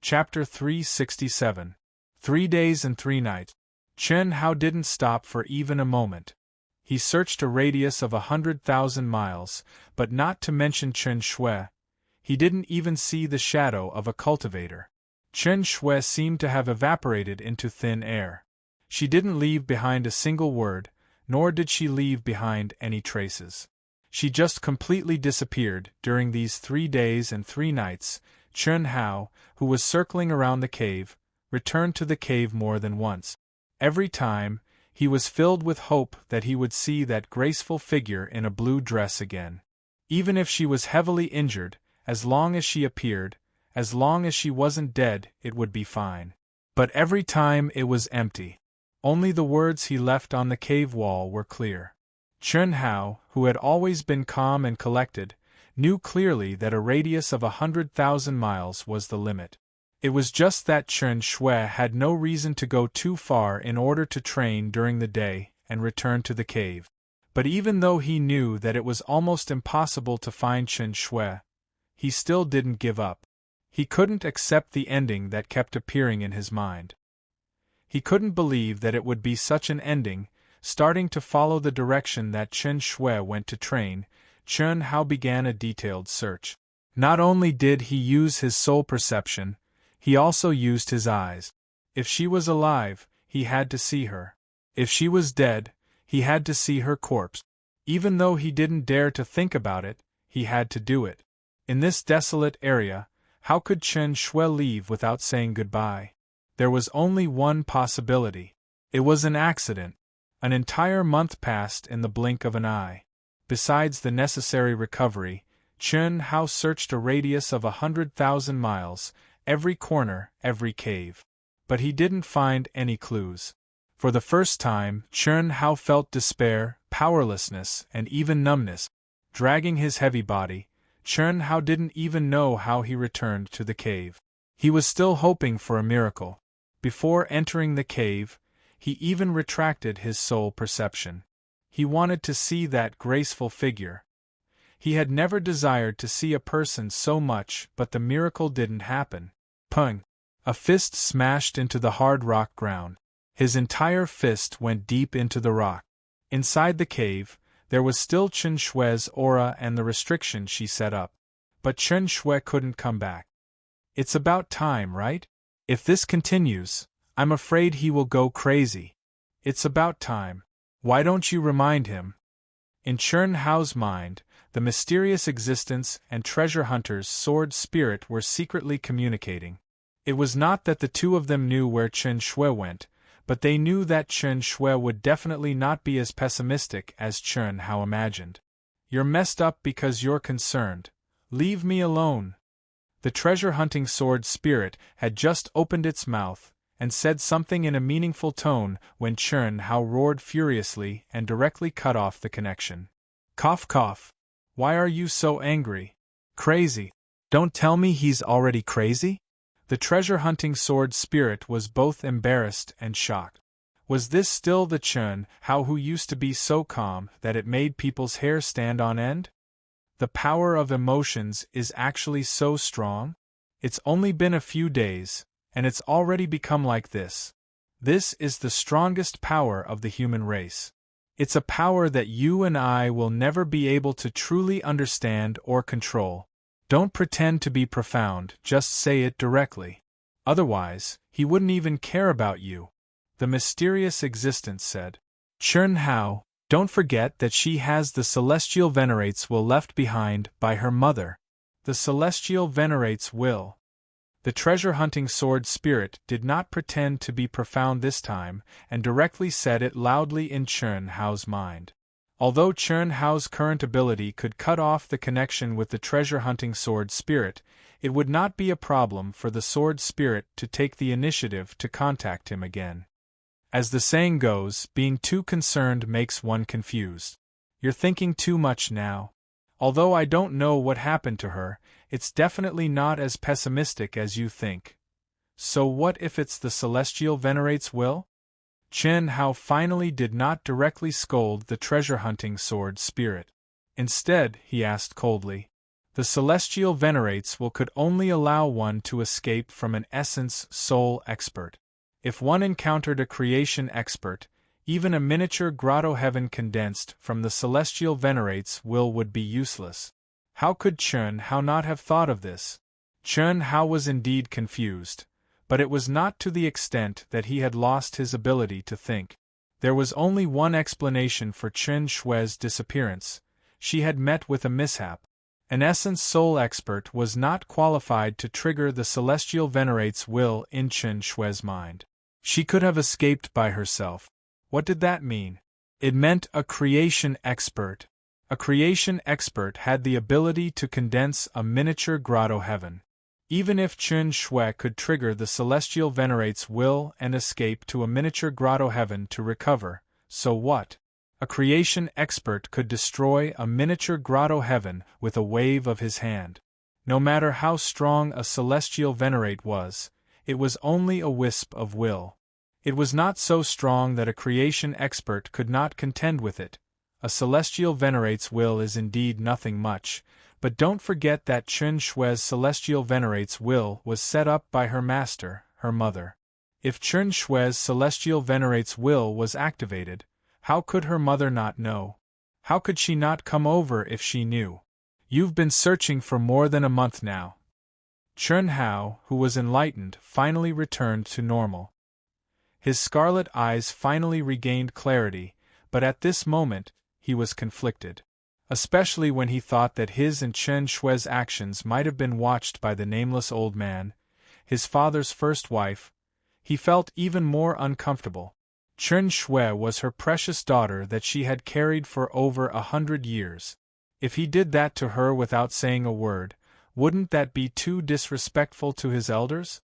Chapter 367. 3 Days and 3 Nights. Chen Hao didn't stop for even a moment. He searched a radius of 100,000 miles, but not to mention Chen Shui. He didn't even see the shadow of a cultivator. Chen Shui seemed to have evaporated into thin air. She didn't leave behind a single word, nor did she leave behind any traces. She just completely disappeared. During these 3 days and 3 nights, Chen Hao, who was circling around the cave, returned to the cave more than once. Every time, he was filled with hope that he would see that graceful figure in a blue dress again. Even if she was heavily injured, as long as she appeared, as long as she wasn't dead, it would be fine. But every time it was empty. Only the words he left on the cave wall were clear. Chen Hao, who had always been calm and collected, knew clearly that a radius of 100,000 miles was the limit. It was just that Chen Shui had no reason to go too far in order to train during the day and return to the cave. But even though he knew that it was almost impossible to find Chen Shui, he still didn't give up. He couldn't accept the ending that kept appearing in his mind. He couldn't believe that it would be such an ending. Starting to follow the direction that Chen Shui went to train, Chen Hao began a detailed search. Not only did he use his soul perception, he also used his eyes. If she was alive, he had to see her. If she was dead, he had to see her corpse. Even though he didn't dare to think about it, he had to do it. In this desolate area, how could Chen Shui leave without saying goodbye? There was only one possibility. It was an accident. An entire month passed in the blink of an eye. Besides the necessary recovery, Chen Hao searched a radius of 100,000 miles, every corner, every cave. But he didn't find any clues. For the first time, Chen Hao felt despair, powerlessness, and even numbness. Dragging his heavy body, Chen Hao didn't even know how he returned to the cave. He was still hoping for a miracle. Before entering the cave, he even retracted his soul perception. He wanted to see that graceful figure. He had never desired to see a person so much, but the miracle didn't happen. Pung! A fist smashed into the hard rock ground. His entire fist went deep into the rock. Inside the cave, there was still Chen Shui's aura and the restriction she set up. But Chen Shui couldn't come back. It's about time, right? If this continues, I'm afraid he will go crazy. It's about time. Why don't you remind him? In Chen Hao's mind, the mysterious existence and treasure hunter's sword spirit were secretly communicating. It was not that the two of them knew where Chen Shui went, but they knew that Chen Shui would definitely not be as pessimistic as Chen Hao imagined. You're messed up because you're concerned. Leave me alone. The treasure-hunting sword spirit had just opened its mouth and said something in a meaningful tone when Chen Hao roared furiously and directly cut off the connection. Cough cough. Why are you so angry? Crazy. Don't tell me he's already crazy? The treasure-hunting sword spirit was both embarrassed and shocked. Was this still the Chen Hao who used to be so calm that it made people's hair stand on end? The power of emotions is actually so strong? It's only been a few days, and it's already become like this. This is the strongest power of the human race. It's a power that you and I will never be able to truly understand or control. Don't pretend to be profound, just say it directly. Otherwise, he wouldn't even care about you. The mysterious existence said. Chen Hao, don't forget that she has the celestial venerates will left behind by her mother. The celestial venerates will. The treasure-hunting sword spirit did not pretend to be profound this time, and directly said it loudly in Chen Hao's mind. Although Chen Hao's current ability could cut off the connection with the treasure-hunting sword spirit, it would not be a problem for the sword spirit to take the initiative to contact him again. As the saying goes, being too concerned makes one confused. You're thinking too much now. Although I don't know what happened to her, it's definitely not as pessimistic as you think. So what if it's the celestial venerate's will? Chen Hao finally did not directly scold the treasure-hunting sword spirit. Instead, he asked coldly, The celestial venerates will could only allow one to escape from an essence soul expert. If one encountered a creation expert, even a miniature grotto heaven condensed from the celestial venerates will would be useless. How could Chun Hao not have thought of this? Chun Hao was indeed confused, but it was not to the extent that he had lost his ability to think. There was only one explanation for Chen Shui's disappearance. She had met with a mishap. An essence soul expert was not qualified to trigger the celestial venerate's will in Chen Shui's mind. She could have escaped by herself. What did that mean? It meant a creation expert. A creation expert had the ability to condense a miniature grotto heaven. Even if Chen Shui could trigger the celestial venerate's will and escape to a miniature grotto heaven to recover, so what? A creation expert could destroy a miniature grotto heaven with a wave of his hand. No matter how strong a celestial venerate was, it was only a wisp of will. It was not so strong that a creation expert could not contend with it. A celestial venerate's will is indeed nothing much, but don't forget that Chen Shui's celestial venerate's will was set up by her master, her mother. If Chen Shui's celestial venerate's will was activated, how could her mother not know? How could she not come over if she knew? You've been searching for more than a month now. Chen Hao, who was enlightened, finally returned to normal. His scarlet eyes finally regained clarity, but at this moment, he was conflicted. Especially when he thought that his and Chen Shui's actions might have been watched by the nameless old man, his father's first wife, he felt even more uncomfortable. Chen Shui was her precious daughter that she had carried for over 100 years. If he did that to her without saying a word, wouldn't that be too disrespectful to his elders?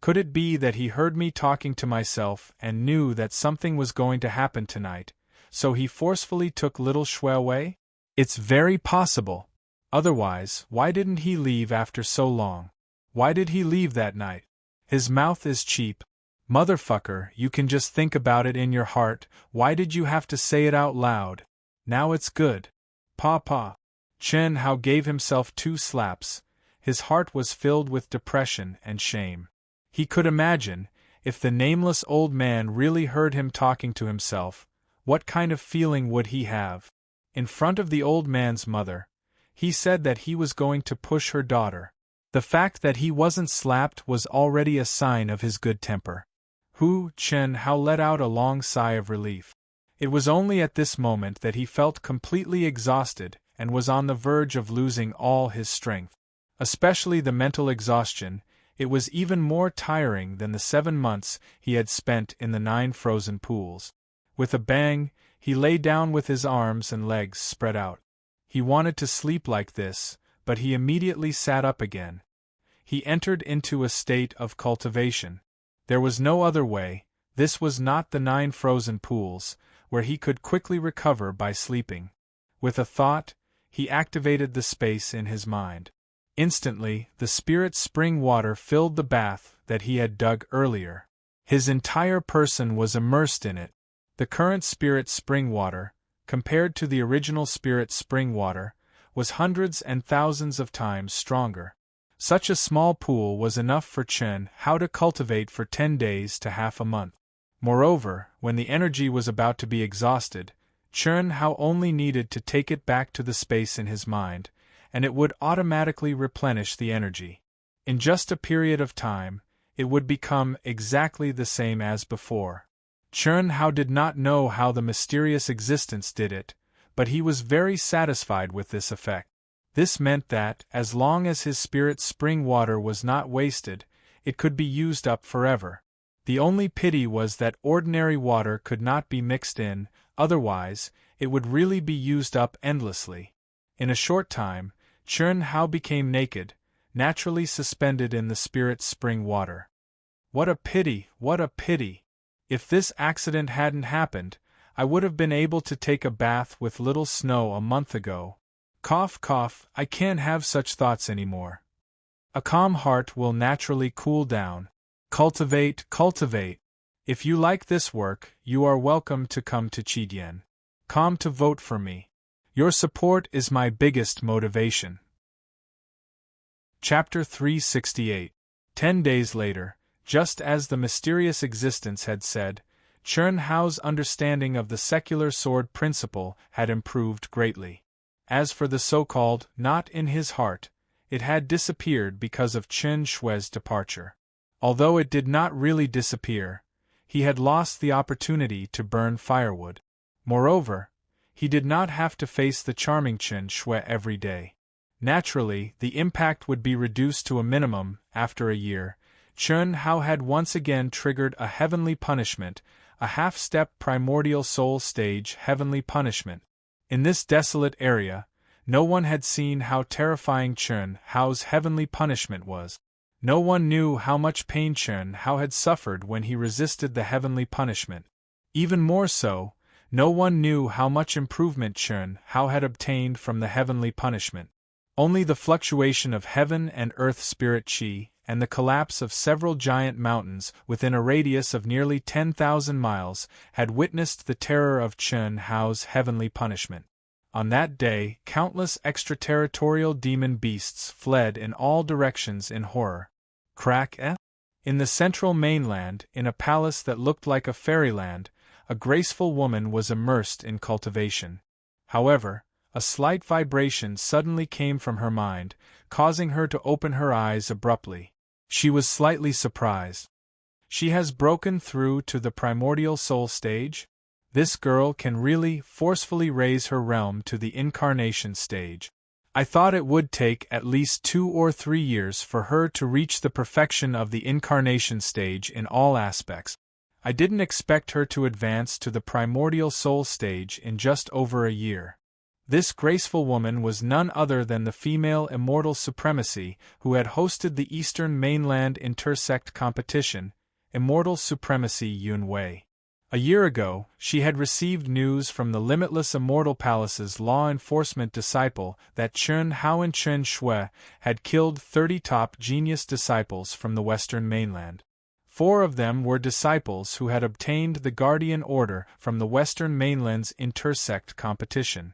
Could it be that he heard me talking to myself and knew that something was going to happen tonight, so he forcefully took little Shui away? It's very possible. Otherwise, why didn't he leave after so long? Why did he leave that night? His mouth is cheap. Motherfucker, you can just think about it in your heart. Why did you have to say it out loud? Now it's good. Pa. Chen Hao gave himself 2 slaps. His heart was filled with depression and shame. He could imagine, if the nameless old man really heard him talking to himself, what kind of feeling would he have? In front of the old man's mother, he said that he was going to push her daughter. The fact that he wasn't slapped was already a sign of his good temper. Chen Hao let out a long sigh of relief. It was only at this moment that he felt completely exhausted and was on the verge of losing all his strength. Especially the mental exhaustion, it was even more tiring than the 7 months he had spent in the 9 frozen pools. With a bang, he lay down with his arms and legs spread out. He wanted to sleep like this, but he immediately sat up again. He entered into a state of cultivation. There was no other way. This was not the 9 frozen pools, where he could quickly recover by sleeping. With a thought, he activated the space in his mind. Instantly, the spirit spring water filled the bath that he had dug earlier. His entire person was immersed in it. The current spirit spring water, compared to the original spirit spring water, was hundreds and thousands of times stronger. Such a small pool was enough for Chen Hao to cultivate for 10 days to half a month. Moreover, when the energy was about to be exhausted, Chen Hao only needed to take it back to the space in his mind, and it would automatically replenish the energy. In just a period of time, it would become exactly the same as before. Chen Hao did not know how the mysterious existence did it, but he was very satisfied with this effect. This meant that, as long as his spirit spring water was not wasted, it could be used up forever. The only pity was that ordinary water could not be mixed in, otherwise, it would really be used up endlessly. In a short time, Chen Hao became naked, naturally suspended in the spirit spring water. What a pity, what a pity! If this accident hadn't happened, I would have been able to take a bath with little Snow a month ago. Cough, I can't have such thoughts anymore. A calm heart will naturally cool down. Cultivate. If you like this work, you are welcome to come to Chidian. Come to vote for me. Your support is my biggest motivation. Chapter 368. 10 days later, just as the mysterious existence had said, Chun Hao's understanding of the secular sword principle had improved greatly. As for the so-called knot in his heart, it had disappeared because of Chen Shui's departure. Although it did not really disappear, he had lost the opportunity to burn firewood. Moreover, he did not have to face the charming Chen Shui every day. Naturally, the impact would be reduced to a minimum. After a year, Chun Hao had once again triggered a heavenly punishment, a half-step primordial soul stage heavenly punishment. In this desolate area, no one had seen how terrifying Chun Hao's heavenly punishment was. No one knew how much pain Chun Hao had suffered when he resisted the heavenly punishment. Even more so, no one knew how much improvement Chun Hao had obtained from the heavenly punishment. Only the fluctuation of heaven and earth spirit qi, and the collapse of several giant mountains within a radius of nearly 10,000 miles had witnessed the terror of Chun Hao's heavenly punishment. On that day, countless extraterritorial demon beasts fled in all directions in horror. In the central mainland, in a palace that looked like a fairyland, a graceful woman was immersed in cultivation. However, a slight vibration suddenly came from her mind, causing her to open her eyes abruptly. She was slightly surprised. She has broken through to the primordial soul stage? This girl can really forcefully raise her realm to the incarnation stage. I thought it would take at least 2 or 3 years for her to reach the perfection of the incarnation stage in all aspects. I didn't expect her to advance to the primordial soul stage in just over a year. This graceful woman was none other than the female immortal supremacy who had hosted the Eastern Mainland Intersect competition, Immortal Supremacy Yun Wei. A year ago, she had received news from the Limitless Immortal Palace's law enforcement disciple that Chun Hao and Chen Shui had killed 30 top genius disciples from the Western Mainland. 4 of them were disciples who had obtained the Guardian Order from the Western Mainland's Intersect competition.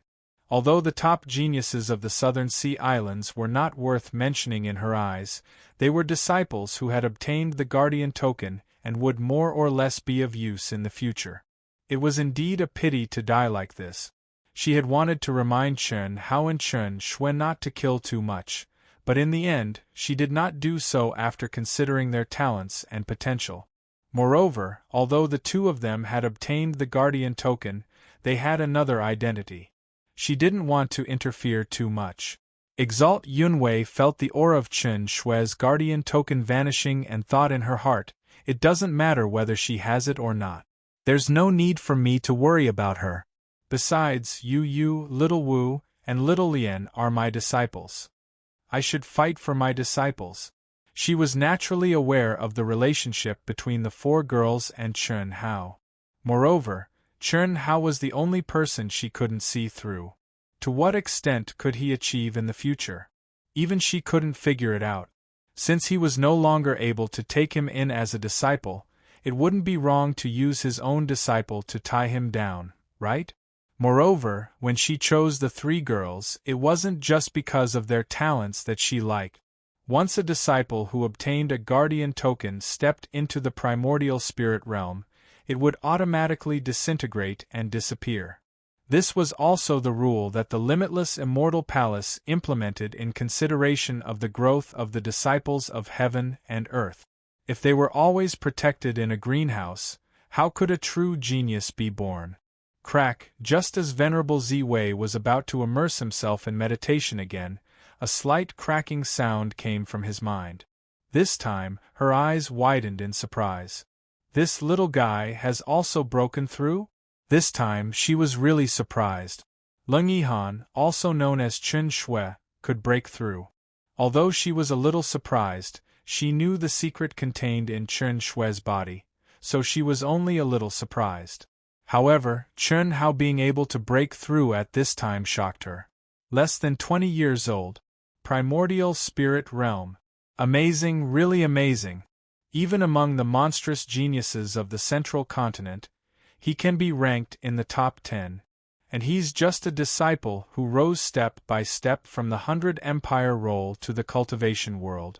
Although the top geniuses of the Southern Sea Islands were not worth mentioning in her eyes, they were disciples who had obtained the Guardian Token and would more or less be of use in the future. It was indeed a pity to die like this. She had wanted to remind Chun Hao and Chen Shui not to kill too much, but in the end, she did not do so after considering their talents and potential. Moreover, although the 2 of them had obtained the Guardian Token, they had another identity. She didn't want to interfere too much. Exalt Yunwei felt the aura of Chen Shui's Guardian Token vanishing and thought in her heart, it doesn't matter whether she has it or not. There's no need for me to worry about her. Besides, Yu, Little Wu, and Little Lian are my disciples. I should fight for my disciples. She was naturally aware of the relationship between the 4 girls and Chun Hao. Moreover, Chun Hao was the only person she couldn't see through. To what extent could he achieve in the future? Even she couldn't figure it out. Since he was no longer able to take him in as a disciple, it wouldn't be wrong to use his own disciple to tie him down, right? Moreover, when she chose the 3 girls, it wasn't just because of their talents that she liked. Once a disciple who obtained a Guardian Token stepped into the primordial spirit realm, it would automatically disintegrate and disappear. This was also the rule that the Limitless Immortal Palace implemented in consideration of the growth of the disciples of heaven and earth. If they were always protected in a greenhouse, how could a true genius be born? Just as Venerable Ziwei was about to immerse himself in meditation again, a slight cracking sound came from his mind. This time, her eyes widened in surprise. This little guy has also broken through? This time she was really surprised. Leng Yihan, also known as Chen Shui, could break through. Although she was a little surprised, she knew the secret contained in Chen Shui's body, so she was only a little surprised. However, Chun Hao being able to break through at this time shocked her. Less than 20 years old. Primordial spirit realm. Amazing, really amazing. Even among the monstrous geniuses of the central continent, he can be ranked in the top 10. and he's just a disciple who rose step by step from the 100 Empire role to the cultivation world.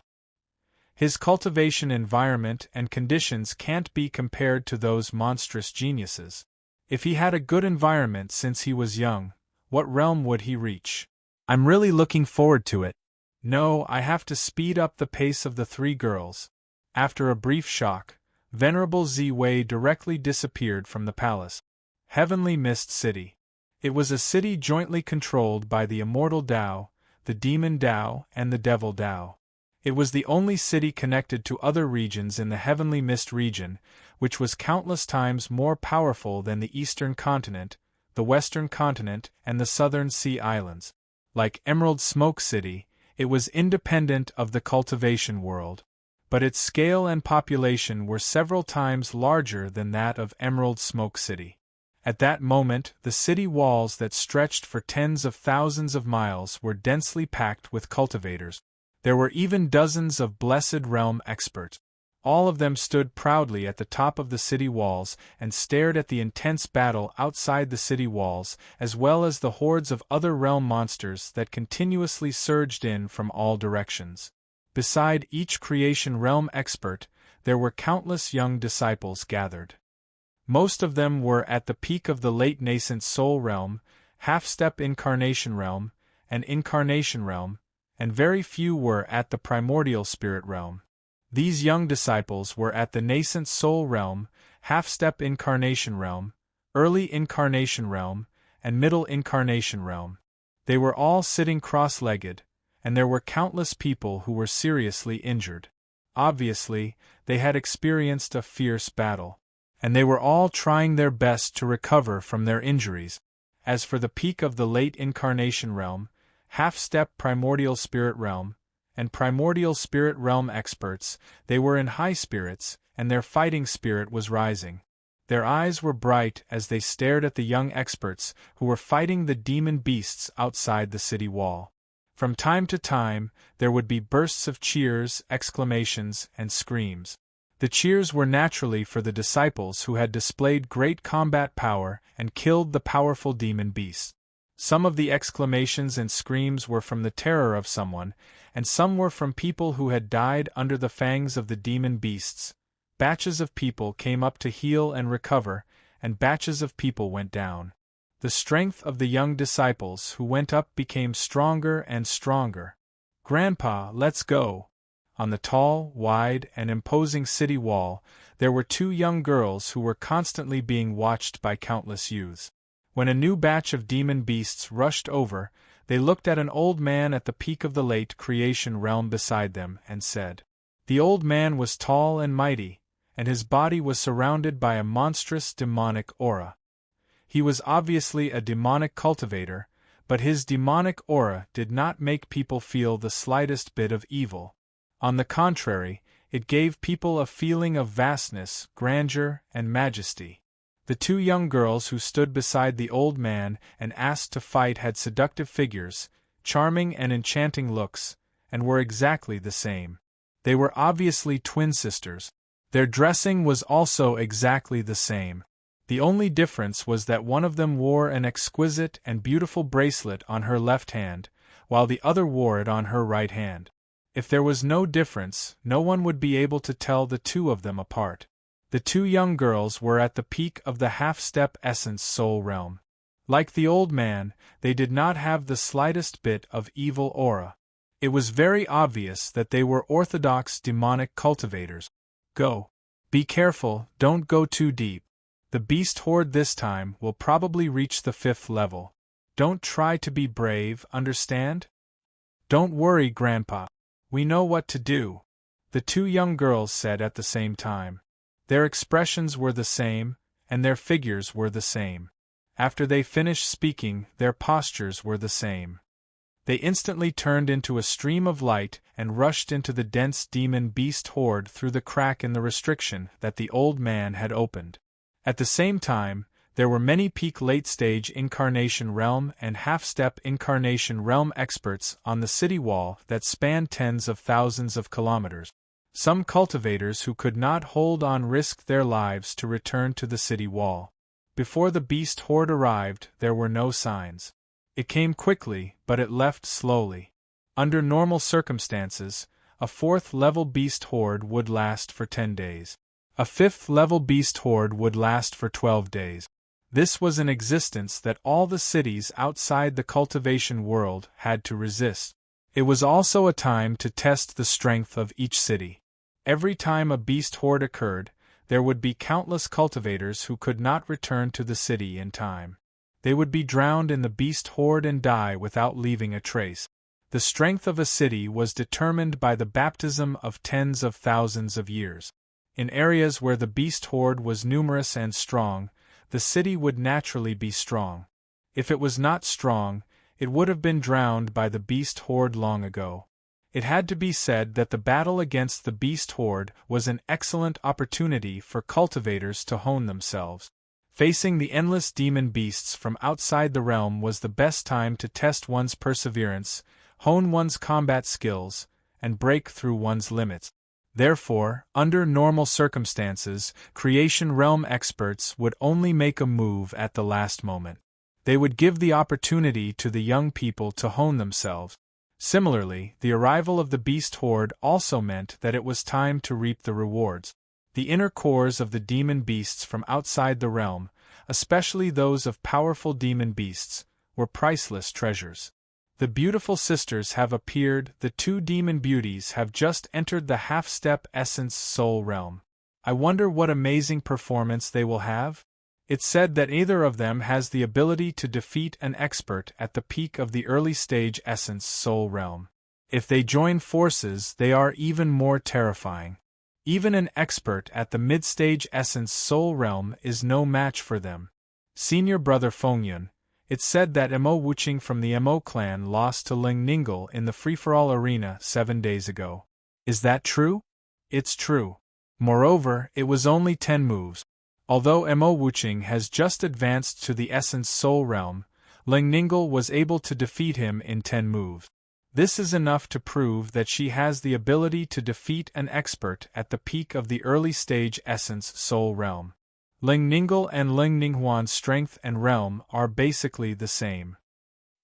His cultivation environment and conditions can't be compared to those monstrous geniuses. If he had a good environment since he was young, what realm would he reach? I'm really looking forward to it. No, I have to speed up the pace of the three girls. After a brief shock, Venerable Z-Wei directly disappeared from the palace. Heavenly Mist City. It was a city jointly controlled by the Immortal Tao, the Demon Tao, and the Devil Tao. It was the only city connected to other regions in the Heavenly Mist region, which was countless times more powerful than the Eastern Continent, the Western Continent, and the Southern Sea Islands. Like Emerald Smoke City, it was independent of the cultivation world. But its scale and population were several times larger than that of Emerald Smoke City. At that moment, the city walls that stretched for tens of thousands of miles were densely packed with cultivators. There were even dozens of Blessed Realm experts. All of them stood proudly at the top of the city walls and stared at the intense battle outside the city walls, as well as the hordes of other realm monsters that continuously surged in from all directions. Beside each creation realm expert, there were countless young disciples gathered. Most of them were at the peak of the late nascent soul realm, half-step incarnation realm, and incarnation realm, and very few were at the primordial spirit realm. These young disciples were at the nascent soul realm, half-step incarnation realm, early incarnation realm, and middle incarnation realm. They were all sitting cross-legged, and there were countless people who were seriously injured. Obviously, they had experienced a fierce battle, and they were all trying their best to recover from their injuries. As for the peak of the late incarnation realm, half-step primordial spirit realm, and primordial spirit realm experts, they were in high spirits, and their fighting spirit was rising. Their eyes were bright as they stared at the young experts who were fighting the demon beasts outside the city wall. From time to time, there would be bursts of cheers, exclamations, and screams. The cheers were naturally for the disciples who had displayed great combat power and killed the powerful demon beasts. Some of the exclamations and screams were from the terror of someone, and some were from people who had died under the fangs of the demon beasts. Batches of people came up to heal and recover, and batches of people went down. The strength of the young disciples who went up became stronger and stronger. "Grandpa, let's go." On the tall, wide, and imposing city wall, there were two young girls who were constantly being watched by countless youths. When a new batch of demon beasts rushed over, they looked at an old man at the peak of the late creation realm beside them and said. The old man was tall and mighty, and his body was surrounded by a monstrous demonic aura. He was obviously a demonic cultivator, but his demonic aura did not make people feel the slightest bit of evil. On the contrary, it gave people a feeling of vastness, grandeur, and majesty. The two young girls who stood beside the old man and asked to fight had seductive figures, charming and enchanting looks, and were exactly the same. They were obviously twin sisters. Their dressing was also exactly the same. The only difference was that one of them wore an exquisite and beautiful bracelet on her left hand, while the other wore it on her right hand. If there was no difference, no one would be able to tell the two of them apart. The two young girls were at the peak of the half-step essence soul realm. Like the old man, they did not have the slightest bit of evil aura. It was very obvious that they were orthodox demonic cultivators. Go. Be careful, don't go too deep. The beast horde this time will probably reach the 5th level. Don't try to be brave, understand? Don't worry, Grandpa. We know what to do, the two young girls said at the same time. Their expressions were the same, and their figures were the same. After they finished speaking, their postures were the same. They instantly turned into a stream of light and rushed into the dense demon beast horde through the crack in the restriction that the old man had opened. At the same time, there were many peak late-stage incarnation realm and half-step incarnation realm experts on the city wall that spanned tens of thousands of kilometers. Some cultivators who could not hold on risked their lives to return to the city wall. Before the beast horde arrived, there were no signs. It came quickly, but it left slowly. Under normal circumstances, a 4th-level beast horde would last for 10 days. A 5th-level beast horde would last for 12 days. This was an existence that all the cities outside the cultivation world had to resist. It was also a time to test the strength of each city. Every time a beast horde occurred, there would be countless cultivators who could not return to the city in time. They would be drowned in the beast horde and die without leaving a trace. The strength of a city was determined by the baptism of tens of thousands of years. In areas where the beast horde was numerous and strong, the city would naturally be strong. If it was not strong, it would have been drowned by the beast horde long ago. It had to be said that the battle against the beast horde was an excellent opportunity for cultivators to hone themselves. Facing the endless demon beasts from outside the realm was the best time to test one's perseverance, hone one's combat skills, and break through one's limits. Therefore, under normal circumstances, creation realm experts would only make a move at the last moment. They would give the opportunity to the young people to hone themselves. Similarly, the arrival of the beast horde also meant that it was time to reap the rewards. The inner cores of the demon beasts from outside the realm, especially those of powerful demon beasts, were priceless treasures. The beautiful sisters have appeared. The 2 demon beauties have just entered the half-step essence soul realm. I wonder what amazing performance they will have? It's said that either of them has the ability to defeat an expert at the peak of the early stage essence soul realm. If they join forces, they are even more terrifying. Even an expert at the mid-stage essence soul realm is no match for them. Senior brother Fengyun, it's said that Mo Wuqing from the Mo clan lost to Ling Ningle in the free-for-all arena 7 days ago. Is that true? It's true. Moreover, it was only 10 moves. Although Mo Wuqing has just advanced to the Essence Soul realm, Ling Ningle was able to defeat him in 10 moves. This is enough to prove that she has the ability to defeat an expert at the peak of the early stage Essence Soul realm. Ling Ningle and Ling Ninghuan's strength and realm are basically the same.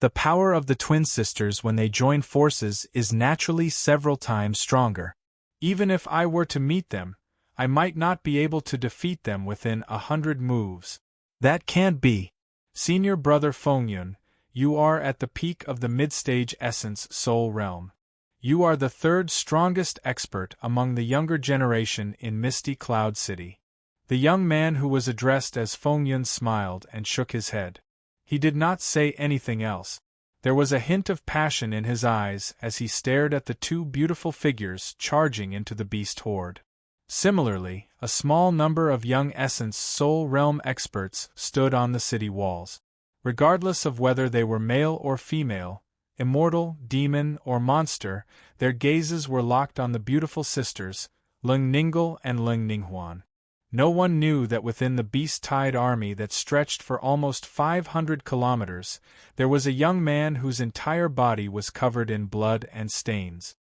The power of the twin sisters when they join forces is naturally several times stronger. Even if I were to meet them, I might not be able to defeat them within 100 moves. That can't be. Senior brother Fengyun, you are at the peak of the mid-stage Essence Soul realm. You are the 3rd strongest expert among the younger generation in Misty Cloud City. The young man who was addressed as Fengyun smiled and shook his head. He did not say anything else. There was a hint of passion in his eyes as he stared at the 2 beautiful figures charging into the beast horde. Similarly, a small number of young Essence Soul realm experts stood on the city walls. Regardless of whether they were male or female, immortal, demon, or monster, their gazes were locked on the beautiful sisters, Ling Ningle and Ling Ninghuan. No one knew that within the beast-tide army that stretched for almost 500 kilometers, there was a young man whose entire body was covered in blood and stains.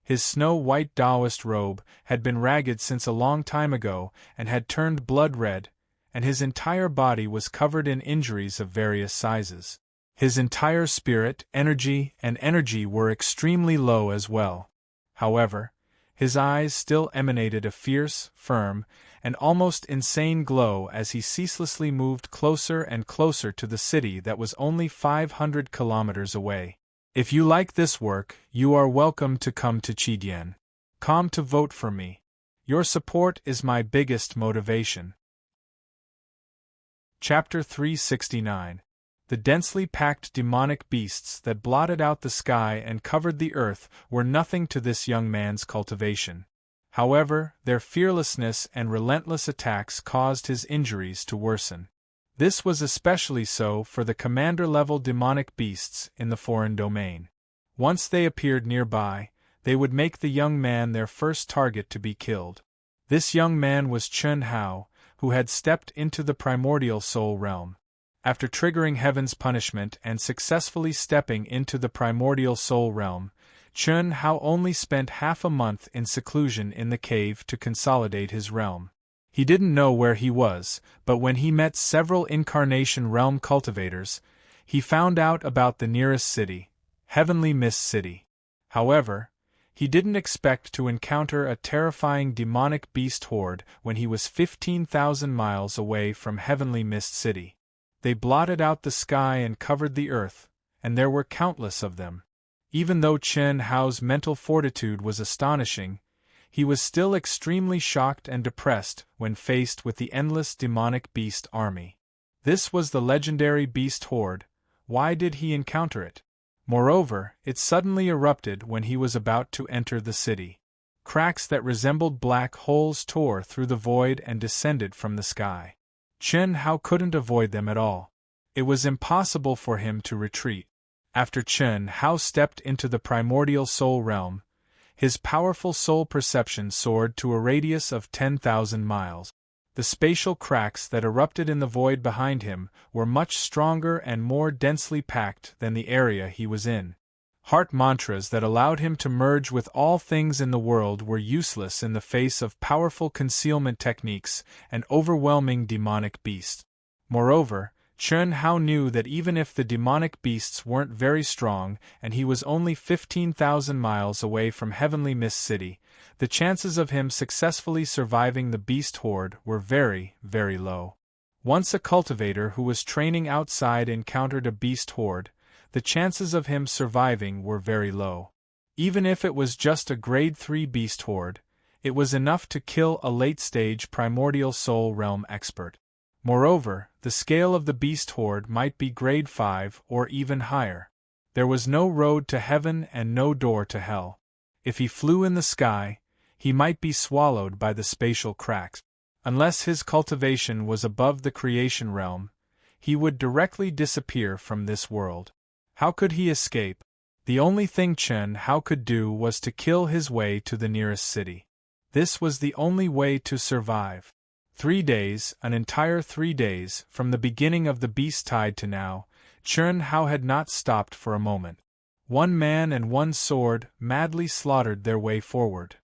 His snow-white Taoist robe had been ragged since a long time ago and had turned blood-red, and his entire body was covered in injuries of various sizes. His entire spirit, energy were extremely low as well. However, his eyes still emanated a fierce, firm, and almost insane glow as he ceaselessly moved closer and closer to the city that was only 500 kilometers away. If you like this work, you are welcome to come to Chidian. Come to vote for me. Your support is my biggest motivation. Chapter 369. The densely packed demonic beasts that blotted out the sky and covered the earth were nothing to this young man's cultivation. However, their fearlessness and relentless attacks caused his injuries to worsen. This was especially so for the commander-level demonic beasts in the foreign domain. Once they appeared nearby, they would make the young man their first target to be killed. This young man was Chen Hao, who had stepped into the primordial soul realm. After triggering heaven's punishment and successfully stepping into the primordial soul realm, Chen Hao only spent half a month in seclusion in the cave to consolidate his realm. He didn't know where he was, but when he met several Incarnation Realm cultivators, he found out about the nearest city, Heavenly Mist City. However, he didn't expect to encounter a terrifying demonic beast horde when he was 15,000 miles away from Heavenly Mist City. They blotted out the sky and covered the earth, and there were countless of them. Even though Chen Hao's mental fortitude was astonishing, he was still extremely shocked and depressed when faced with the endless demonic beast army. This was the legendary beast horde. Why did he encounter it? Moreover, it suddenly erupted when he was about to enter the city. Cracks that resembled black holes tore through the void and descended from the sky. Chen Hao couldn't avoid them at all. It was impossible for him to retreat. After Chen Hao stepped into the primordial soul realm, his powerful soul perception soared to a radius of 10,000 miles. The spatial cracks that erupted in the void behind him were much stronger and more densely packed than the area he was in. Heart mantras that allowed him to merge with all things in the world were useless in the face of powerful concealment techniques and overwhelming demonic beasts. Moreover, Chen Hao knew that even if the demonic beasts weren't very strong and he was only 15,000 miles away from Heavenly Mist City, the chances of him successfully surviving the beast horde were very, very low. Once a cultivator who was training outside encountered a beast horde, the chances of him surviving were very low. Even if it was just a grade 3 beast horde, it was enough to kill a late-stage primordial soul realm expert. Moreover, the scale of the beast horde might be grade 5 or even higher. There was no road to heaven and no door to hell. If he flew in the sky, he might be swallowed by the spatial cracks. Unless his cultivation was above the creation realm, he would directly disappear from this world. How could he escape? The only thing Chen Hao could do was to kill his way to the nearest city. This was the only way to survive. 3 days, an entire 3 days, from the beginning of the beast tide to now, Chen Hao had not stopped for a moment. One man and one sword madly slaughtered their way forward.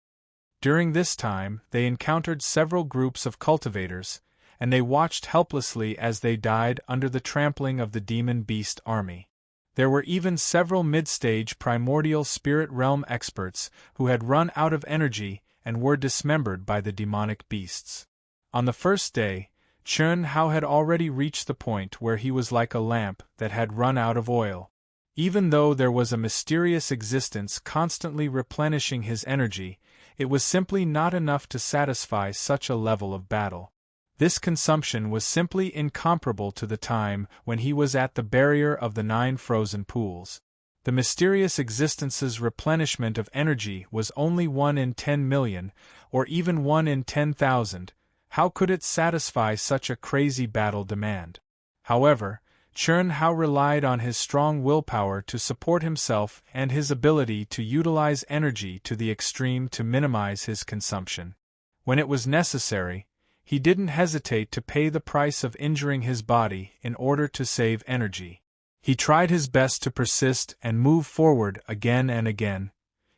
During this time, they encountered several groups of cultivators, and they watched helplessly as they died under the trampling of the demon beast army. There were even several mid-stage primordial spirit realm experts who had run out of energy and were dismembered by the demonic beasts. On the first day, Chen Hao had already reached the point where he was like a lamp that had run out of oil. Even though there was a mysterious existence constantly replenishing his energy, it was simply not enough to satisfy such a level of battle. This consumption was simply incomparable to the time when he was at the barrier of the 9 frozen pools. The mysterious existence's replenishment of energy was only 1 in 10 million, or even 1 in 10,000. How could it satisfy such a crazy battle demand? However, Chen Hao relied on his strong willpower to support himself and his ability to utilize energy to the extreme to minimize his consumption. When it was necessary, he didn't hesitate to pay the price of injuring his body in order to save energy. He tried his best to persist and move forward again and again.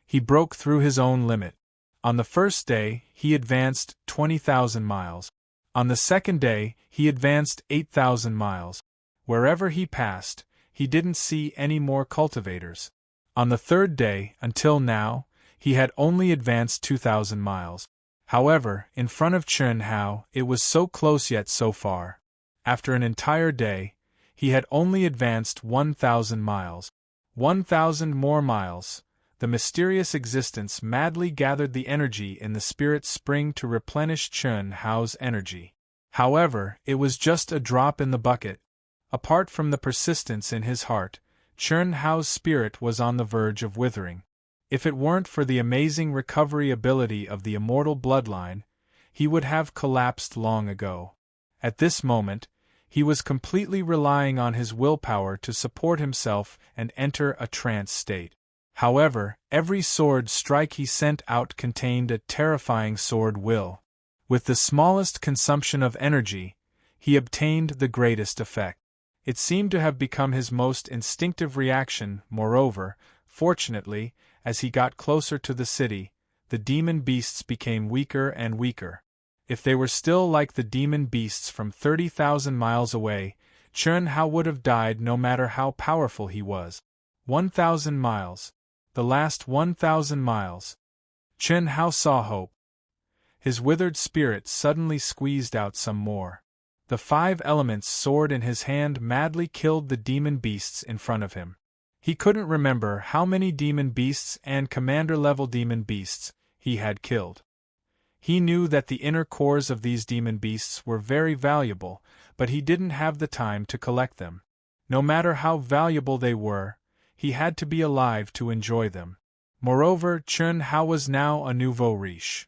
He broke through his own limit. On the first day, he advanced 20,000 miles. On the second day, he advanced 8,000 miles. Wherever he passed, he didn't see any more cultivators. On the third day, until now, he had only advanced 2,000 miles. However, in front of Chen Hao, it was so close yet so far. After an entire day, he had only advanced 1,000 miles. 1,000 more miles. The mysterious existence madly gathered the energy in the spirit spring to replenish Chen Hao's energy. However, it was just a drop in the bucket. Apart from the persistence in his heart, Chen Hao's spirit was on the verge of withering. If it weren't for the amazing recovery ability of the immortal bloodline, he would have collapsed long ago. At this moment, he was completely relying on his willpower to support himself and enter a trance state. However, every sword strike he sent out contained a terrifying sword will. With the smallest consumption of energy, he obtained the greatest effect. It seemed to have become his most instinctive reaction. Moreover, fortunately, as he got closer to the city, the demon beasts became weaker and weaker. If they were still like the demon beasts from 30,000 miles away, Chun Hao would have died no matter how powerful he was. 1,000 miles. The last 1,000 miles. Chun Hao saw hope. His withered spirit suddenly squeezed out some more. The 5 elements sword in his hand madly killed the demon beasts in front of him. He couldn't remember how many demon beasts and commander-level demon beasts he had killed. He knew that the inner cores of these demon beasts were very valuable, but he didn't have the time to collect them. No matter how valuable they were, he had to be alive to enjoy them. Moreover, Chun Hao was now a nouveau riche.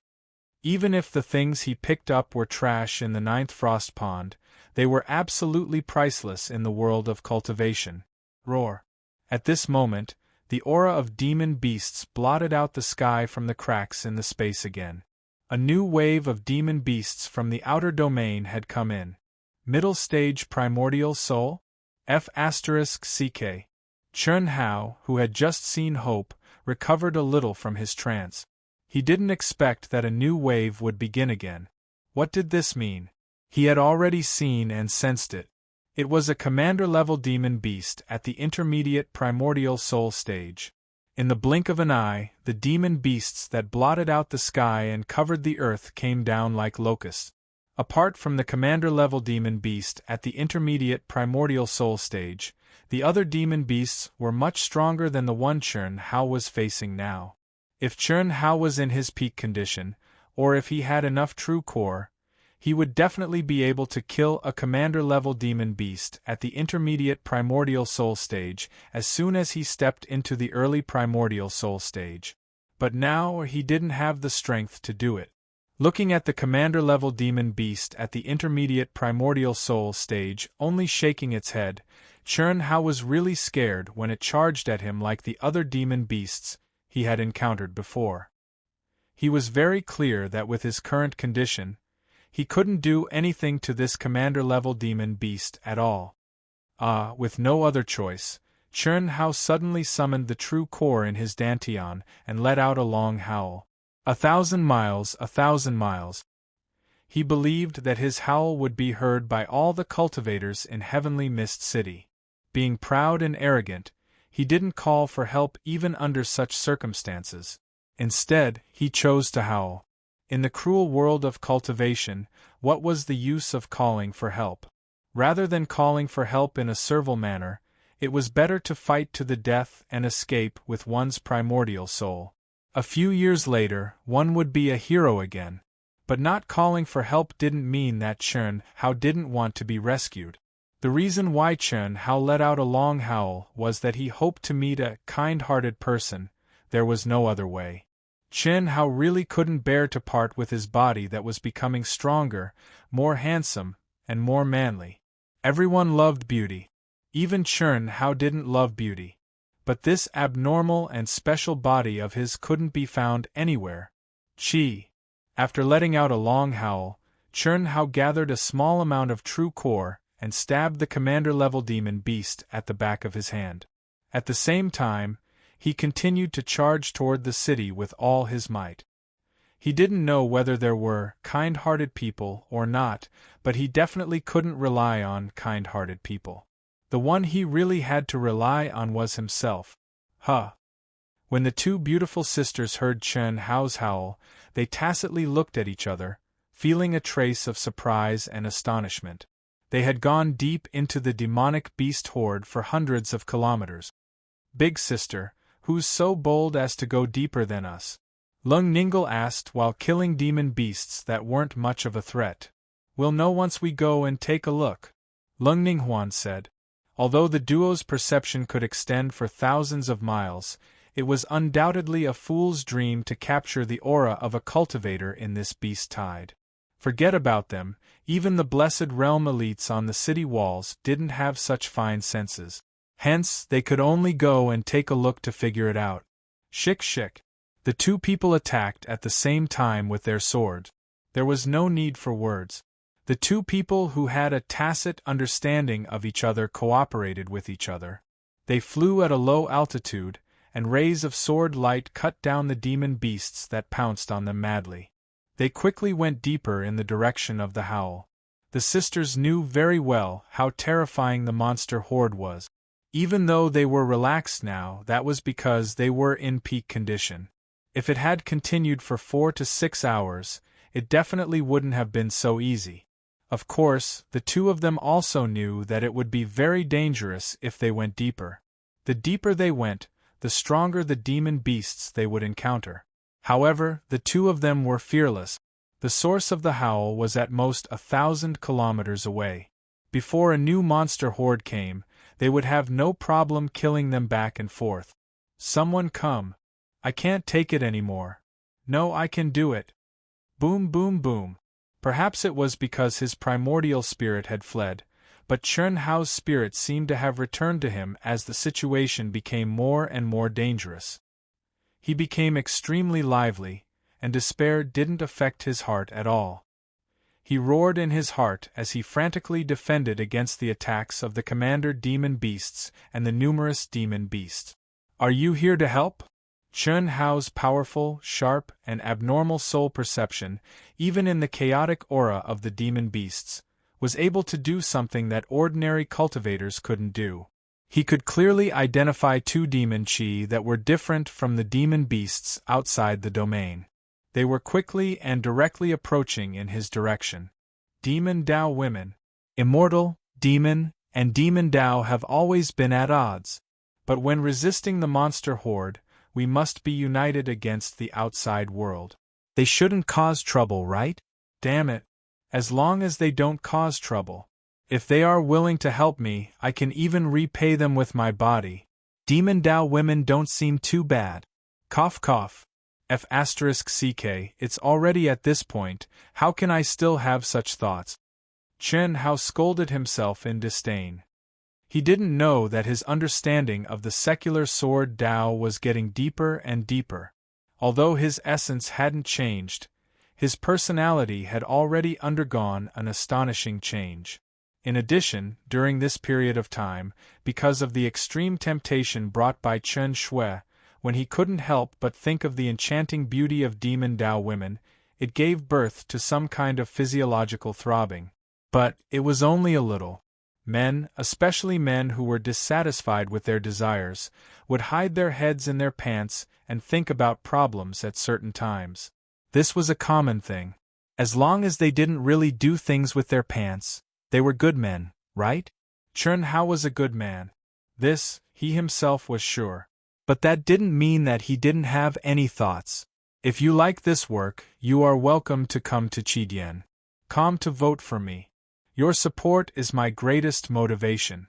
Even if the things he picked up were trash in the 9th frost pond, they were absolutely priceless in the world of cultivation. Roar. At this moment, the aura of demon beasts blotted out the sky from the cracks in the space again. A new wave of demon beasts from the outer domain had come in. Middle stage primordial soul? F***CK. Chun Hao, who had just seen hope, recovered a little from his trance. He didn't expect that a new wave would begin again. What did this mean? He had already seen and sensed it. It was a commander-level demon beast at the intermediate primordial soul stage. In the blink of an eye, the demon beasts that blotted out the sky and covered the earth came down like locusts. Apart from the commander-level demon beast at the intermediate primordial soul stage, the other demon beasts were much stronger than the one Chun Hao was facing now. If Chun Hao was in his peak condition, or if he had enough true core, he would definitely be able to kill a commander-level demon beast at the intermediate primordial soul stage as soon as he stepped into the early primordial soul stage. But now he didn't have the strength to do it. Looking at the commander-level demon beast at the intermediate primordial soul stage only shaking its head, Chun Hao was really scared when it charged at him like the other demon beasts he had encountered before. He was very clear that with his current condition, he couldn't do anything to this commander-level demon beast at all. With no other choice, Chun Hao suddenly summoned the true core in his dantian and let out a long howl. 1,000 miles, 1,000 miles. He believed that his howl would be heard by all the cultivators in Heavenly Mist City. Being proud and arrogant, he didn't call for help even under such circumstances. Instead, he chose to howl. In the cruel world of cultivation, what was the use of calling for help? Rather than calling for help in a servile manner, it was better to fight to the death and escape with one's primordial soul. A few years later, one would be a hero again. But not calling for help didn't mean that Chun Hao didn't want to be rescued. The reason why Chun Hao let out a long howl was that he hoped to meet a kind-hearted person. There was no other way. Chun Hao really couldn't bear to part with his body that was becoming stronger, more handsome, and more manly. Everyone loved beauty. Even Chun Hao didn't love beauty. But this abnormal and special body of his couldn't be found anywhere. After letting out a long howl, Chun Hao gathered a small amount of true core and stabbed the commander-level demon beast at the back of his hand. At the same time, he continued to charge toward the city with all his might. He didn't know whether there were kind-hearted people or not, but he definitely couldn't rely on kind-hearted people. The one he really had to rely on was himself. When the two beautiful sisters heard Chun Hao's howl, they tacitly looked at each other, feeling a trace of surprise and astonishment. They had gone deep into the demonic beast horde for hundreds of kilometers. "Big sister, who's so bold as to go deeper than us?" Lung Ningle asked while killing demon beasts that weren't much of a threat. "We'll know once we go and take a look," Lung Ninghuan said. Although the duo's perception could extend for thousands of miles, it was undoubtedly a fool's dream to capture the aura of a cultivator in this beast tide. Forget about them, even the blessed realm elites on the city walls didn't have such fine senses. Hence, they could only go and take a look to figure it out. Shik. The two people attacked at the same time with their swords. There was no need for words. The two people who had a tacit understanding of each other cooperated with each other. They flew at a low altitude, and rays of sword light cut down the demon beasts that pounced on them madly. They quickly went deeper in the direction of the howl. The sisters knew very well how terrifying the monster horde was. Even though they were relaxed now, that was because they were in peak condition. If it had continued for 4 to 6 hours, it definitely wouldn't have been so easy. Of course, the two of them also knew that it would be very dangerous if they went deeper. The deeper they went, the stronger the demon beasts they would encounter. However, the two of them were fearless. The source of the howl was at most 1,000 kilometers away. Before a new monster horde came, they would have no problem killing them back and forth. Someone come. I can't take it anymore. No, I can do it. Boom, boom, boom. Perhaps it was because his primordial spirit had fled, but Chun Hao's spirit seemed to have returned to him as the situation became more and more dangerous. He became extremely lively, and despair didn't affect his heart at all. He roared in his heart as he frantically defended against the attacks of the commander demon beasts and the numerous demon beasts. Are you here to help? Chun Hao's powerful, sharp, and abnormal soul perception, even in the chaotic aura of the demon beasts, was able to do something that ordinary cultivators couldn't do. He could clearly identify two demon chi that were different from the demon beasts outside the domain. They were quickly and directly approaching in his direction. Demon Dao women. Immortal, demon, and demon Dao have always been at odds. But when resisting the monster horde, we must be united against the outside world. They shouldn't cause trouble, right? Damn it. As long as they don't cause trouble. If they are willing to help me, I can even repay them with my body. Demon Dao women don't seem too bad. Cough cough. F***ck, it's already at this point, how can I still have such thoughts? Chen Hao scolded himself in disdain. He didn't know that his understanding of the secular sword Dao was getting deeper and deeper. Although his essence hadn't changed, his personality had already undergone an astonishing change. In addition, during this period of time, because of the extreme temptation brought by Chen Shui, when he couldn't help but think of the enchanting beauty of demon Dao women, it gave birth to some kind of physiological throbbing. But it was only a little. Men, especially men who were dissatisfied with their desires, would hide their heads in their pants and think about problems at certain times. This was a common thing. As long as they didn't really do things with their pants, they were good men, right? Chun Hao was a good man. This, he himself was sure. But that didn't mean that he didn't have any thoughts. If you like this work, you are welcome to come to Qidian. Come to vote for me. Your support is my greatest motivation.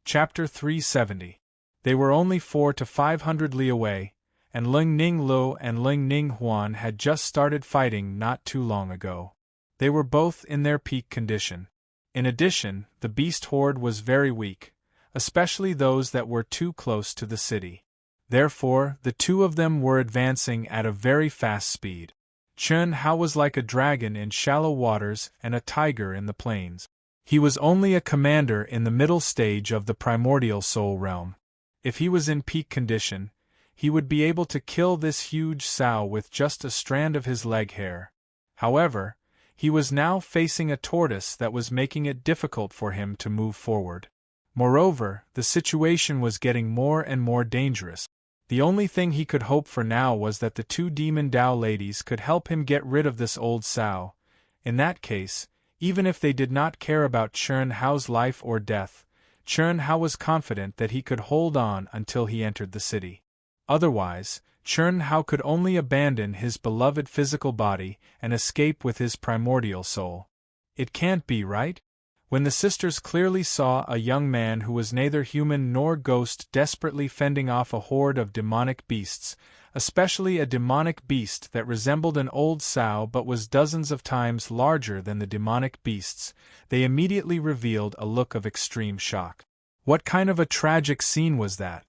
Chapter 370. They were only 400 to 500 li away, and Ling Ning Lu and Ling Ning Huan had just started fighting not too long ago. They were both in their peak condition. In addition, the beast horde was very weak, especially those that were too close to the city. Therefore, the two of them were advancing at a very fast speed. Chun Hao was like a dragon in shallow waters and a tiger in the plains. He was only a commander in the middle stage of the primordial soul realm. If he was in peak condition, he would be able to kill this huge sow with just a strand of his leg hair. However, he was now facing a tortoise that was making it difficult for him to move forward. Moreover, the situation was getting more and more dangerous. The only thing he could hope for now was that the two demon Dao ladies could help him get rid of this old sow. In that case, even if they did not care about Chun Hao's life or death, Chun Hao was confident that he could hold on until he entered the city. Otherwise, Chun Hao could only abandon his beloved physical body and escape with his primordial soul. It can't be, right? When the sisters clearly saw a young man who was neither human nor ghost desperately fending off a horde of demonic beasts, especially a demonic beast that resembled an old sow but was dozens of times larger than the demonic beasts, they immediately revealed a look of extreme shock. What kind of a tragic scene was that?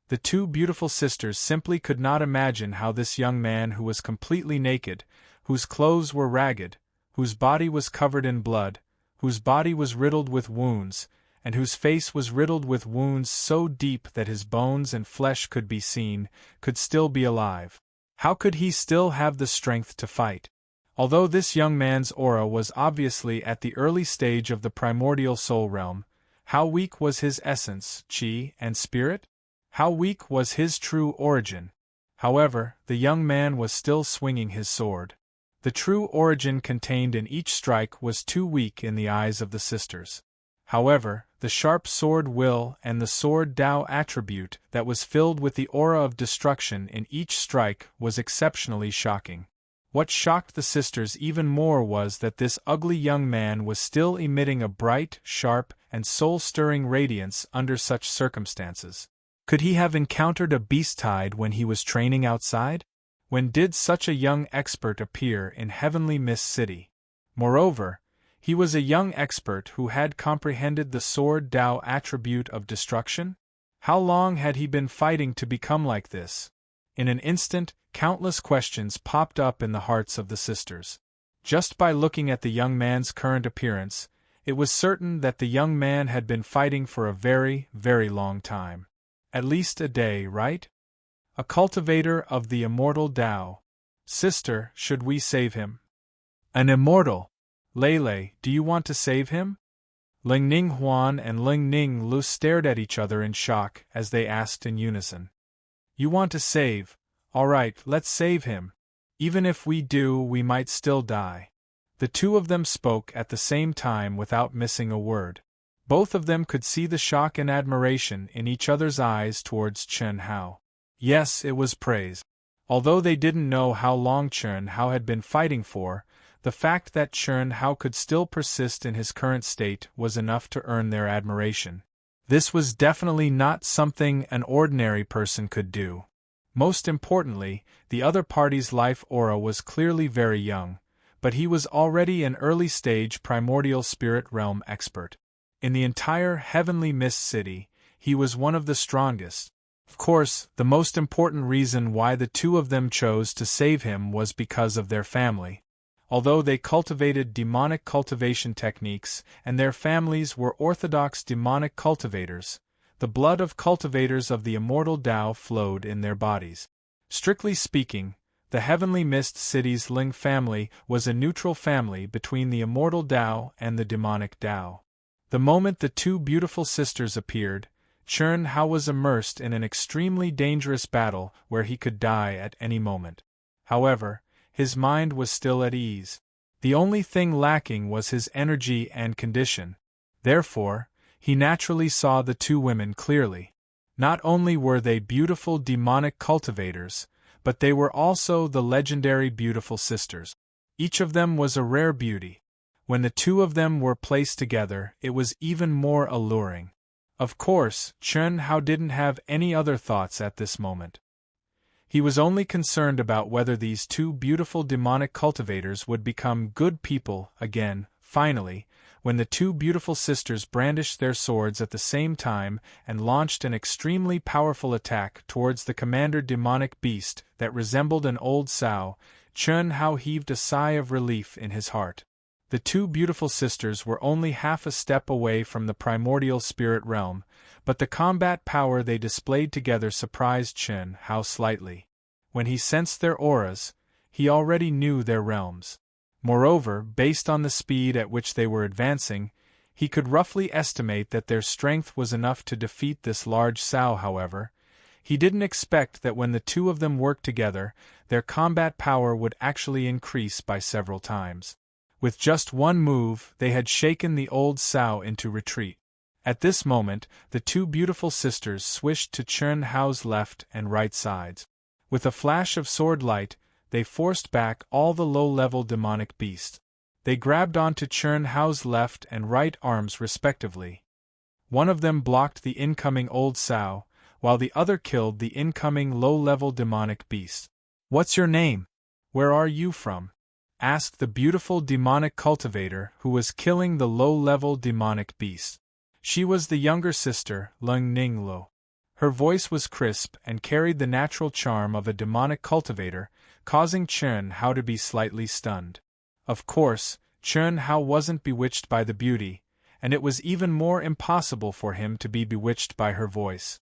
The two beautiful sisters simply could not imagine how this young man who was completely naked, whose clothes were ragged, whose body was covered in blood, whose body was riddled with wounds, and whose face was riddled with wounds so deep that his bones and flesh could be seen, could still be alive. How could he still have the strength to fight? Although this young man's aura was obviously at the early stage of the primordial soul realm, how weak was his essence, chi, and spirit? How weak was his true origin? However, the young man was still swinging his sword. The true origin contained in each strike was too weak in the eyes of the sisters. However, the sharp sword will and the sword Tao attribute that was filled with the aura of destruction in each strike was exceptionally shocking. What shocked the sisters even more was that this ugly young man was still emitting a bright, sharp, and soul-stirring radiance under such circumstances. Could he have encountered a beast-tide when he was training outside? When did such a young expert appear in Heavenly Mist City? Moreover, he was a young expert who had comprehended the sword Tao attribute of destruction? How long had he been fighting to become like this? In an instant, countless questions popped up in the hearts of the sisters. Just by looking at the young man's current appearance, it was certain that the young man had been fighting for a very, very long time. At least a day, right? A cultivator of the immortal Tao. Sister, should we save him? An immortal. Lele, do you want to save him? Ling Ning Huan and Ling Ning Lu stared at each other in shock as they asked in unison. You want to save? All right, let's save him. Even if we do, we might still die. The two of them spoke at the same time without missing a word. Both of them could see the shock and admiration in each other's eyes towards Chen Hao. Yes, it was praise. Although they didn't know how long Chen Hao had been fighting for, the fact that Chen Hao could still persist in his current state was enough to earn their admiration. This was definitely not something an ordinary person could do. Most importantly, the other party's life aura was clearly very young, but he was already an early-stage primordial spirit realm expert. In the entire Heavenly Mist City, he was one of the strongest. Of course, the most important reason why the two of them chose to save him was because of their family. Although they cultivated demonic cultivation techniques and their families were orthodox demonic cultivators, the blood of cultivators of the immortal Tao flowed in their bodies. Strictly speaking, the Heavenly Mist City's Ling family was a neutral family between the immortal Tao and the demonic Tao. The moment the two beautiful sisters appeared, Chen Hao was immersed in an extremely dangerous battle where he could die at any moment. However, his mind was still at ease. The only thing lacking was his energy and condition. Therefore, he naturally saw the two women clearly. Not only were they beautiful demonic cultivators, but they were also the legendary beautiful sisters. Each of them was a rare beauty. When the two of them were placed together, it was even more alluring. Of course, Chen Hao didn't have any other thoughts at this moment. He was only concerned about whether these two beautiful demonic cultivators would become good people again. Finally, when the two beautiful sisters brandished their swords at the same time and launched an extremely powerful attack towards the commander demonic beast that resembled an old sow, Chen Hao heaved a sigh of relief in his heart. The two beautiful sisters were only half a step away from the primordial spirit realm, but the combat power they displayed together surprised Chen Hao slightly. When he sensed their auras, he already knew their realms. Moreover, based on the speed at which they were advancing, he could roughly estimate that their strength was enough to defeat this large sow. However, he didn't expect that when the two of them worked together, their combat power would actually increase by several times. With just one move, they had shaken the old sow into retreat. At this moment, the two beautiful sisters swished to Chen Hao's left and right sides. With a flash of sword light, they forced back all the low-level demonic beasts. They grabbed onto Chen Hao's left and right arms respectively. One of them blocked the incoming old sow, while the other killed the incoming low-level demonic beast. "What's your name? Where are you from?" asked the beautiful demonic cultivator who was killing the low-level demonic beast. She was the younger sister, Ling Ninglu. Her voice was crisp and carried the natural charm of a demonic cultivator, causing Chen Hao to be slightly stunned. Of course, Chen Hao wasn't bewitched by the beauty, and it was even more impossible for him to be bewitched by her voice.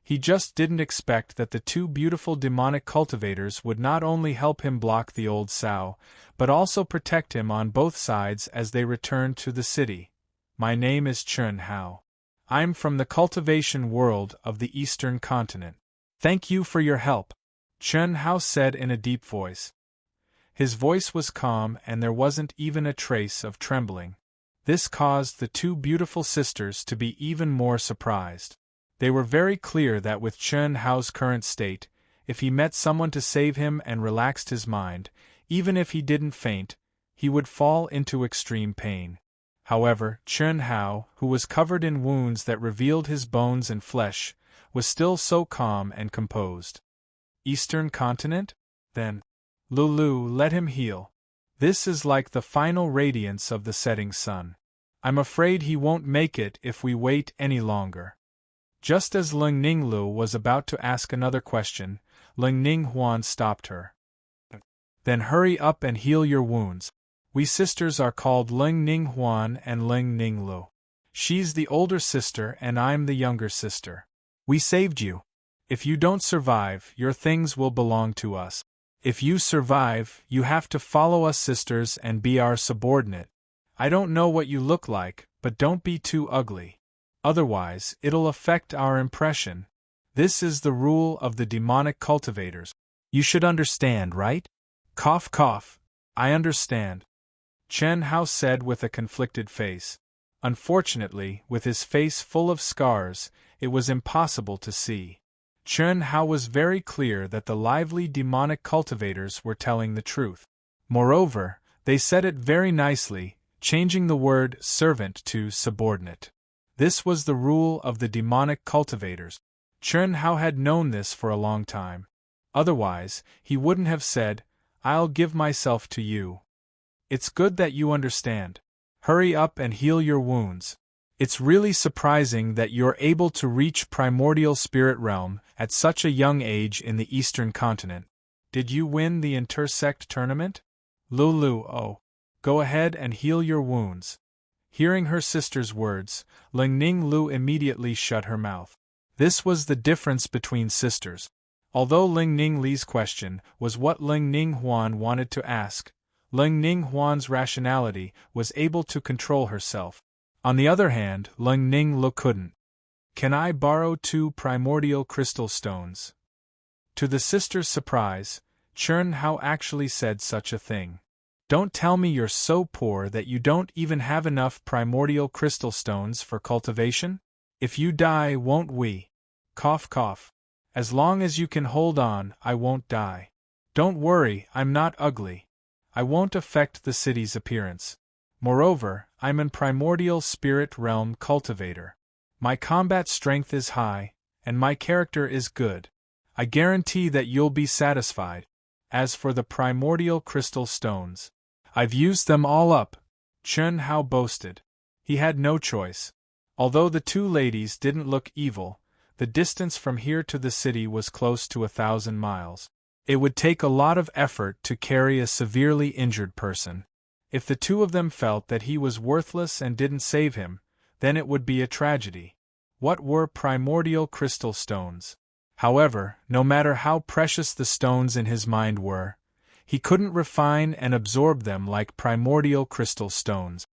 He just didn't expect that the two beautiful demonic cultivators would not only help him block the old sow, but also protect him on both sides as they returned to the city. My name is Chun Hao. I'm from the cultivation world of the Eastern continent. Thank you for your help, Chun Hao said in a deep voice. His voice was calm and there wasn't even a trace of trembling. This caused the two beautiful sisters to be even more surprised. They were very clear that with Chun Hao's current state, if he met someone to save him and relaxed his mind, even if he didn't faint, he would fall into extreme pain. However, Chun Hao, who was covered in wounds that revealed his bones and flesh, was still so calm and composed. Eastern continent? Then, Lulu, let him heal. This is like the final radiance of the setting sun. I'm afraid he won't make it if we wait any longer. Just as Ling Ninglu was about to ask another question, Ling Ninghuan stopped her. Then hurry up and heal your wounds. We sisters are called Ling Ninghuan and Ling Ninglu. She's the older sister and I'm the younger sister. We saved you. If you don't survive, your things will belong to us. If you survive, you have to follow us sisters and be our subordinate. I don't know what you look like, but don't be too ugly. Otherwise, it'll affect our impression. This is the rule of the demonic cultivators. You should understand, right? Cough cough. I understand, Chun Hao said with a conflicted face. Unfortunately, with his face full of scars, it was impossible to see. Chun Hao was very clear that the lively demonic cultivators were telling the truth. Moreover, they said it very nicely, changing the word servant to subordinate. This was the rule of the demonic cultivators. Chun Hao had known this for a long time. Otherwise, he wouldn't have said, I'll give myself to you. It's good that you understand. Hurry up and heal your wounds. It's really surprising that you're able to reach primordial spirit realm at such a young age in the Eastern continent. Did you win the intersect tournament? Lulu, oh. Go ahead and heal your wounds. Hearing her sister's words, Ling Ninglu immediately shut her mouth. This was the difference between sisters. Although Ling Ningli's question was what Ling Ninghuan wanted to ask, Ling Ninghuan's rationality was able to control herself. On the other hand, Ling Ninglu couldn't. Can I borrow 2 primordial crystal stones? To the sisters' surprise, Chun Hao actually said such a thing. Don't tell me you're so poor that you don't even have enough primordial crystal stones for cultivation? If you die, won't we? Cough cough. As long as you can hold on, I won't die. Don't worry, I'm not ugly. I won't affect the city's appearance. Moreover, I'm an primordial spirit realm cultivator. My combat strength is high, and my character is good. I guarantee that you'll be satisfied. As for the primordial crystal stones, I've used them all up, Chun Hao boasted. He had no choice. Although the two ladies didn't look evil, the distance from here to the city was close to 1,000 miles. It would take a lot of effort to carry a severely injured person. If the two of them felt that he was worthless and didn't save him, then it would be a tragedy. What were primordial crystal stones? However, no matter how precious the stones in his mind were, he couldn't refine and absorb them like primordial crystal stones.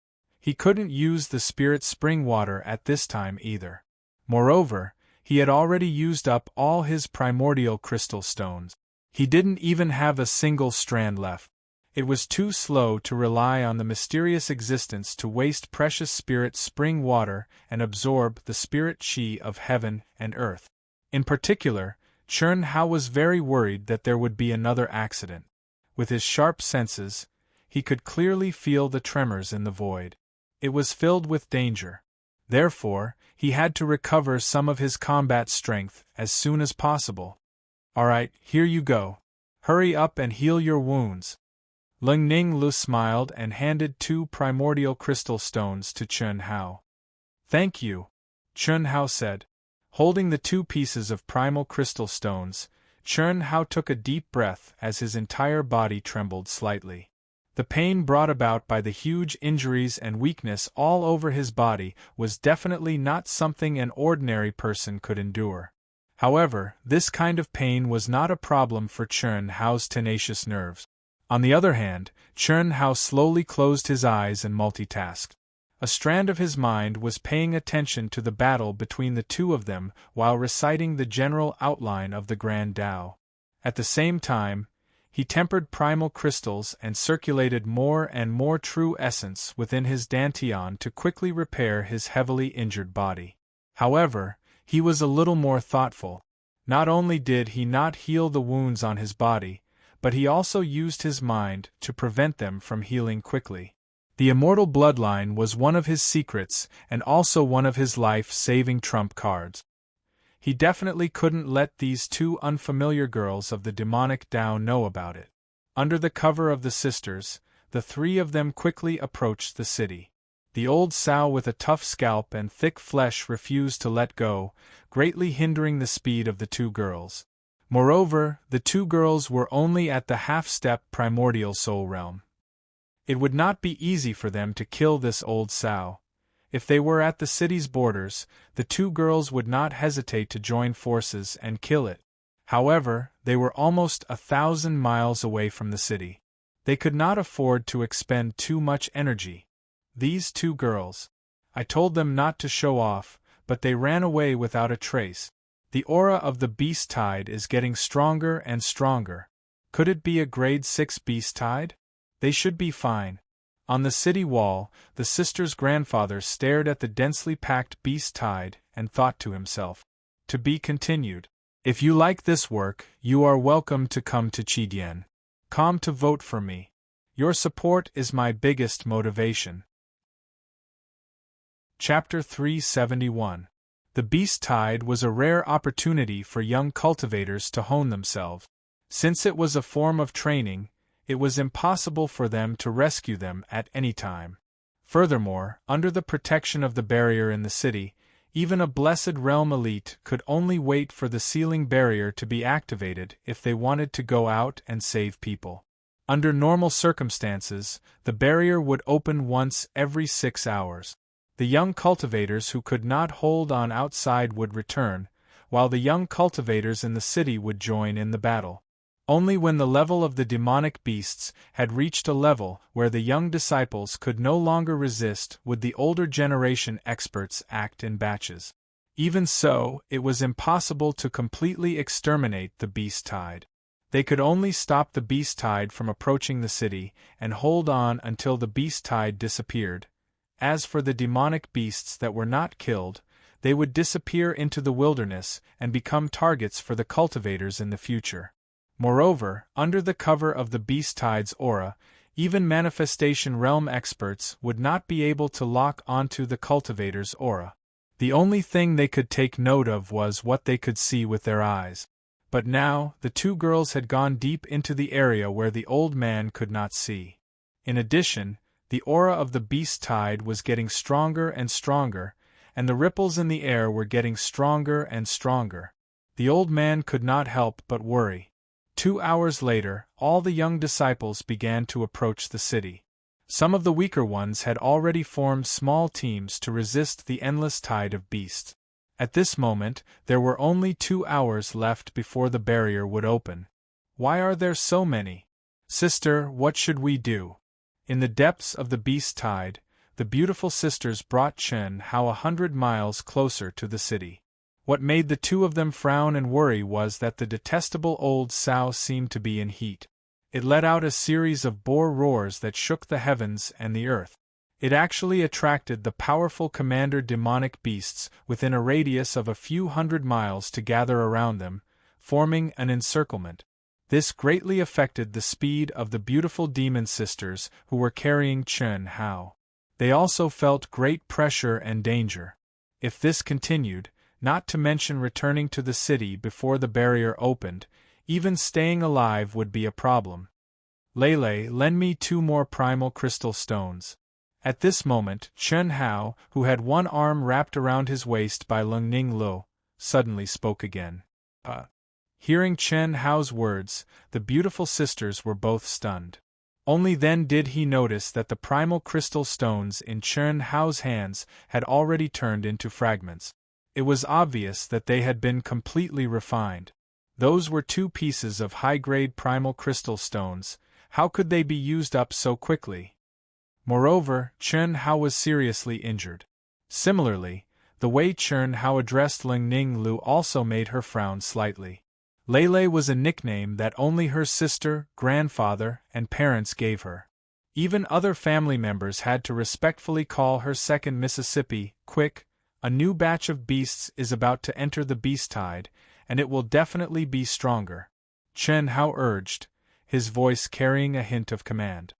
He couldn't use the spirit spring water at this time either. Moreover, he had already used up all his primordial crystal stones. He didn't even have a single strand left. It was too slow to rely on the mysterious existence to waste precious spirit spring water and absorb the spirit chi of heaven and earth. In particular, Chun Hao was very worried that there would be another accident. With his sharp senses, he could clearly feel the tremors in the void. It was filled with danger. Therefore, he had to recover some of his combat strength as soon as possible. Alright, here you go. Hurry up and heal your wounds. Ling Ninglu smiled and handed 2 primordial crystal stones to Chun Hao. Thank you, Chun Hao said. Holding the 2 pieces of primal crystal stones, Chun Hao took a deep breath as his entire body trembled slightly. The pain brought about by the huge injuries and weakness all over his body was definitely not something an ordinary person could endure. However, this kind of pain was not a problem for Chun Hao's tenacious nerves. On the other hand, Chun Hao slowly closed his eyes and multitasked. A strand of his mind was paying attention to the battle between the two of them while reciting the general outline of the Grand Tao. At the same time, he tempered primal crystals and circulated more and more true essence within his dantian to quickly repair his heavily injured body. However, he was a little more thoughtful. Not only did he not heal the wounds on his body, but he also used his mind to prevent them from healing quickly. The immortal bloodline was one of his secrets and also one of his life-saving trump cards. He definitely couldn't let these two unfamiliar girls of the demonic Tao know about it. Under the cover of the sisters, the three of them quickly approached the city. The old sow with a tough scalp and thick flesh refused to let go, greatly hindering the speed of the two girls. Moreover, the two girls were only at the half-step primordial soul realm. It would not be easy for them to kill this old sow. If they were at the city's borders, the two girls would not hesitate to join forces and kill it. However, they were almost 1,000 miles away from the city. They could not afford to expend too much energy. These two girls. I told them not to show off, but they ran away without a trace. The aura of the beast tide is getting stronger and stronger. Could it be a grade 6 beast tide? They should be fine. On the city wall, the sister's grandfather stared at the densely packed beast tide and thought to himself. To be continued. If you like this work, you are welcome to come to Chidien.com to vote for me. Your support is my biggest motivation. Chapter 371. The beast tide was a rare opportunity for young cultivators to hone themselves. Since it was a form of training, it was impossible for them to rescue them at any time. Furthermore, under the protection of the barrier in the city, even a blessed realm elite could only wait for the sealing barrier to be activated if they wanted to go out and save people. Under normal circumstances, the barrier would open once every 6 hours. The young cultivators who could not hold on outside would return, while the young cultivators in the city would join in the battle. Only when the level of the demonic beasts had reached a level where the young disciples could no longer resist would the older generation experts act in batches. Even so, it was impossible to completely exterminate the beast tide. They could only stop the beast tide from approaching the city and hold on until the beast tide disappeared. As for the demonic beasts that were not killed, they would disappear into the wilderness and become targets for the cultivators in the future. Moreover, under the cover of the beast tide's aura, even manifestation realm experts would not be able to lock onto the cultivator's aura. The only thing they could take note of was what they could see with their eyes. But now, the two girls had gone deep into the area where the old man could not see. In addition, the aura of the beast tide was getting stronger and stronger, and the ripples in the air were getting stronger and stronger. The old man could not help but worry. 2 hours later, all the young disciples began to approach the city. Some of the weaker ones had already formed small teams to resist the endless tide of beasts. At this moment, there were only 2 hours left before the barrier would open. Why are there so many? Sister, what should we do? In the depths of the beast tide, the beautiful sisters brought Chen Hao 100 miles closer to the city. What made the two of them frown and worry was that the detestable old sow seemed to be in heat. It let out a series of boar roars that shook the heavens and the earth. It actually attracted the powerful commander demonic beasts within a radius of a few hundred miles to gather around them, forming an encirclement. This greatly affected the speed of the beautiful demon sisters who were carrying Chen Hao. They also felt great pressure and danger. If this continued, not to mention returning to the city before the barrier opened, even staying alive would be a problem. Lele, lend me 2 more primal crystal stones. At this moment, Chen Hao, who had one arm wrapped around his waist by Lung Ning Lo, suddenly spoke again. Hearing Chen Hao's words, the beautiful sisters were both stunned. Only then did he notice that the primal crystal stones in Chen Hao's hands had already turned into fragments. It was obvious that they had been completely refined. Those were 2 pieces of high-grade primal crystal stones. How could they be used up so quickly? Moreover, Chen Hao was seriously injured. Similarly, the way Chen Hao addressed Ling Ning Lu also made her frown slightly. Lele was a nickname that only her sister, grandfather, and parents gave her. Even other family members had to respectfully call her second Mississippi. Quick, a new batch of beasts is about to enter the beast tide, and it will definitely be stronger, Chen Hao urged, his voice carrying a hint of command.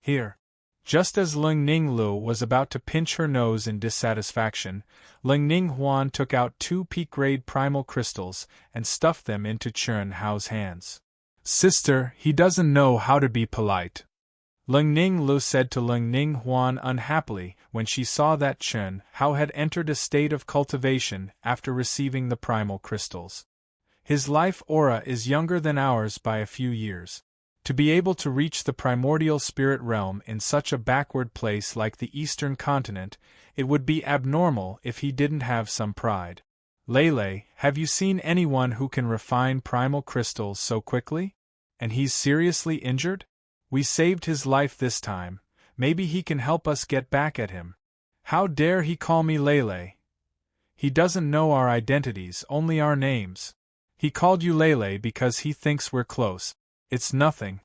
Here. Just as Ling Ning Lu was about to pinch her nose in dissatisfaction, Ling Ning Huan took out 2 peak-grade primal crystals and stuffed them into Chen Hao's hands. Sister, he doesn't know how to be polite, Ling Ning Lu said to Ling Ning Huan unhappily when she saw that Chen Hao had entered a state of cultivation after receiving the primal crystals. His life aura is younger than ours by a few years. To be able to reach the primordial spirit realm in such a backward place like the Eastern continent, it would be abnormal if he didn't have some pride. Lele, have you seen anyone who can refine primal crystals so quickly? And he's seriously injured? We saved his life this time, maybe he can help us get back at him. How dare he call me Lele? He doesn't know our identities, only our names. He called you Lele because he thinks we're close. It's nothing.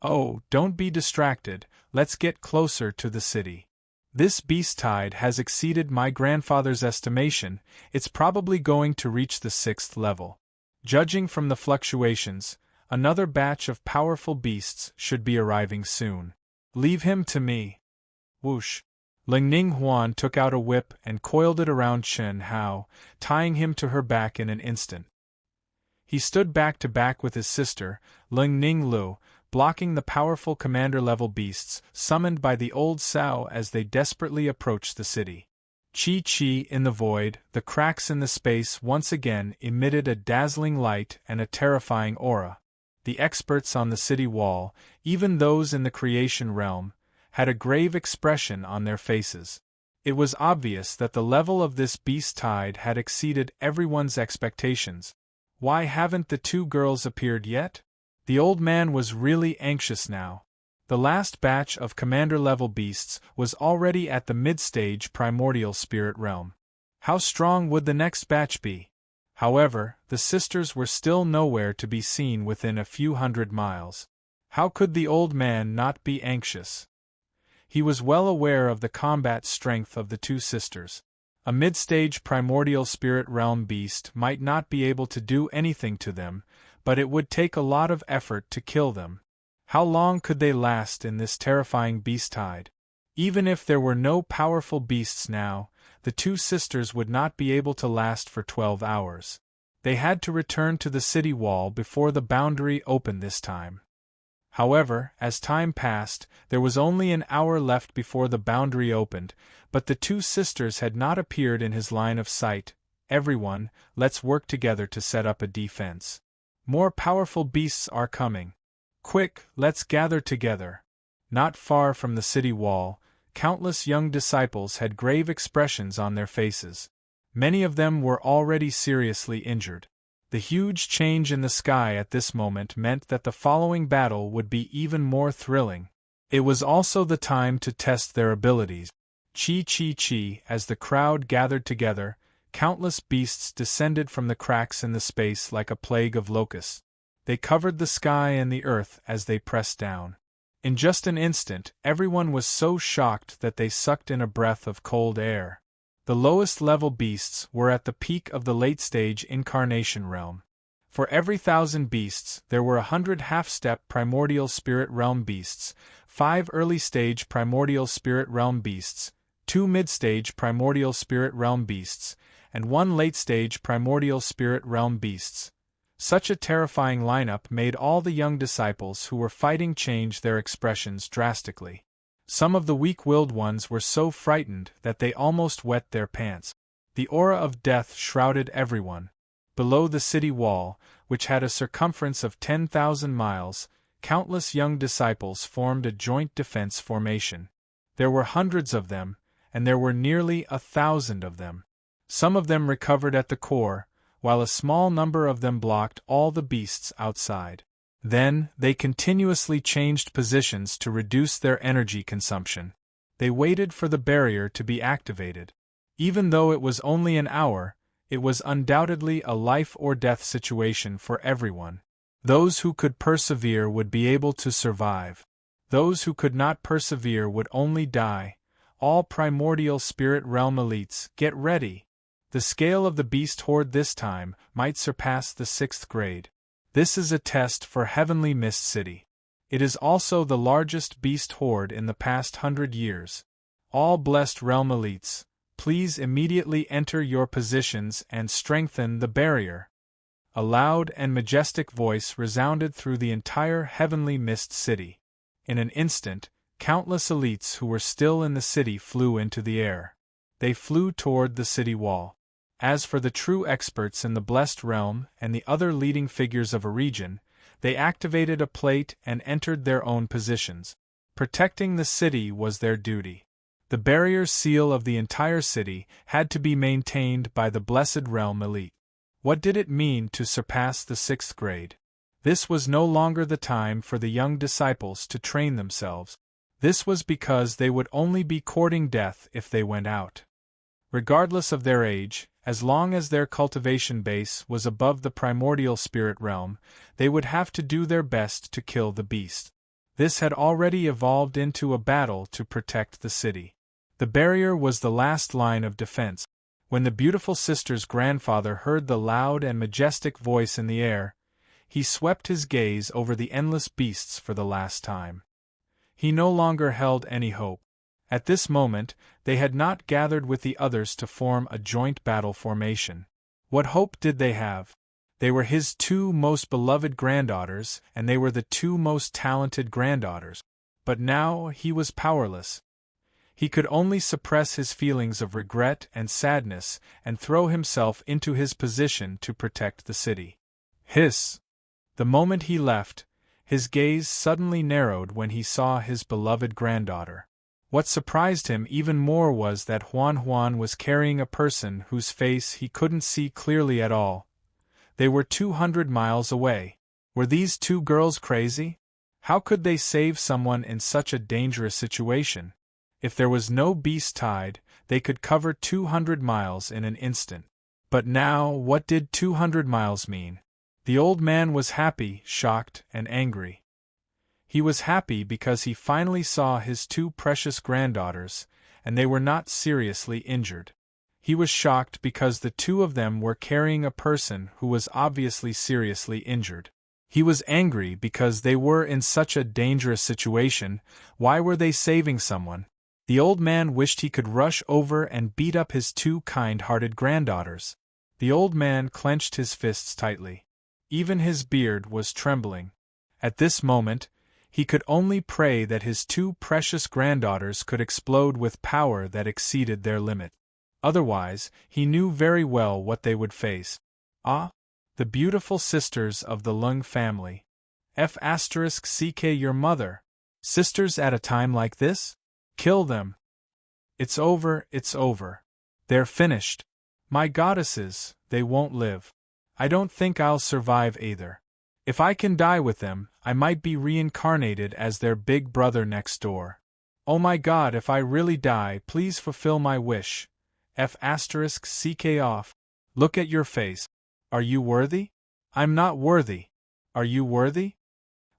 Oh, don't be distracted, let's get closer to the city. This beast tide has exceeded my grandfather's estimation, it's probably going to reach the 6th level. Judging from the fluctuations, another batch of powerful beasts should be arriving soon. Leave him to me. Whoosh. Ling Ning Huan took out a whip and coiled it around Chen Hao, tying him to her back in an instant. He stood back to back with his sister, Ling Ning Lu, blocking the powerful commander-level beasts summoned by the old Sao as they desperately approached the city. Chi-Chi in the void, the cracks in the space once again emitted a dazzling light and a terrifying aura. The experts on the city wall, even those in the creation realm, had a grave expression on their faces. It was obvious that the level of this beast tide had exceeded everyone's expectations. Why haven't the 2 girls appeared yet? The old man was really anxious now. The last batch of commander-level beasts was already at the mid-stage primordial spirit realm. How strong would the next batch be? However, the sisters were still nowhere to be seen within a few hundred miles. How could the old man not be anxious? He was well aware of the combat strength of the 2 sisters. A mid-stage primordial spirit realm beast might not be able to do anything to them, but it would take a lot of effort to kill them. How long could they last in this terrifying beast tide? Even if there were no powerful beasts now, the 2 sisters would not be able to last for 12 hours. They had to return to the city wall before the boundary opened this time. However, as time passed, there was only an hour left before the boundary opened, but the 2 sisters had not appeared in his line of sight. Everyone, let's work together to set up a defense. More powerful beasts are coming. Quick, let's gather together. Not far from the city wall, countless young disciples had grave expressions on their faces. Many of them were already seriously injured. The huge change in the sky at this moment meant that the following battle would be even more thrilling. It was also the time to test their abilities. Chi-Chi-Chi, as the crowd gathered together, countless beasts descended from the cracks in the space like a plague of locusts. They covered the sky and the earth as they pressed down. In just an instant, everyone was so shocked that they sucked in a breath of cold air. The lowest level beasts were at the peak of the late-stage incarnation realm. For every 1,000 beasts, there were 100 half-step primordial spirit realm beasts, 5 early-stage primordial spirit realm beasts, 2 mid-stage primordial spirit realm beasts, and 1 late-stage primordial spirit realm beasts. Such a terrifying lineup made all the young disciples who were fighting change their expressions drastically. Some of the weak-willed ones were so frightened that they almost wet their pants. The aura of death shrouded everyone. Below the city wall, which had a circumference of 10,000 miles, countless young disciples formed a joint defense formation. There were hundreds of them, and there were nearly 1,000 of them. Some of them recovered at the core, while a small number of them blocked all the beasts outside. Then, they continuously changed positions to reduce their energy consumption. They waited for the barrier to be activated. Even though it was only an hour, it was undoubtedly a life-or-death situation for everyone. Those who could persevere would be able to survive. Those who could not persevere would only die. All primordial spirit realm elites, get ready! The scale of the beast horde this time might surpass the 6th grade. This is a test for Heavenly Mist City. It is also the largest beast horde in the past 100 years. All blessed realm elites, please immediately enter your positions and strengthen the barrier. A loud and majestic voice resounded through the entire Heavenly Mist City. In an instant, countless elites who were still in the city flew into the air. They flew toward the city wall. As for the true experts in the Blessed Realm and the other leading figures of a region, they activated a plate and entered their own positions. Protecting the city was their duty. The barrier seal of the entire city had to be maintained by the Blessed Realm elite. What did it mean to surpass the 6th grade? This was no longer the time for the young disciples to train themselves. This was because they would only be courting death if they went out. Regardless of their age, as long as their cultivation base was above the primordial spirit realm, they would have to do their best to kill the beast. This had already evolved into a battle to protect the city. The barrier was the last line of defense. When the beautiful sister's grandfather heard the loud and majestic voice in the air, he swept his gaze over the endless beasts for the last time. He no longer held any hope. At this moment, they had not gathered with the others to form a joint battle formation. What hope did they have? They were his 2 most beloved granddaughters, and they were the 2 most talented granddaughters. But now he was powerless. He could only suppress his feelings of regret and sadness and throw himself into his position to protect the city. Hiss! The moment he left, his gaze suddenly narrowed when he saw his beloved granddaughter. What surprised him even more was that Juan was carrying a person whose face he couldn't see clearly at all. They were 200 miles away. Were these 2 girls crazy? How could they save someone in such a dangerous situation? If there was no beast tide, they could cover 200 miles in an instant. But now, what did 200 miles mean? The old man was happy, shocked, and angry. He was happy because he finally saw his 2 precious granddaughters, and they were not seriously injured. He was shocked because the 2 of them were carrying a person who was obviously seriously injured. He was angry because they were in such a dangerous situation. Why were they saving someone? The old man wished he could rush over and beat up his 2 kind-hearted granddaughters. The old man clenched his fists tightly. Even his beard was trembling. At this moment, he could only pray that his 2 precious granddaughters could explode with power that exceeded their limit. Otherwise, he knew very well what they would face. Ah! The beautiful sisters of the Lung family. F***ck your mother. Sisters at a time like this? Kill them. It's over, it's over. They're finished. My goddesses, they won't live. I don't think I'll survive either. If I can die with them, I might be reincarnated as their big brother next door. Oh my God, if I really die, please fulfill my wish. F***ck off. Look at your face. Are you worthy? I'm not worthy. Are you worthy?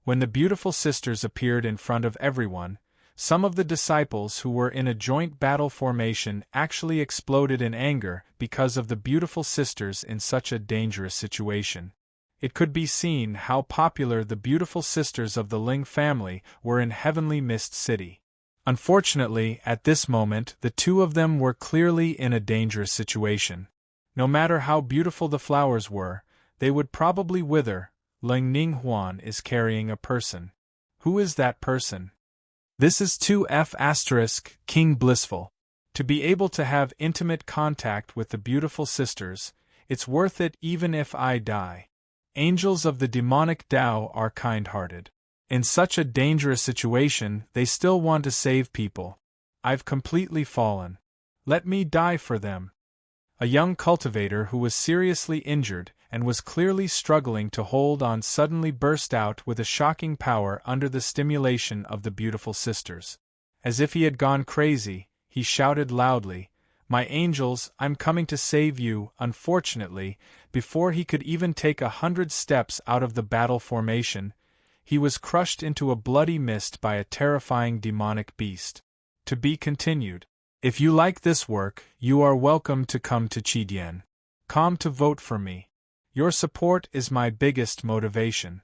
When the beautiful sisters appeared in front of everyone, some of the disciples who were in a joint battle formation actually exploded in anger because of the beautiful sisters in such a dangerous situation. It could be seen how popular the beautiful sisters of the Ling family were in Heavenly Mist City. Unfortunately, at this moment, the 2 of them were clearly in a dangerous situation. No matter how beautiful the flowers were, they would probably wither. Ling Ninghuan is carrying a person. Who is that person? This is 2F** King Blissful. To be able to have intimate contact with the beautiful sisters, it's worth it even if I die. Angels of the demonic Tao are kind-hearted. In such a dangerous situation, they still want to save people. I've completely fallen. Let me die for them. A young cultivator who was seriously injured and was clearly struggling to hold on suddenly burst out with a shocking power under the stimulation of the beautiful sisters. As if he had gone crazy, he shouted loudly, "My angels, I'm coming to save you!" Unfortunately, before he could even take 100 steps out of the battle formation, he was crushed into a bloody mist by a terrifying demonic beast. To be continued. If you like this work, you are welcome to come to Chidien.com to vote for me. Your support is my biggest motivation.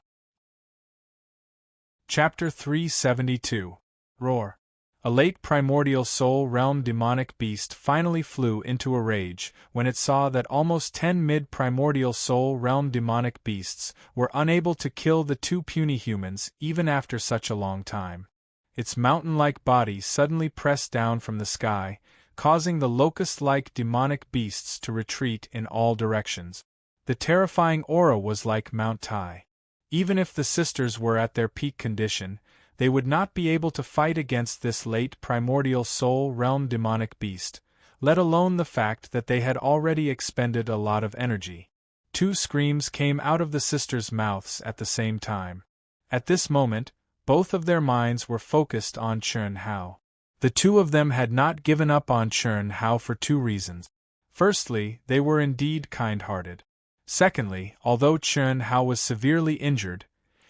Chapter 372. Roar. A late primordial soul realm demonic beast finally flew into a rage when it saw that almost 10 mid-primordial soul realm demonic beasts were unable to kill the 2 puny humans even after such a long time. Its mountain-like body suddenly pressed down from the sky, causing the locust-like demonic beasts to retreat in all directions. The terrifying aura was like Mount Tai. Even if the sisters were at their peak condition, they would not be able to fight against this late primordial soul realm demonic beast, let alone the fact that they had already expended a lot of energy. 2 screams came out of the sisters' mouths at the same time. At this moment, both of their minds were focused on Chun Hao. The 2 of them had not given up on Chun Hao for 2 reasons. Firstly, they were indeed kind-hearted. Secondly, although Chun Hao was severely injured,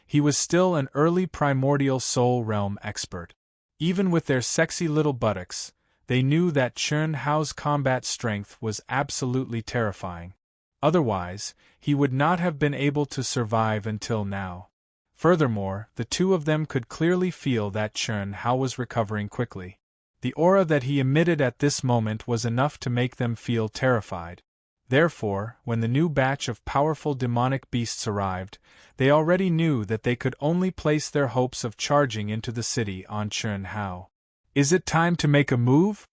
he was still an early primordial soul realm expert. Even with their sexy little buttocks, they knew that Chun Hao's combat strength was absolutely terrifying. Otherwise, he would not have been able to survive until now. Furthermore, the 2 of them could clearly feel that Chun Hao was recovering quickly. The aura that he emitted at this moment was enough to make them feel terrified. Therefore, when the new batch of powerful demonic beasts arrived, they already knew that they could only place their hopes of charging into the city on Chun Hao. Is it time to make a move?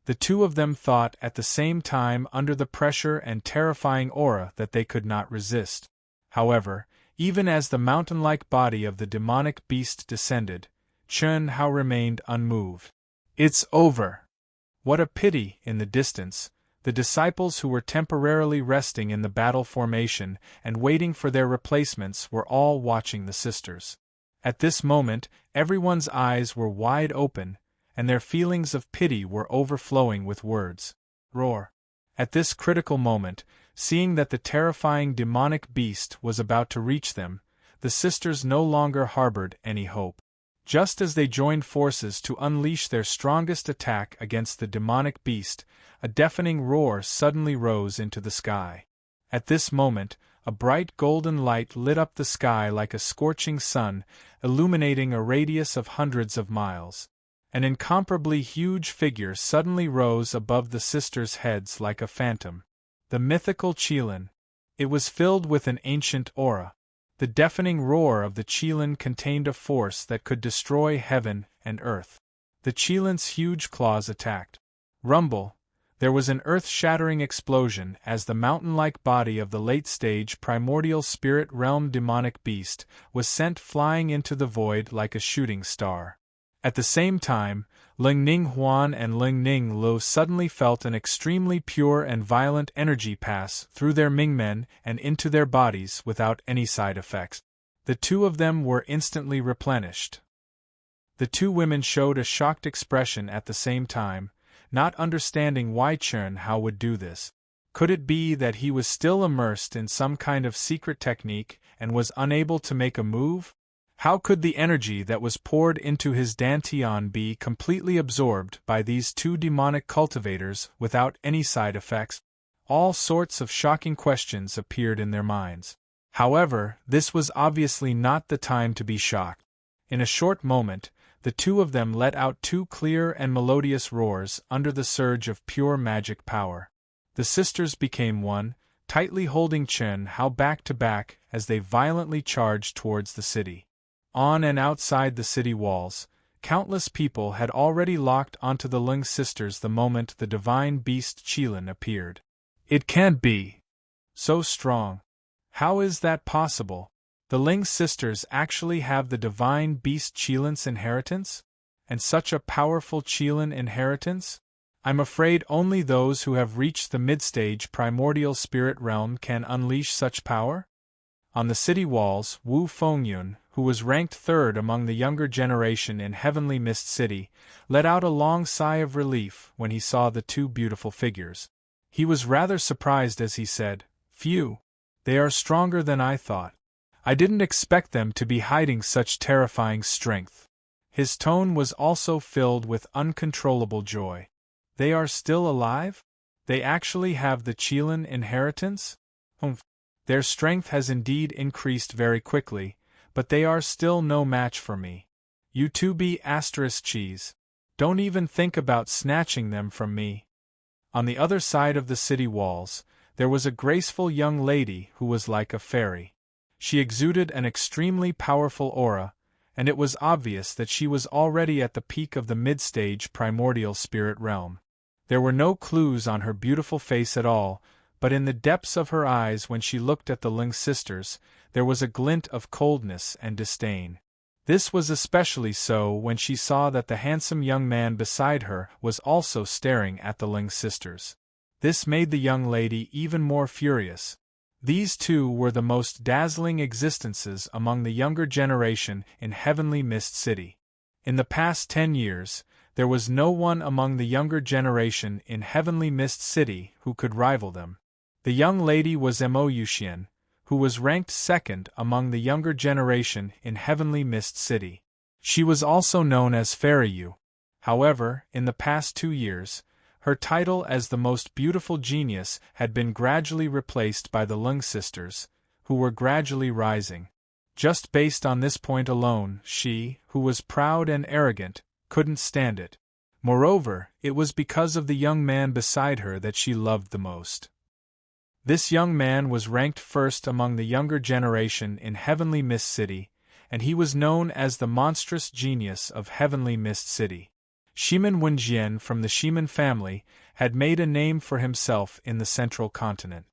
The 2 of them thought at the same time under the pressure and terrifying aura that they could not resist. However, even as the mountain-like body of the demonic beast descended, Chun Hao remained unmoved. It's over. What a pity, in the distance, the disciples who were temporarily resting in the battle formation and waiting for their replacements were all watching the sisters. At this moment, everyone's eyes were wide open, and their feelings of pity were overflowing with words. Roar. At this critical moment, seeing that the terrifying demonic beast was about to reach them, the sisters no longer harbored any hope. Just as they joined forces to unleash their strongest attack against the demonic beast, a deafening roar suddenly rose into the sky. At this moment, a bright golden light lit up the sky like a scorching sun, illuminating a radius of hundreds of miles. An incomparably huge figure suddenly rose above the sisters' heads like a phantom. The mythical Qilin. It was filled with an ancient aura. The deafening roar of the Qilin contained a force that could destroy heaven and earth. The Qilin's huge claws attacked. Rumble. There was an earth-shattering explosion as the mountain-like body of the late-stage primordial spirit realm demonic beast was sent flying into the void like a shooting star. At the same time, Ling Ning Huan and Ling Ning Lo suddenly felt an extremely pure and violent energy pass through their Mingmen and into their bodies without any side effects. The 2 of them were instantly replenished. The 2 women showed a shocked expression at the same time, not understanding why Chun Hao would do this. Could it be that he was still immersed in some kind of secret technique and was unable to make a move? How could the energy that was poured into his dantian be completely absorbed by these 2 demonic cultivators without any side effects? All sorts of shocking questions appeared in their minds. However, this was obviously not the time to be shocked. In a short moment, the 2 of them let out 2 clear and melodious roars under the surge of pure magic power. The sisters became one, tightly holding Chun Hao back to back as they violently charged towards the city. On and outside the city walls, countless people had already locked onto the Ling sisters the moment the divine beast Qilin appeared. It can't be so strong. How is that possible? The Ling sisters actually have the divine beast Qilin's inheritance? And such a powerful Qilin inheritance? I'm afraid only those who have reached the mid-stage primordial spirit realm can unleash such power? On the city walls, Wu Fengyun, who was ranked third among the younger generation in Heavenly Mist City, let out a long sigh of relief when he saw the two beautiful figures. He was rather surprised as he said, "Phew! They are stronger than I thought. I didn't expect them to be hiding such terrifying strength." His tone was also filled with uncontrollable joy. They are still alive? They actually have the Qilin inheritance? Humph. Their strength has indeed increased very quickly, but they are still no match for me. You two be asterisk cheese. Don't even think about snatching them from me. On the other side of the city walls, there was a graceful young lady who was like a fairy. She exuded an extremely powerful aura, and it was obvious that she was already at the peak of the mid-stage primordial spirit realm. There were no clues on her beautiful face at all, but in the depths of her eyes when she looked at the Ling sisters, there was a glint of coldness and disdain. This was especially so when she saw that the handsome young man beside her was also staring at the Ling sisters. This made the young lady even more furious. These two were the most dazzling existences among the younger generation in Heavenly Mist City. In the past 10 years, there was no one among the younger generation in Heavenly Mist City who could rival them. The young lady was Mo Yuxian, who was ranked second among the younger generation in Heavenly Mist City. She was also known as Fairy Yu. However, in the past 2 years, her title as the most beautiful genius had been gradually replaced by the Ling sisters, who were gradually rising. Just based on this point alone, she, who was proud and arrogant, couldn't stand it. Moreover, it was because of the young man beside her that she loved the most. This young man was ranked first among the younger generation in Heavenly Mist City, and he was known as the monstrous genius of Heavenly Mist City. Shimin Wenjian from the Shimin family had made a name for himself in the central continent.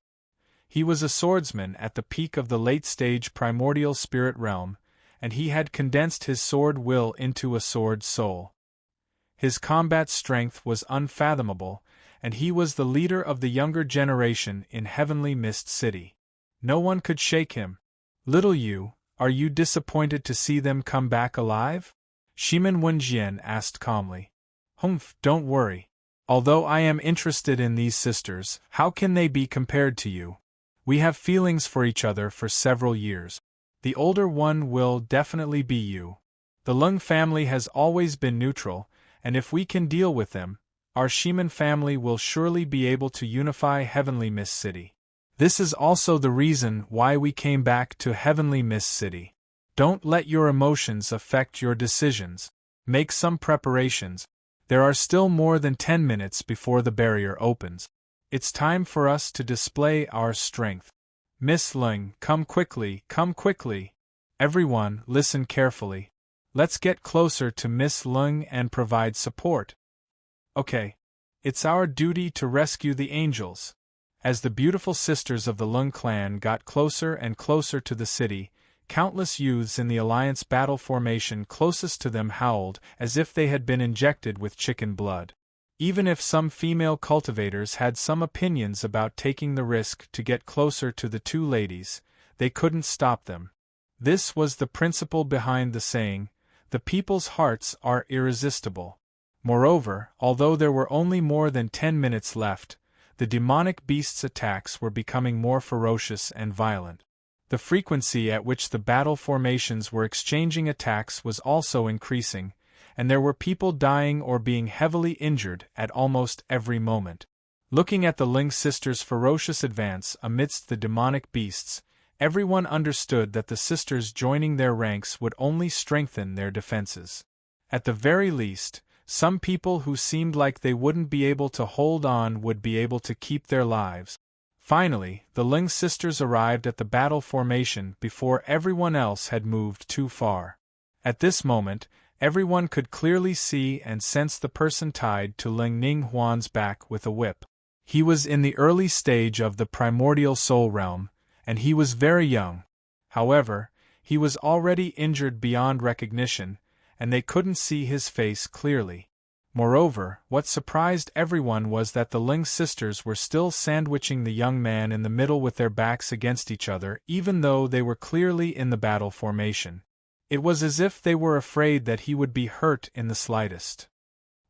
He was a swordsman at the peak of the late-stage primordial spirit realm, and he had condensed his sword will into a sword soul. His combat strength was unfathomable, and he was the leader of the younger generation in Heavenly Mist City. No one could shake him. Little Yu, are you disappointed to see them come back alive? Shimin Wenjian asked calmly. Humph, don't worry. Although I am interested in these sisters, how can they be compared to you? We have feelings for each other for several years. The older one will definitely be you. The Lung family has always been neutral, and if we can deal with them, our Shimin family will surely be able to unify Heavenly Mist City. This is also the reason why we came back to Heavenly Mist City. Don't let your emotions affect your decisions. Make some preparations. There are still more than 10 minutes before the barrier opens. It's time for us to display our strength. Miss Ling, come quickly, come quickly. Everyone, listen carefully. Let's get closer to Miss Ling and provide support. Okay. It's our duty to rescue the angels. As the beautiful sisters of the Lung clan got closer and closer to the city, countless youths in the Alliance battle formation closest to them howled as if they had been injected with chicken blood. Even if some female cultivators had some opinions about taking the risk to get closer to the two ladies, they couldn't stop them. This was the principle behind the saying, "The people's hearts are irresistible." Moreover, although there were only more than 10 minutes left, the demonic beast's attacks were becoming more ferocious and violent. The frequency at which the battle formations were exchanging attacks was also increasing, and there were people dying or being heavily injured at almost every moment. Looking at the Ling sisters' ferocious advance amidst the demonic beasts, everyone understood that the sisters joining their ranks would only strengthen their defenses. At the very least, some people who seemed like they wouldn't be able to hold on would be able to keep their lives. Finally, the Ling sisters arrived at the battle formation before everyone else had moved too far. At this moment, everyone could clearly see and sense the person tied to Ling Ninghuan's back with a whip. He was in the early stage of the primordial soul realm, and he was very young. However, he was already injured beyond recognition, and they couldn't see his face clearly. Moreover, what surprised everyone was that the Ling sisters were still sandwiching the young man in the middle with their backs against each other, even though they were clearly in the battle formation. It was as if they were afraid that he would be hurt in the slightest.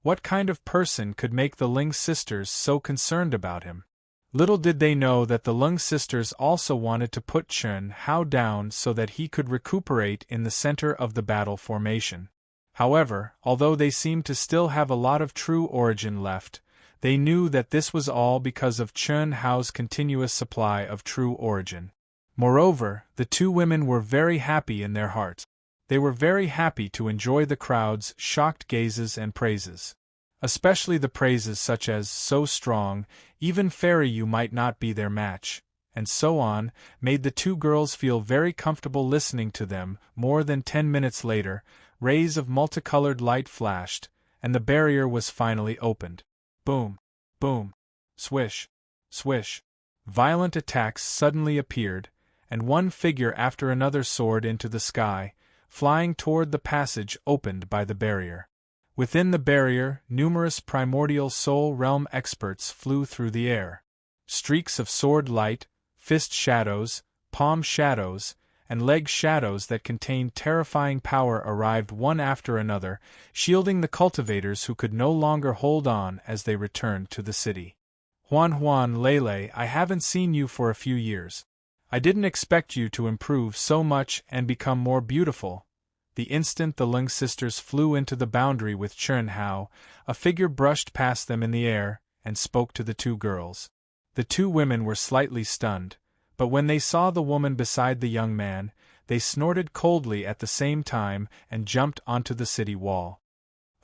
What kind of person could make the Ling sisters so concerned about him? Little did they know that the Lung sisters also wanted to put Chen Hao down so that he could recuperate in the center of the battle formation. However, although they seemed to still have a lot of true origin left, they knew that this was all because of Chen Hao's continuous supply of true origin. Moreover, the two women were very happy in their hearts. They were very happy to enjoy the crowd's shocked gazes and praises. Especially the praises such as, "so strong, even fairy you might not be their match," and so on, made the two girls feel very comfortable listening to them. More than 10 minutes later, rays of multicolored light flashed, and the barrier was finally opened. Boom! Boom! Swish! Swish! Violent attacks suddenly appeared, and one figure after another soared into the sky, flying toward the passage opened by the barrier. Within the barrier, numerous primordial soul realm experts flew through the air. Streaks of sword light, fist shadows, palm shadows, and leg shadows that contained terrifying power arrived one after another, shielding the cultivators who could no longer hold on as they returned to the city. Huan Lele, I haven't seen you for a few years. I didn't expect you to improve so much and become more beautiful. The instant the Ling sisters flew into the boundary with Chen Hao, a figure brushed past them in the air and spoke to the two girls. The two women were slightly stunned, but when they saw the woman beside the young man, they snorted coldly at the same time and jumped onto the city wall.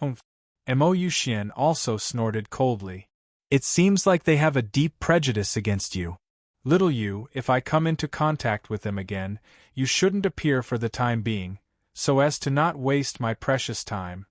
Humph! Mo Yuxian also snorted coldly. It seems like they have a deep prejudice against you. Little you, if I come into contact with them again, you shouldn't appear for the time being, so as to not waste my precious time.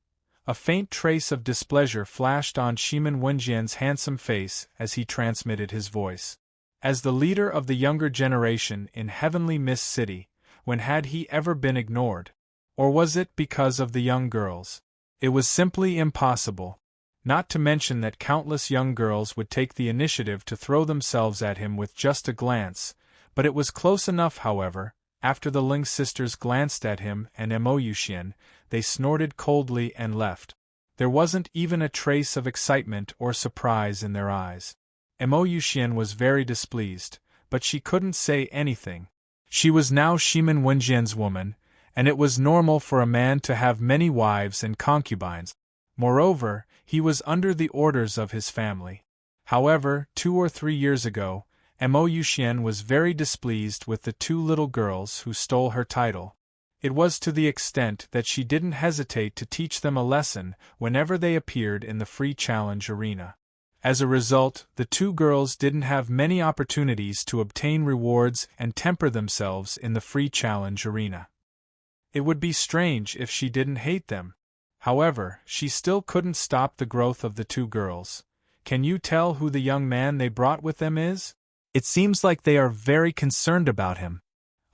A faint trace of displeasure flashed on Shimin Wenjian's handsome face as he transmitted his voice. As the leader of the younger generation in Heavenly Mist City, when had he ever been ignored? Or was it because of the young girls? It was simply impossible. Not to mention that countless young girls would take the initiative to throw themselves at him with just a glance, but it was close enough, however. After the Ling sisters glanced at him and Mo Yuxian, they snorted coldly and left. There wasn't even a trace of excitement or surprise in their eyes. Mo Yuxian was very displeased, but she couldn't say anything. She was now Shimin Wenjian's woman, and it was normal for a man to have many wives and concubines. Moreover, he was under the orders of his family. However, 2 or 3 years ago, Mo Yuxian was very displeased with the two little girls who stole her title. It was to the extent that she didn't hesitate to teach them a lesson whenever they appeared in the free challenge arena. As a result, the two girls didn't have many opportunities to obtain rewards and temper themselves in the free challenge arena. It would be strange if she didn't hate them. However, she still couldn't stop the growth of the two girls. Can you tell who the young man they brought with them is? It seems like they are very concerned about him.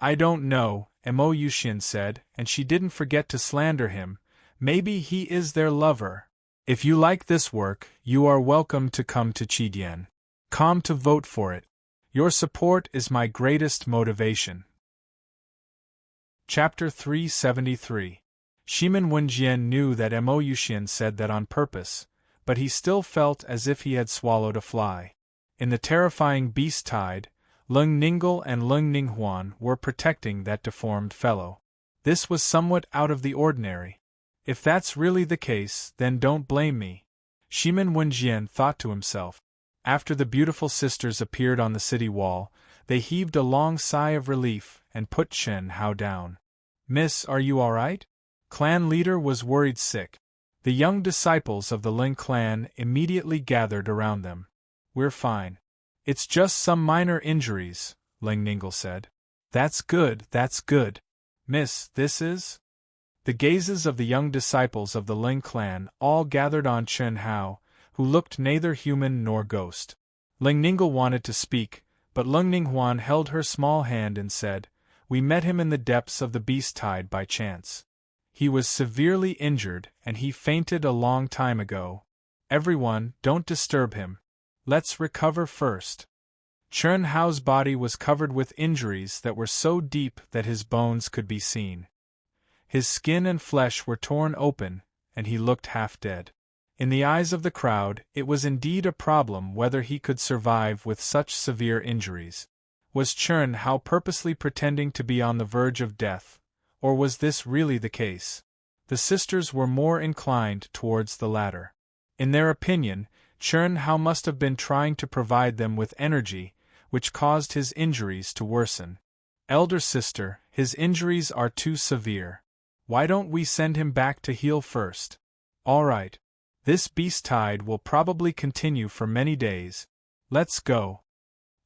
I don't know, Mo Yuxian said, and she didn't forget to slander him. Maybe he is their lover. If you like this work, you are welcome to come to Qidian. Come to vote for it. Your support is my greatest motivation. Chapter 373. Shimin Wenjian knew that Mo Yuxian said that on purpose, but he still felt as if he had swallowed a fly. In the terrifying beast tide, Lung Ningle and Lung Ninghuan were protecting that deformed fellow. This was somewhat out of the ordinary. If that's really the case, then don't blame me. Shimin Wenjian thought to himself. After the beautiful sisters appeared on the city wall, they heaved a long sigh of relief and put Chen Hao down. Miss, are you all right? Clan leader was worried sick. The young disciples of the Ling clan immediately gathered around them. We're fine. It's just some minor injuries, Ling Ningle said. That's good, that's good. Miss, this is? The gazes of the young disciples of the Ling clan all gathered on Chen Hao, who looked neither human nor ghost. Ling Ningle wanted to speak, but Lung Ninghuan held her small hand and said, We met him in the depths of the beast tide by chance. He was severely injured and he fainted a long time ago. Everyone, don't disturb him. Let's recover first. Chun Hao's body was covered with injuries that were so deep that his bones could be seen. His skin and flesh were torn open, and he looked half dead. In the eyes of the crowd, it was indeed a problem whether he could survive with such severe injuries. Was Chun Hao purposely pretending to be on the verge of death, or was this really the case? The sisters were more inclined towards the latter. In their opinion, Chun Hao must have been trying to provide them with energy, which caused his injuries to worsen. Elder sister, his injuries are too severe. Why don't we send him back to heal first? All right. This beast tide will probably continue for many days. Let's go.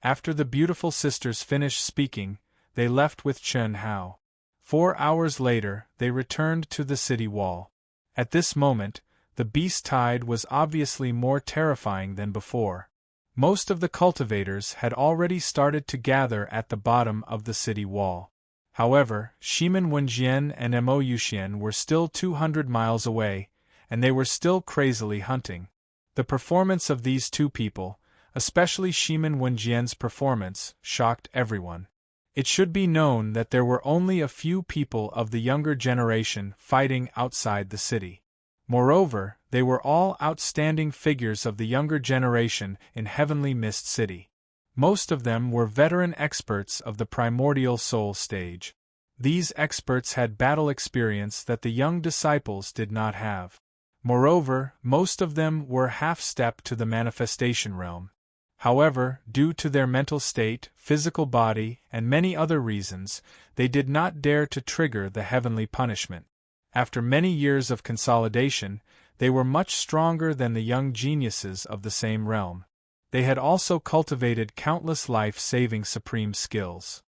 After the beautiful sisters finished speaking, they left with Chun Hao. 4 hours later, they returned to the city wall. At this moment, the beast tide was obviously more terrifying than before. Most of the cultivators had already started to gather at the bottom of the city wall. However, Shimin Wenjian and Mo Yuxian were still 200 miles away, and they were still crazily hunting. The performance of these two people, especially Shimin Wenjian's performance, shocked everyone. It should be known that there were only a few people of the younger generation fighting outside the city. Moreover, they were all outstanding figures of the younger generation in Heavenly Mist City. Most of them were veteran experts of the primordial soul stage. These experts had battle experience that the young disciples did not have. Moreover, most of them were half-step to the manifestation realm. However, due to their mental state, physical body, and many other reasons, they did not dare to trigger the heavenly punishment. After many years of consolidation, they were much stronger than the young geniuses of the same realm. They had also cultivated countless life-saving supreme skills.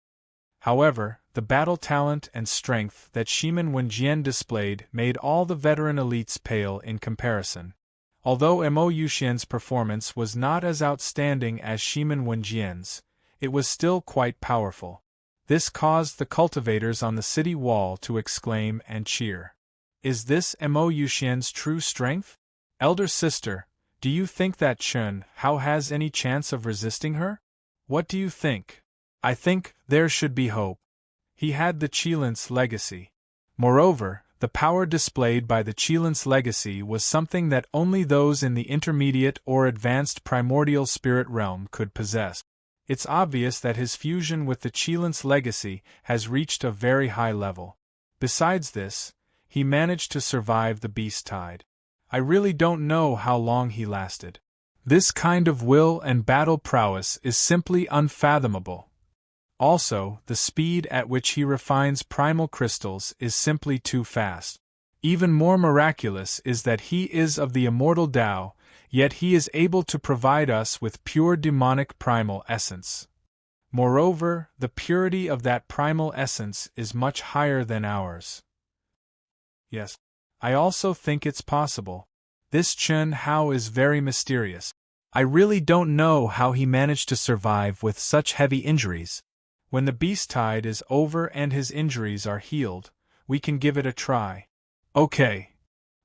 However, the battle talent and strength that Shimin Wenjian displayed made all the veteran elites pale in comparison. Although Mo Yuxian's performance was not as outstanding as Shimin Wenjian's, it was still quite powerful. This caused the cultivators on the city wall to exclaim and cheer. Is this Mo Yuxian's true strength? Elder sister, do you think that Chun Hao has any chance of resisting her? What do you think? I think there should be hope. He had the Qilin's legacy. Moreover, the power displayed by the Qilin's legacy was something that only those in the intermediate or advanced primordial spirit realm could possess. It's obvious that his fusion with the Qilin's legacy has reached a very high level. Besides this, he managed to survive the beast tide. I really don't know how long he lasted. This kind of will and battle prowess is simply unfathomable. Also, the speed at which he refines primal crystals is simply too fast. Even more miraculous is that he is of the immortal Tao, yet he is able to provide us with pure demonic primal essence. Moreover, the purity of that primal essence is much higher than ours. Yes, I also think it's possible. This Chun Hao is very mysterious. I really don't know how he managed to survive with such heavy injuries. When the beast tide is over and his injuries are healed, we can give it a try. Okay.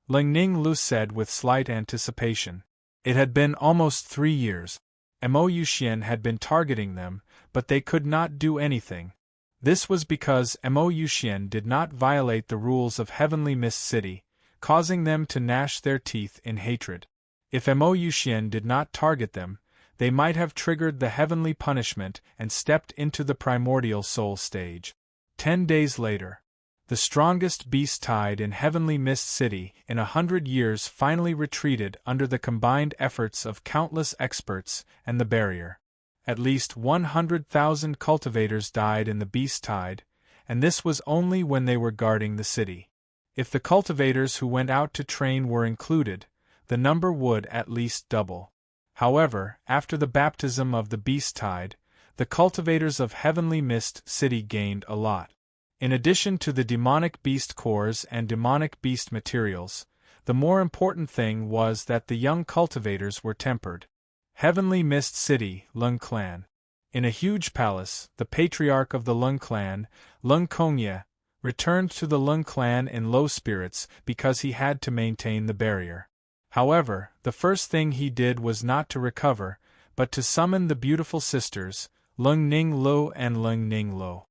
Ling Ning Lu said with slight anticipation. It had been almost 3 years. Mo Yuxian had been targeting them, but they could not do anything. This was because Mo Yuxian did not violate the rules of Heavenly Mist City, causing them to gnash their teeth in hatred. If Mo Yuxian did not target them, they might have triggered the heavenly punishment and stepped into the primordial soul stage. 10 days later, the strongest beast tide in Heavenly Mist City in 100 years finally retreated under the combined efforts of countless experts and the barrier. At least 100,000 cultivators died in the beast tide, and this was only when they were guarding the city. If the cultivators who went out to train were included, the number would at least double. However, after the baptism of the beast tide, the cultivators of Heavenly Mist City gained a lot. In addition to the demonic beast cores and demonic beast materials, the more important thing was that the young cultivators were tempered. Heavenly Mist City, Lung Clan. In a huge palace, the patriarch of the Lung Clan, Lung Kongye, returned to the Lung Clan in low spirits because he had to maintain the barrier. However, the first thing he did was not to recover, but to summon the beautiful sisters, Lung Ning Lo and Lung Ning Lo.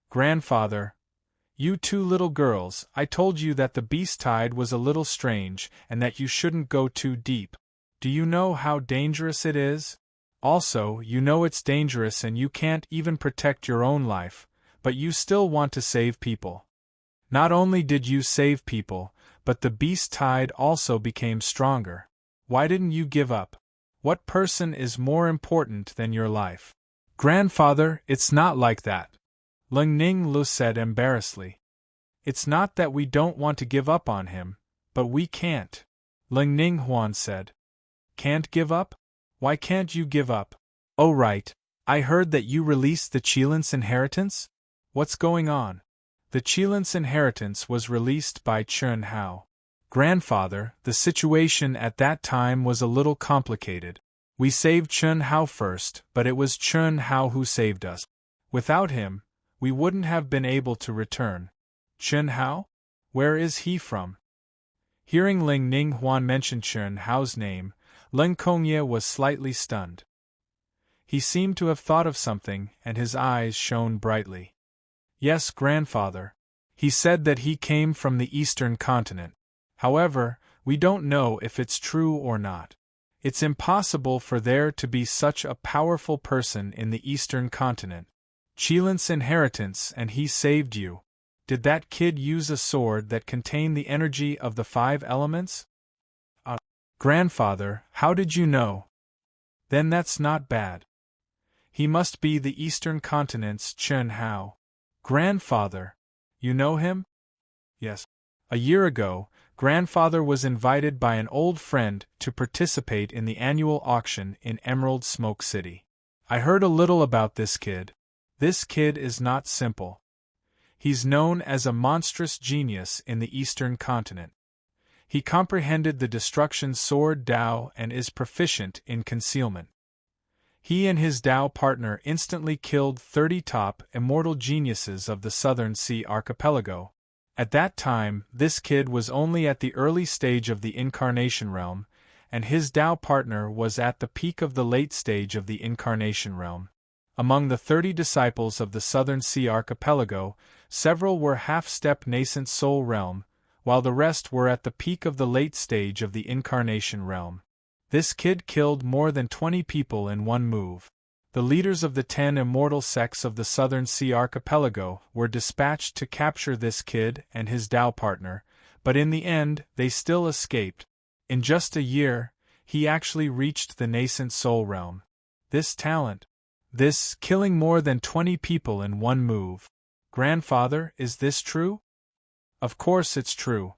Grandfather, you two little girls, I told you that the beast tide was a little strange and that you shouldn't go too deep. Do you know how dangerous it is? Also, you know it's dangerous and you can't even protect your own life, but you still want to save people. Not only did you save people, but the beast tide also became stronger. Why didn't you give up? What person is more important than your life? Grandfather, it's not like that. Lung Ning Lu said embarrassedly. It's not that we don't want to give up on him, but we can't. Lung Ning Huan said. Can't give up? Why can't you give up? Oh right, I heard that you released the Qilin's inheritance? What's going on? The Qilin's inheritance was released by Chen Hao. Grandfather, the situation at that time was a little complicated. We saved Chen Hao first, but it was Chen Hao who saved us. Without him, we wouldn't have been able to return. Chen Hao? Where is he from? Hearing Ling Ning Huan mention Chen Hao's name, Leng Kongye was slightly stunned. He seemed to have thought of something, and his eyes shone brightly. Yes, grandfather. He said that he came from the eastern continent. However, we don't know if it's true or not. It's impossible for there to be such a powerful person in the eastern continent. Qilin's inheritance, and he saved you. Did that kid use a sword that contained the energy of the 5 elements? Grandfather, how did you know? Then that's not bad. He must be the eastern continent's Chen Hao. Grandfather, you know him? Yes. A year ago, Grandfather was invited by an old friend to participate in the annual auction in Emerald Smoke City. I heard a little about this kid. This kid is not simple. He's known as a monstrous genius in the eastern continent. He comprehended the destruction sword Dao and is proficient in concealment. He and his Dao partner instantly killed 30 top immortal geniuses of the Southern Sea Archipelago. At that time, this kid was only at the early stage of the Incarnation Realm, and his Dao partner was at the peak of the late stage of the Incarnation Realm. Among the 30 disciples of the Southern Sea Archipelago, several were half-step nascent soul realm, while the rest were at the peak of the late stage of the Incarnation Realm. This kid killed more than 20 people in one move. The leaders of the 10 immortal sects of the Southern Sea Archipelago were dispatched to capture this kid and his Dao partner, but in the end, they still escaped. In just a year, he actually reached the nascent soul realm. This talent. This killing more than 20 people in one move. Grandfather, is this true? Of course it's true.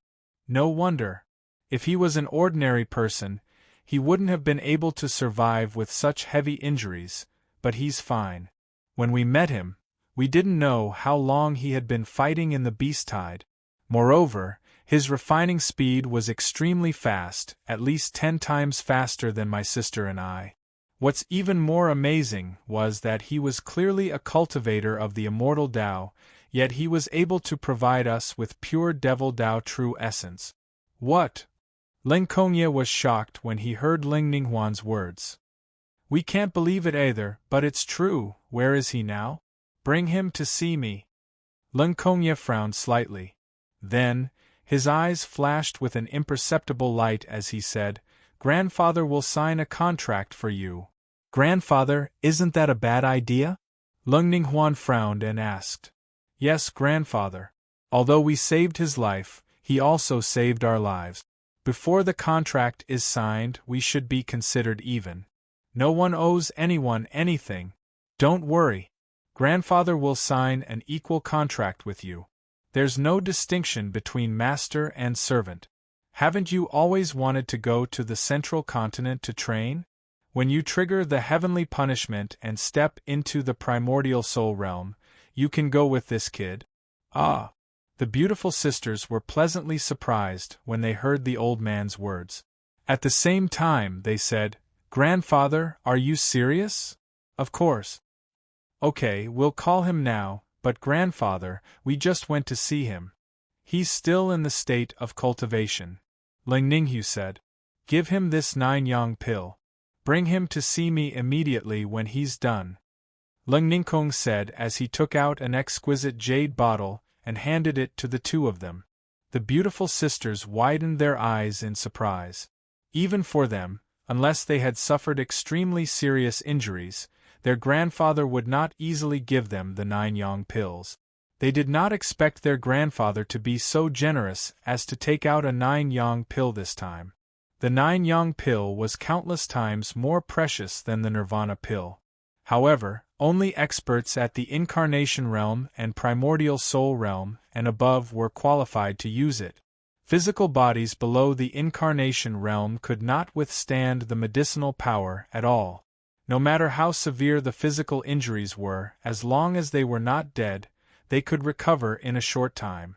No wonder. If he was an ordinary person, he wouldn't have been able to survive with such heavy injuries, but he's fine. When we met him, we didn't know how long he had been fighting in the beast tide. Moreover, his refining speed was extremely fast, at least 10 times faster than my sister and I. What's even more amazing was that he was clearly a cultivator of the immortal Tao, yet he was able to provide us with pure devil Tao true essence. What? Ling Kongye was shocked when he heard Ling Ninghuan's words. We can't believe it either, but it's true. Where is he now? Bring him to see me. Ling Kongye frowned slightly. Then, his eyes flashed with an imperceptible light as he said, Grandfather will sign a contract for you. Grandfather, isn't that a bad idea? Lung Ninghuan frowned and asked. Yes, grandfather. Although we saved his life, he also saved our lives. Before the contract is signed, we should be considered even. No one owes anyone anything. Don't worry. Grandfather will sign an equal contract with you. There's no distinction between master and servant. Haven't you always wanted to go to the central continent to train? When you trigger the heavenly punishment and step into the primordial soul realm, you can go with this kid. Ah! The beautiful sisters were pleasantly surprised when they heard the old man's words. At the same time, they said, Grandfather, are you serious? Of course. Okay, we'll call him now, but grandfather, we just went to see him. He's still in the state of cultivation. Ling Ninghu said. Give him this 9 yang pill. Bring him to see me immediately when he's done. Lung Ningkong said as he took out an exquisite jade bottle and handed it to the two of them. The beautiful sisters widened their eyes in surprise. Even for them, unless they had suffered extremely serious injuries, their grandfather would not easily give them the 9 yang pills. They did not expect their grandfather to be so generous as to take out a 9 yang pill this time. The 9 yang pill was countless times more precious than the nirvana pill. However, only experts at the incarnation realm and primordial soul realm and above were qualified to use it. Physical bodies below the incarnation realm could not withstand the medicinal power at all. No matter how severe the physical injuries were, as long as they were not dead, they could recover in a short time.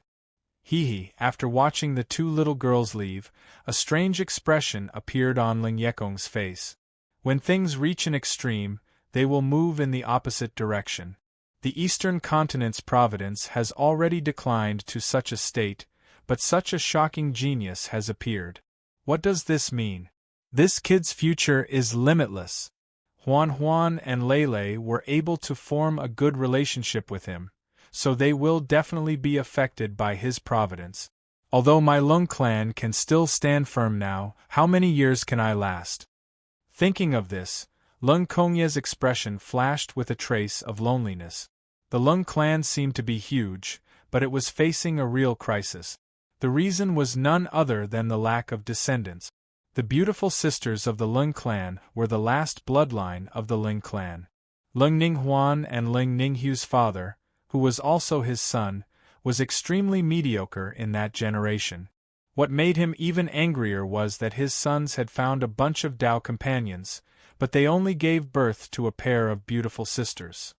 After watching the two little girls leave, a strange expression appeared on Ling Yekong's face. When things reach an extreme, they will move in the opposite direction. The Eastern continent's providence has already declined to such a state, but such a shocking genius has appeared. What does this mean? This kid's future is limitless. Huan and Lele were able to form a good relationship with him, so they will definitely be affected by his providence. Although my Lung clan can still stand firm now, how many years can I last? Thinking of this, Lung Kongye's expression flashed with a trace of loneliness. The Lung clan seemed to be huge, but it was facing a real crisis. The reason was none other than the lack of descendants. The beautiful sisters of the Lung clan were the last bloodline of the Ling clan. Lung Ninghuan and Ling Ninghu's father, who was also his son, was extremely mediocre in that generation. What made him even angrier was that his sons had found a bunch of Dao companions, but they only gave birth to a pair of beautiful sisters.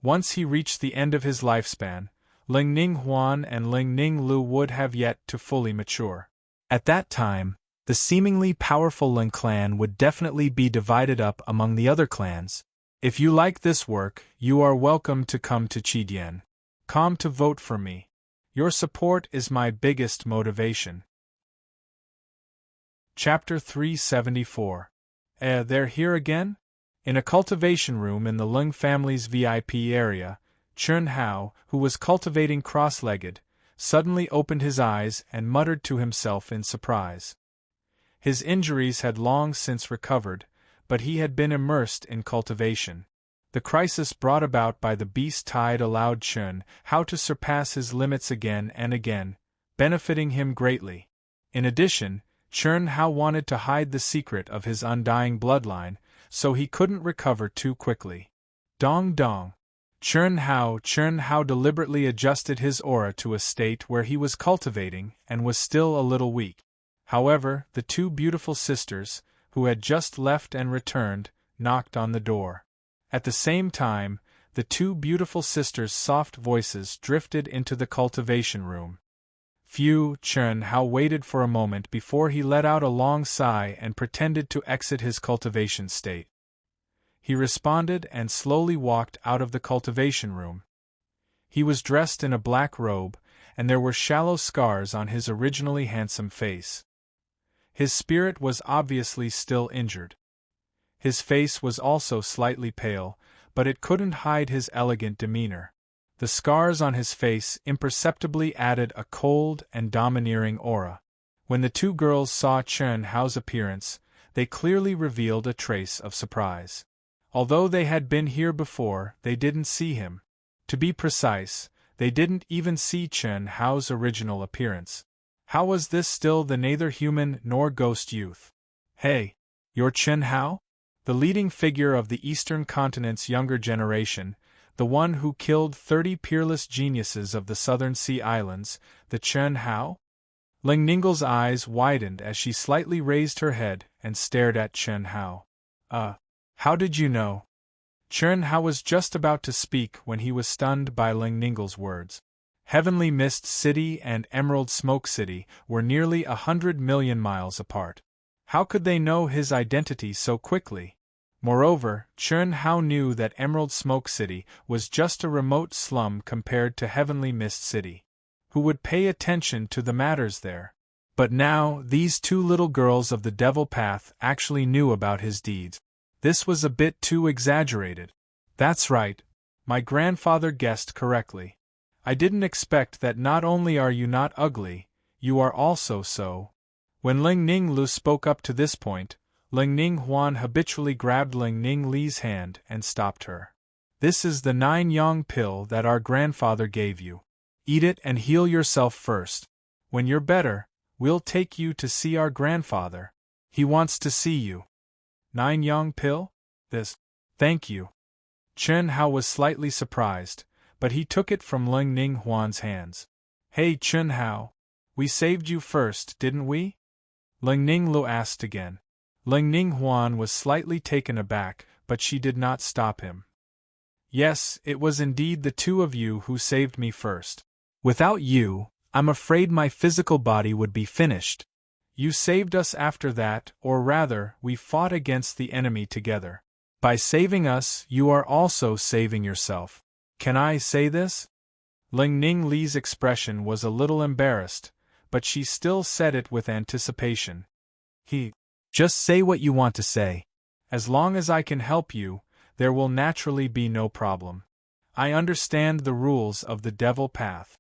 Once he reached the end of his lifespan, Ling Ninghuan and Ling Ninglu would have yet to fully mature. At that time, the seemingly powerful Ling clan would definitely be divided up among the other clans. If you like this work, you are welcome to come to Chidian. Come to vote for me. Your support is my biggest motivation. Chapter 374. They're here again? In a cultivation room in the Lung family's VIP area, Chun Hao, who was cultivating cross-legged, suddenly opened his eyes and muttered to himself in surprise. His injuries had long since recovered, but he had been immersed in cultivation. The crisis brought about by the beast tide allowed Chun Hao to surpass his limits again and again, benefiting him greatly. In addition, Chun Hao wanted to hide the secret of his undying bloodline, so he couldn't recover too quickly. Dong dong. Chun Hao deliberately adjusted his aura to a state where he was cultivating and was still a little weak. However, the two beautiful sisters, who had just left and returned, knocked on the door. At the same time, the two beautiful sisters' soft voices drifted into the cultivation room. Chun Hao waited for a moment before he let out a long sigh and pretended to exit his cultivation state. He responded and slowly walked out of the cultivation room. He was dressed in a black robe, and there were shallow scars on his originally handsome face. His spirit was obviously still injured. His face was also slightly pale, but it couldn't hide his elegant demeanor. The scars on his face imperceptibly added a cold and domineering aura. When the two girls saw Chun Hao's appearance, they clearly revealed a trace of surprise. Although they had been here before, they didn't see him. To be precise, they didn't even see Chun Hao's original appearance. How was this still the neither human nor ghost youth? Hey, you're Chun Hao? The leading figure of the Eastern continent's younger generation, the one who killed 30 peerless geniuses of the Southern Sea Islands, the Chun Hao? Ling Ningle's eyes widened as she slightly raised her head and stared at Chun Hao. How did you know? Chun Hao was just about to speak when he was stunned by Ling Ningle's words. Heavenly Mist City and Emerald Smoke City were nearly 100 million miles apart. How could they know his identity so quickly? Moreover, Chun Hao knew that Emerald Smoke City was just a remote slum compared to Heavenly Mist City. Who would pay attention to the matters there? But now, these two little girls of the devil path actually knew about his deeds. This was a bit too exaggerated. That's right. My grandfather guessed correctly. I didn't expect that. Not only are you not ugly, you are also so. When Ling Ning Lu spoke up to this point, Ling Ning Huan habitually grabbed Ling Ning Li's hand and stopped her. This is the 9-yang pill that our grandfather gave you. Eat it and heal yourself first. When you're better, we'll take you to see our grandfather. He wants to see you. 9-yang pill? This. Thank you. Chen Hao was slightly surprised, but he took it from Ling Ning Huan's hands. Hey Chen Hao, we saved you first, didn't we? Ling Ning Lu asked again. Ling Ning Huan was slightly taken aback, but she did not stop him. Yes, it was indeed the two of you who saved me first. Without you, I'm afraid my physical body would be finished. You saved us after that, or rather, we fought against the enemy together. By saving us, you are also saving yourself. Can I say this? Ling Ning Li's expression was a little embarrassed, but she still said it with anticipation. Just say what you want to say. As long as I can help you, there will naturally be no problem. I understand the rules of the devil path.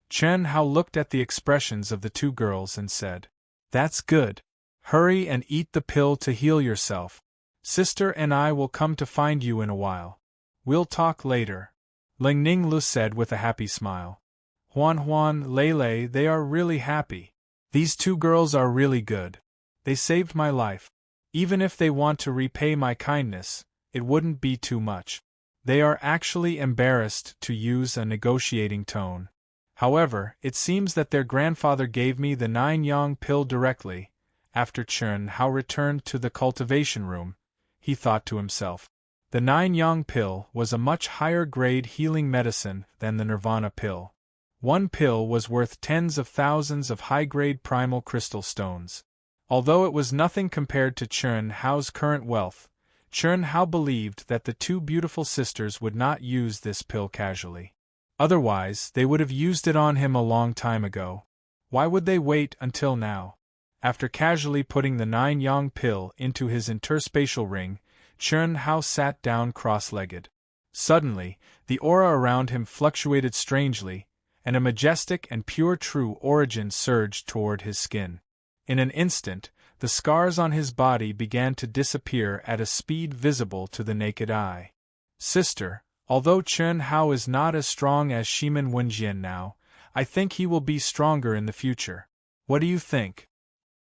Chen Hao looked at the expressions of the two girls and said, That's good. Hurry and eat the pill to heal yourself. Sister and I will come to find you in a while. We'll talk later. Ling Ning Lu said with a happy smile. Huan, Lei, they are really happy. These two girls are really good. They saved my life. Even if they want to repay my kindness, it wouldn't be too much. They are actually embarrassed to use a negotiating tone. However, it seems that their grandfather gave me the 9-yang pill directly. After Chen Hao returned to the cultivation room, he thought to himself. The 9-yang pill was a much higher grade healing medicine than the nirvana pill. One pill was worth tens of thousands of high-grade primal crystal stones. Although it was nothing compared to Chen Hao's current wealth, Chen Hao believed that the two beautiful sisters would not use this pill casually. Otherwise, they would have used it on him a long time ago. Why would they wait until now? After casually putting the 9-yang pill into his interspatial ring, Chen Hao sat down cross-legged. Suddenly, the aura around him fluctuated strangely, and a majestic and pure true origin surged toward his skin. In an instant, the scars on his body began to disappear at a speed visible to the naked eye. Sister, although Chen Hao is not as strong as Shimin Wenjian now, I think he will be stronger in the future. What do you think?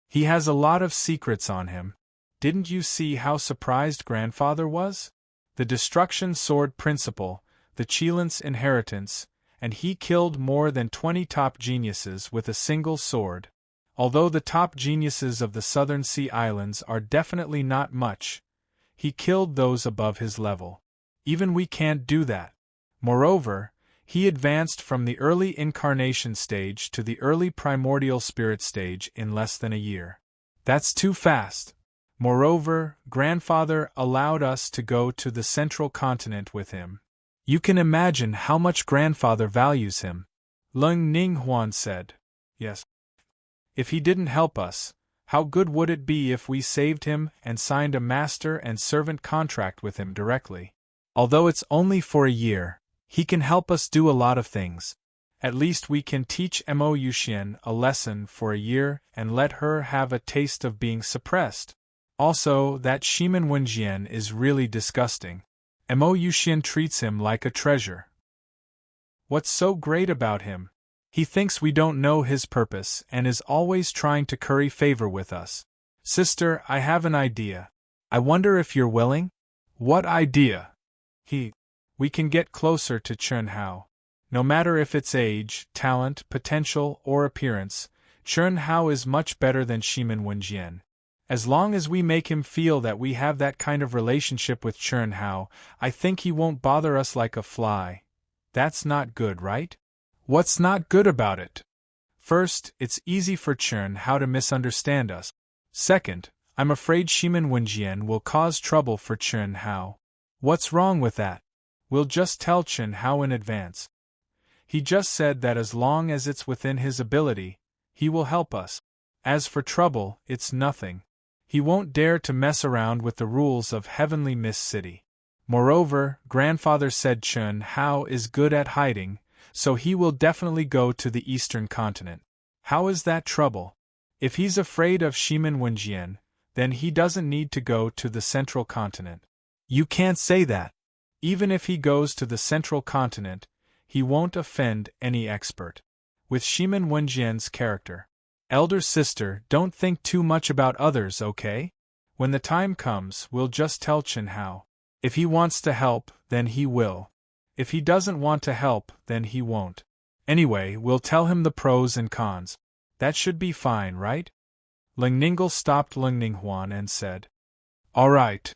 He has a lot of secrets on him. Didn't you see how surprised grandfather was? The destruction sword principle, the Qilin's inheritance, and he killed more than 20 top geniuses with a single sword. Although the top geniuses of the Southern Sea Islands are definitely not much, he killed those above his level. Even we can't do that. Moreover, he advanced from the early incarnation stage to the early primordial spirit stage in less than a year. That's too fast. Moreover, grandfather allowed us to go to the central continent with him. You can imagine how much grandfather values him. Ling Ning Huan said. Yes. If he didn't help us, how good would it be if we saved him and signed a master and servant contract with him directly? Although it's only for a year, he can help us do a lot of things. At least we can teach Mo Yuxian a lesson for a year and let her have a taste of being suppressed. Also, that Shimin Wenjian is really disgusting. Mo Yuxian treats him like a treasure. What's so great about him? He thinks we don't know his purpose and is always trying to curry favor with us. Sister, I have an idea. I wonder if you're willing? What idea? We can get closer to Chen Hao. No matter if it's age, talent, potential, or appearance, Chen Hao is much better than Shimin Wenjian. As long as we make him feel that we have that kind of relationship with Chen Hao, I think he won't bother us like a fly. That's not good, right? What's not good about it? First, it's easy for Chen Hao to misunderstand us. Second, I'm afraid Shimin Wenjian will cause trouble for Chen Hao. What's wrong with that? We'll just tell Chen Hao in advance. He just said that as long as it's within his ability, he will help us. As for trouble, it's nothing. He won't dare to mess around with the rules of Heavenly Mist City. Moreover, grandfather said Chun Hao is good at hiding, so he will definitely go to the eastern continent. How is that trouble? If he's afraid of Shimin Wenjian, then he doesn't need to go to the central continent. You can't say that. Even if he goes to the central continent, he won't offend any expert. With Shimin Wenjian's character. Elder sister, don't think too much about others, okay? When the time comes, we'll just tell Chun Hao. If he wants to help, then he will. If he doesn't want to help, then he won't. Anyway, we'll tell him the pros and cons. That should be fine, right? Leng Ninggle stopped Leng Ninghuan and said, "All right."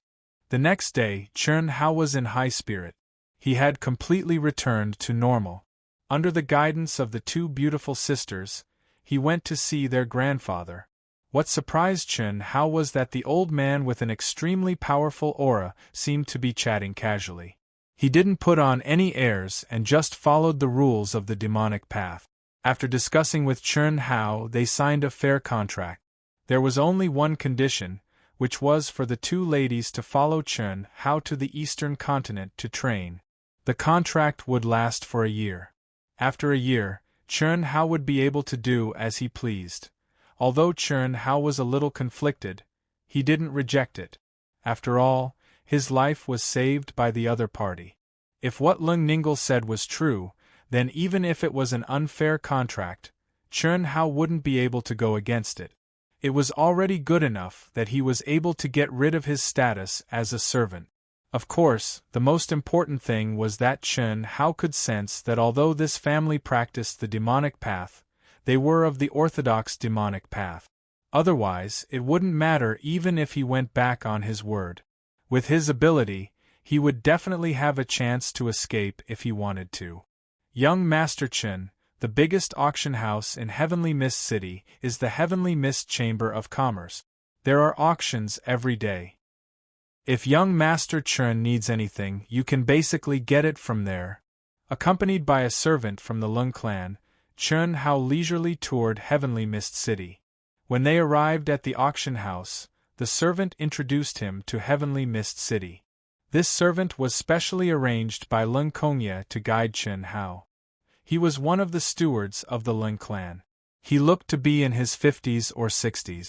The next day, Chun Hao was in high spirit. He had completely returned to normal. Under the guidance of the two beautiful sisters, he went to see their grandfather. What surprised Chun Hao was that the old man with an extremely powerful aura seemed to be chatting casually. He didn't put on any airs and just followed the rules of the demonic path. After discussing with Chun Hao, they signed a fair contract. There was only one condition, which was for the two ladies to follow Chun Hao to the eastern continent to train. The contract would last for a year. After a year, Chun Hao would be able to do as he pleased. Although Chun Hao was a little conflicted, he didn't reject it. After all, his life was saved by the other party. If what Leng Ninggle said was true, then even if it was an unfair contract, Chun Hao wouldn't be able to go against it. It was already good enough that he was able to get rid of his status as a servant. Of course, the most important thing was that Chun Hao could sense that although this family practiced the demonic path, they were of the orthodox demonic path. Otherwise, it wouldn't matter even if he went back on his word. With his ability, he would definitely have a chance to escape if he wanted to. Young Master Chun, the biggest auction house in Heavenly Mist City, is the Heavenly Mist Chamber of Commerce. There are auctions every day. If young Master Chun needs anything, you can basically get it from there. Accompanied by a servant from the Lung clan, Chun Hao leisurely toured Heavenly Mist City. When they arrived at the auction house, the servant introduced him to Heavenly Mist City. This servant was specially arranged by Lung Kongya to guide Chun Hao. He was one of the stewards of the Lung clan. He looked to be in his 50s or 60s.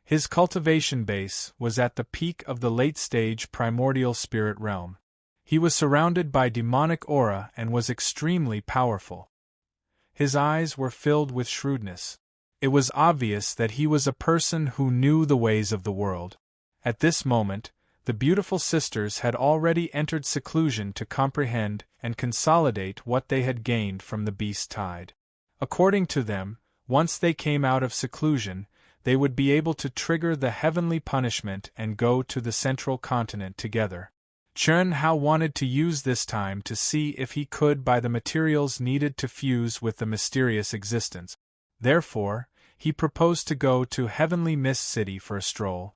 His cultivation base was at the peak of the late-stage primordial spirit realm. He was surrounded by demonic aura and was extremely powerful. His eyes were filled with shrewdness. It was obvious that he was a person who knew the ways of the world. At this moment, the beautiful sisters had already entered seclusion to comprehend and consolidate what they had gained from the beast tide. According to them, once they came out of seclusion, they would be able to trigger the heavenly punishment and go to the central continent together. Chun Hao wanted to use this time to see if he could buy the materials needed to fuse with the mysterious existence. Therefore, he proposed to go to Heavenly Mist City for a stroll.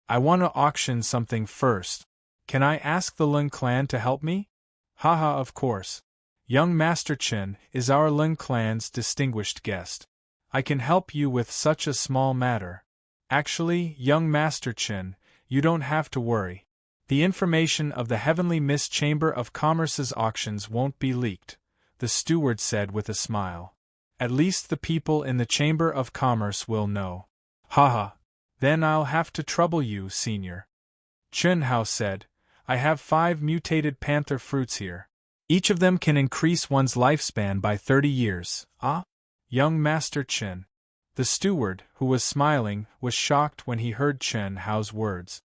"I want to auction something first. Can I ask the Lung clan to help me?" "Haha, of course. Young Master Chun is our Lung clan's distinguished guest. I can help you with such a small matter. Actually, young Master Chun, you don't have to worry. The information of the Heavenly Mist Chamber of Commerce's auctions won't be leaked," the steward said with a smile. "At least the people in the Chamber of Commerce will know." "Haha. Then I'll have to trouble you, Senior." Chun Hao said, "I have 5 mutated panther fruits here. Each of them can increase one's lifespan by 30 years. Ah? Young Master Chun." The steward, who was smiling, was shocked when he heard Chun Hao's words.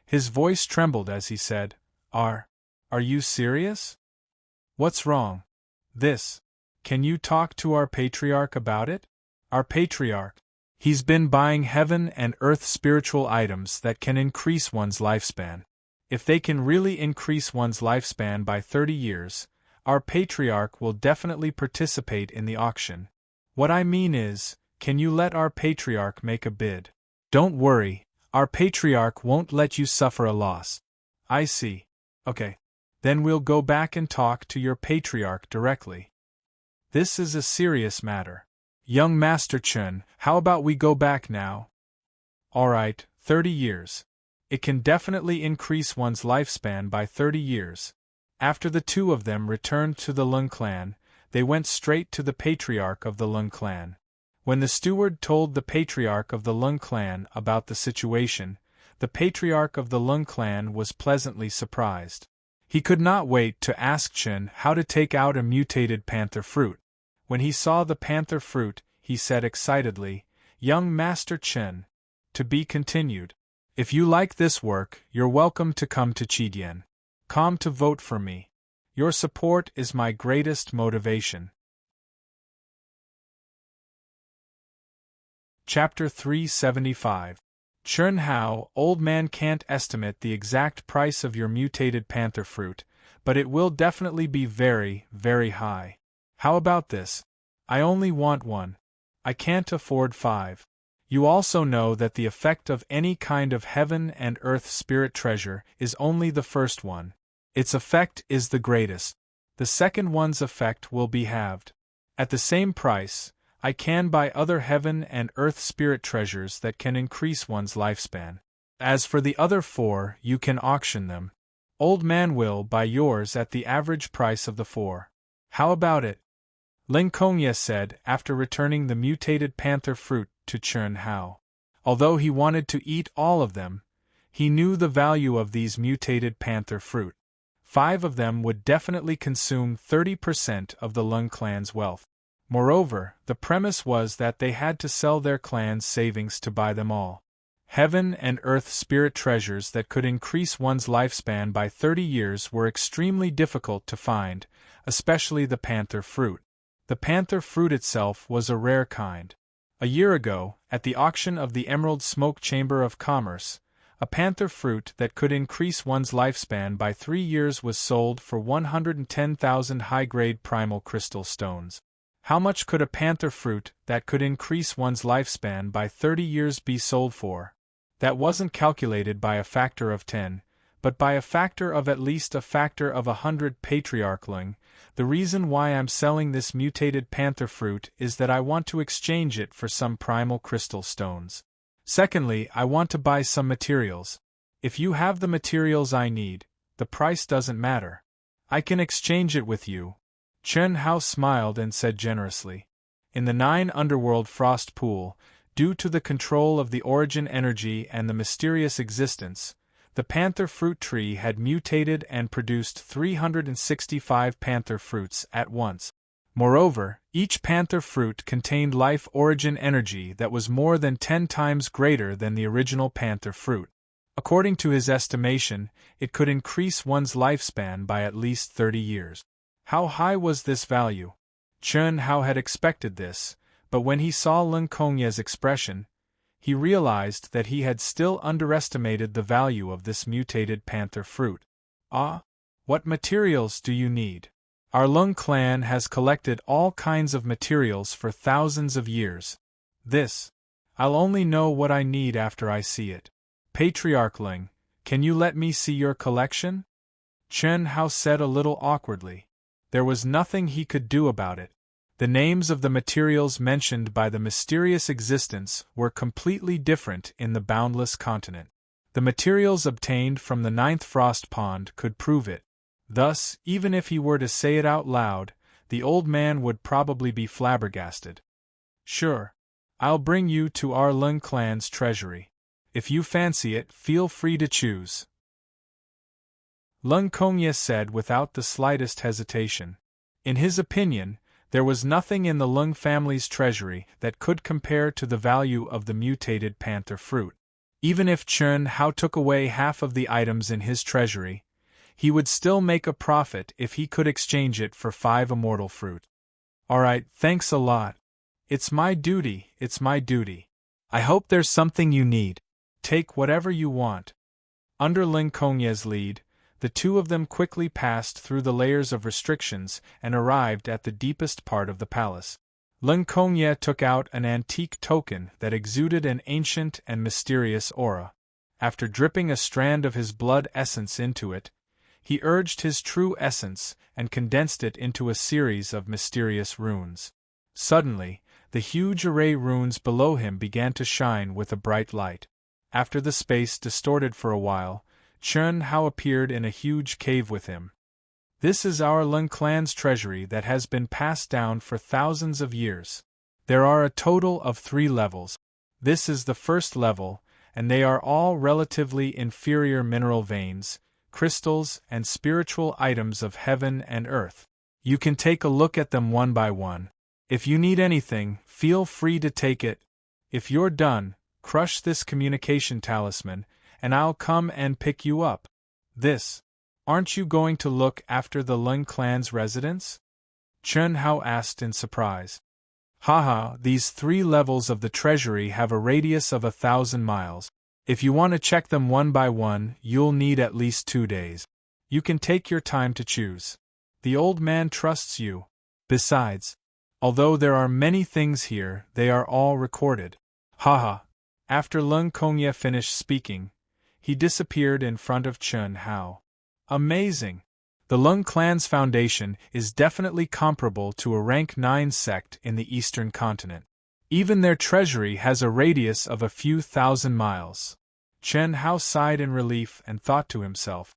His voice trembled as he said, Are you serious? What's wrong?" "This. Can you talk to our patriarch about it?" "Our patriarch? He's been buying heaven and earth spiritual items that can increase one's lifespan. If they can really increase one's lifespan by 30 years, our patriarch will definitely participate in the auction. What I mean is, can you let our patriarch make a bid?" "Don't worry, our patriarch won't let you suffer a loss." "I see. Okay. Then we'll go back and talk to your patriarch directly. This is a serious matter. Young Master Chen, how about we go back now? Alright, 30 years. It can definitely increase one's lifespan by 30 years. After the two of them returned to the Lung clan, they went straight to the patriarch of the Lung clan. When the steward told the patriarch of the Lung clan about the situation, the patriarch of the Lung clan was pleasantly surprised. He could not wait to ask Chen how to take out a mutated panther fruit. When he saw the panther fruit, he said excitedly, "Young Master Chen. To be continued. If you like this work, you're welcome to come to Chidian. Come to vote for me. Your support is my greatest motivation." Chapter 375. Chen Hao, old man can't estimate the exact price of your mutated panther fruit, but it will definitely be very, very high. How about this? I only want one. I can't afford 5. You also know that the effect of any kind of heaven and earth spirit treasure is only the first one. Its effect is the greatest. The second one's effect will be halved. At the same price, I can buy other heaven and earth spirit treasures that can increase one's lifespan. As for the other 4, you can auction them. Old man will buy yours at the average price of the 4. How about it? Ling Kongye said after returning the mutated panther fruit to Chen Hao. Although he wanted to eat all of them, he knew the value of these mutated panther fruit. 5 of them would definitely consume 30% of the Lung clan's wealth. Moreover, the premise was that they had to sell their clan's savings to buy them all. Heaven and earth spirit treasures that could increase one's lifespan by 30 years were extremely difficult to find, especially the panther fruit. The panther fruit itself was a rare kind. A year ago, at the auction of the Emerald Smoke Chamber of Commerce, a panther fruit that could increase one's lifespan by 3 years was sold for 110,000 high-grade primal crystal stones. How much could a panther fruit that could increase one's lifespan by 30 years be sold for? That wasn't calculated by a factor of 10, but by a factor of at least a factor of 100 patriarch Lung. The reason why I'm selling this mutated panther fruit is that I want to exchange it for some primal crystal stones. Secondly, I want to buy some materials. If you have the materials I need, the price doesn't matter. I can exchange it with you. Chen Hao smiled and said generously. In the 9 underworld frost pool, due to the control of the origin energy and the mysterious existence, the panther fruit tree had mutated and produced 365 panther fruits at once. Moreover, each panther fruit contained life origin energy that was more than 10 times greater than the original panther fruit. According to his estimation, it could increase one's lifespan by at least 30 years. How high was this value? Chen Hao had expected this, but when he saw Ling Kongye's expression, he realized that he had still underestimated the value of this mutated panther fruit. Ah? What materials do you need? Our Lung clan has collected all kinds of materials for thousands of years. I'll only know what I need after I see it. Patriarch Ling, can you let me see your collection? Chen Hao said a little awkwardly. There was nothing he could do about it. The names of the materials mentioned by the mysterious existence were completely different in the boundless continent. The materials obtained from the 9th frost pond could prove it. Thus, even if he were to say it out loud, the old man would probably be flabbergasted. Sure. I'll bring you to our Lung clan's treasury. If you fancy it, feel free to choose. Lung Kongye said without the slightest hesitation. In his opinion, there was nothing in the Lung family's treasury that could compare to the value of the mutated panther fruit. Even if Chen Hao took away half of the items in his treasury, he would still make a profit if he could exchange it for 5 immortal fruit. Alright, thanks a lot. It's my duty. I hope there's something you need. Take whatever you want. Under Ling Kongye's lead, the two of them quickly passed through the layers of restrictions and arrived at the deepest part of the palace. Ling Kongye took out an antique token that exuded an ancient and mysterious aura. After dripping a strand of his blood essence into it, he urged his true essence and condensed it into a series of mysterious runes. Suddenly, The huge array runes below him began to shine with a bright light. After the space distorted for a while, Chun Hao appeared in a huge cave with him. This is our Lung clan's treasury that has been passed down for thousands of years. There are a total of 3 levels. This is the first level, and they are all relatively inferior mineral veins, crystals, and spiritual items of heaven and earth. You can take a look at them one by one. If you need anything, feel free to take it. If you're done, crush this communication talisman, and I'll come and pick you up. Aren't you going to look after the Lung clan's residents? Chun Hao asked in surprise. Haha, these 3 levels of the treasury have a radius of 1,000 miles. If you want to check them one by one, you'll need at least 2 days. You can take your time to choose. The old man trusts you. Besides, although there are many things here, they are all recorded. Haha. After Lung Kongye finished speaking, he disappeared in front of Chun Hao. Amazing! The Lung clan's foundation is definitely comparable to a rank 9 sect in the eastern continent. Even their treasury has a radius of a few thousand miles. Chun Hao sighed in relief and thought to himself.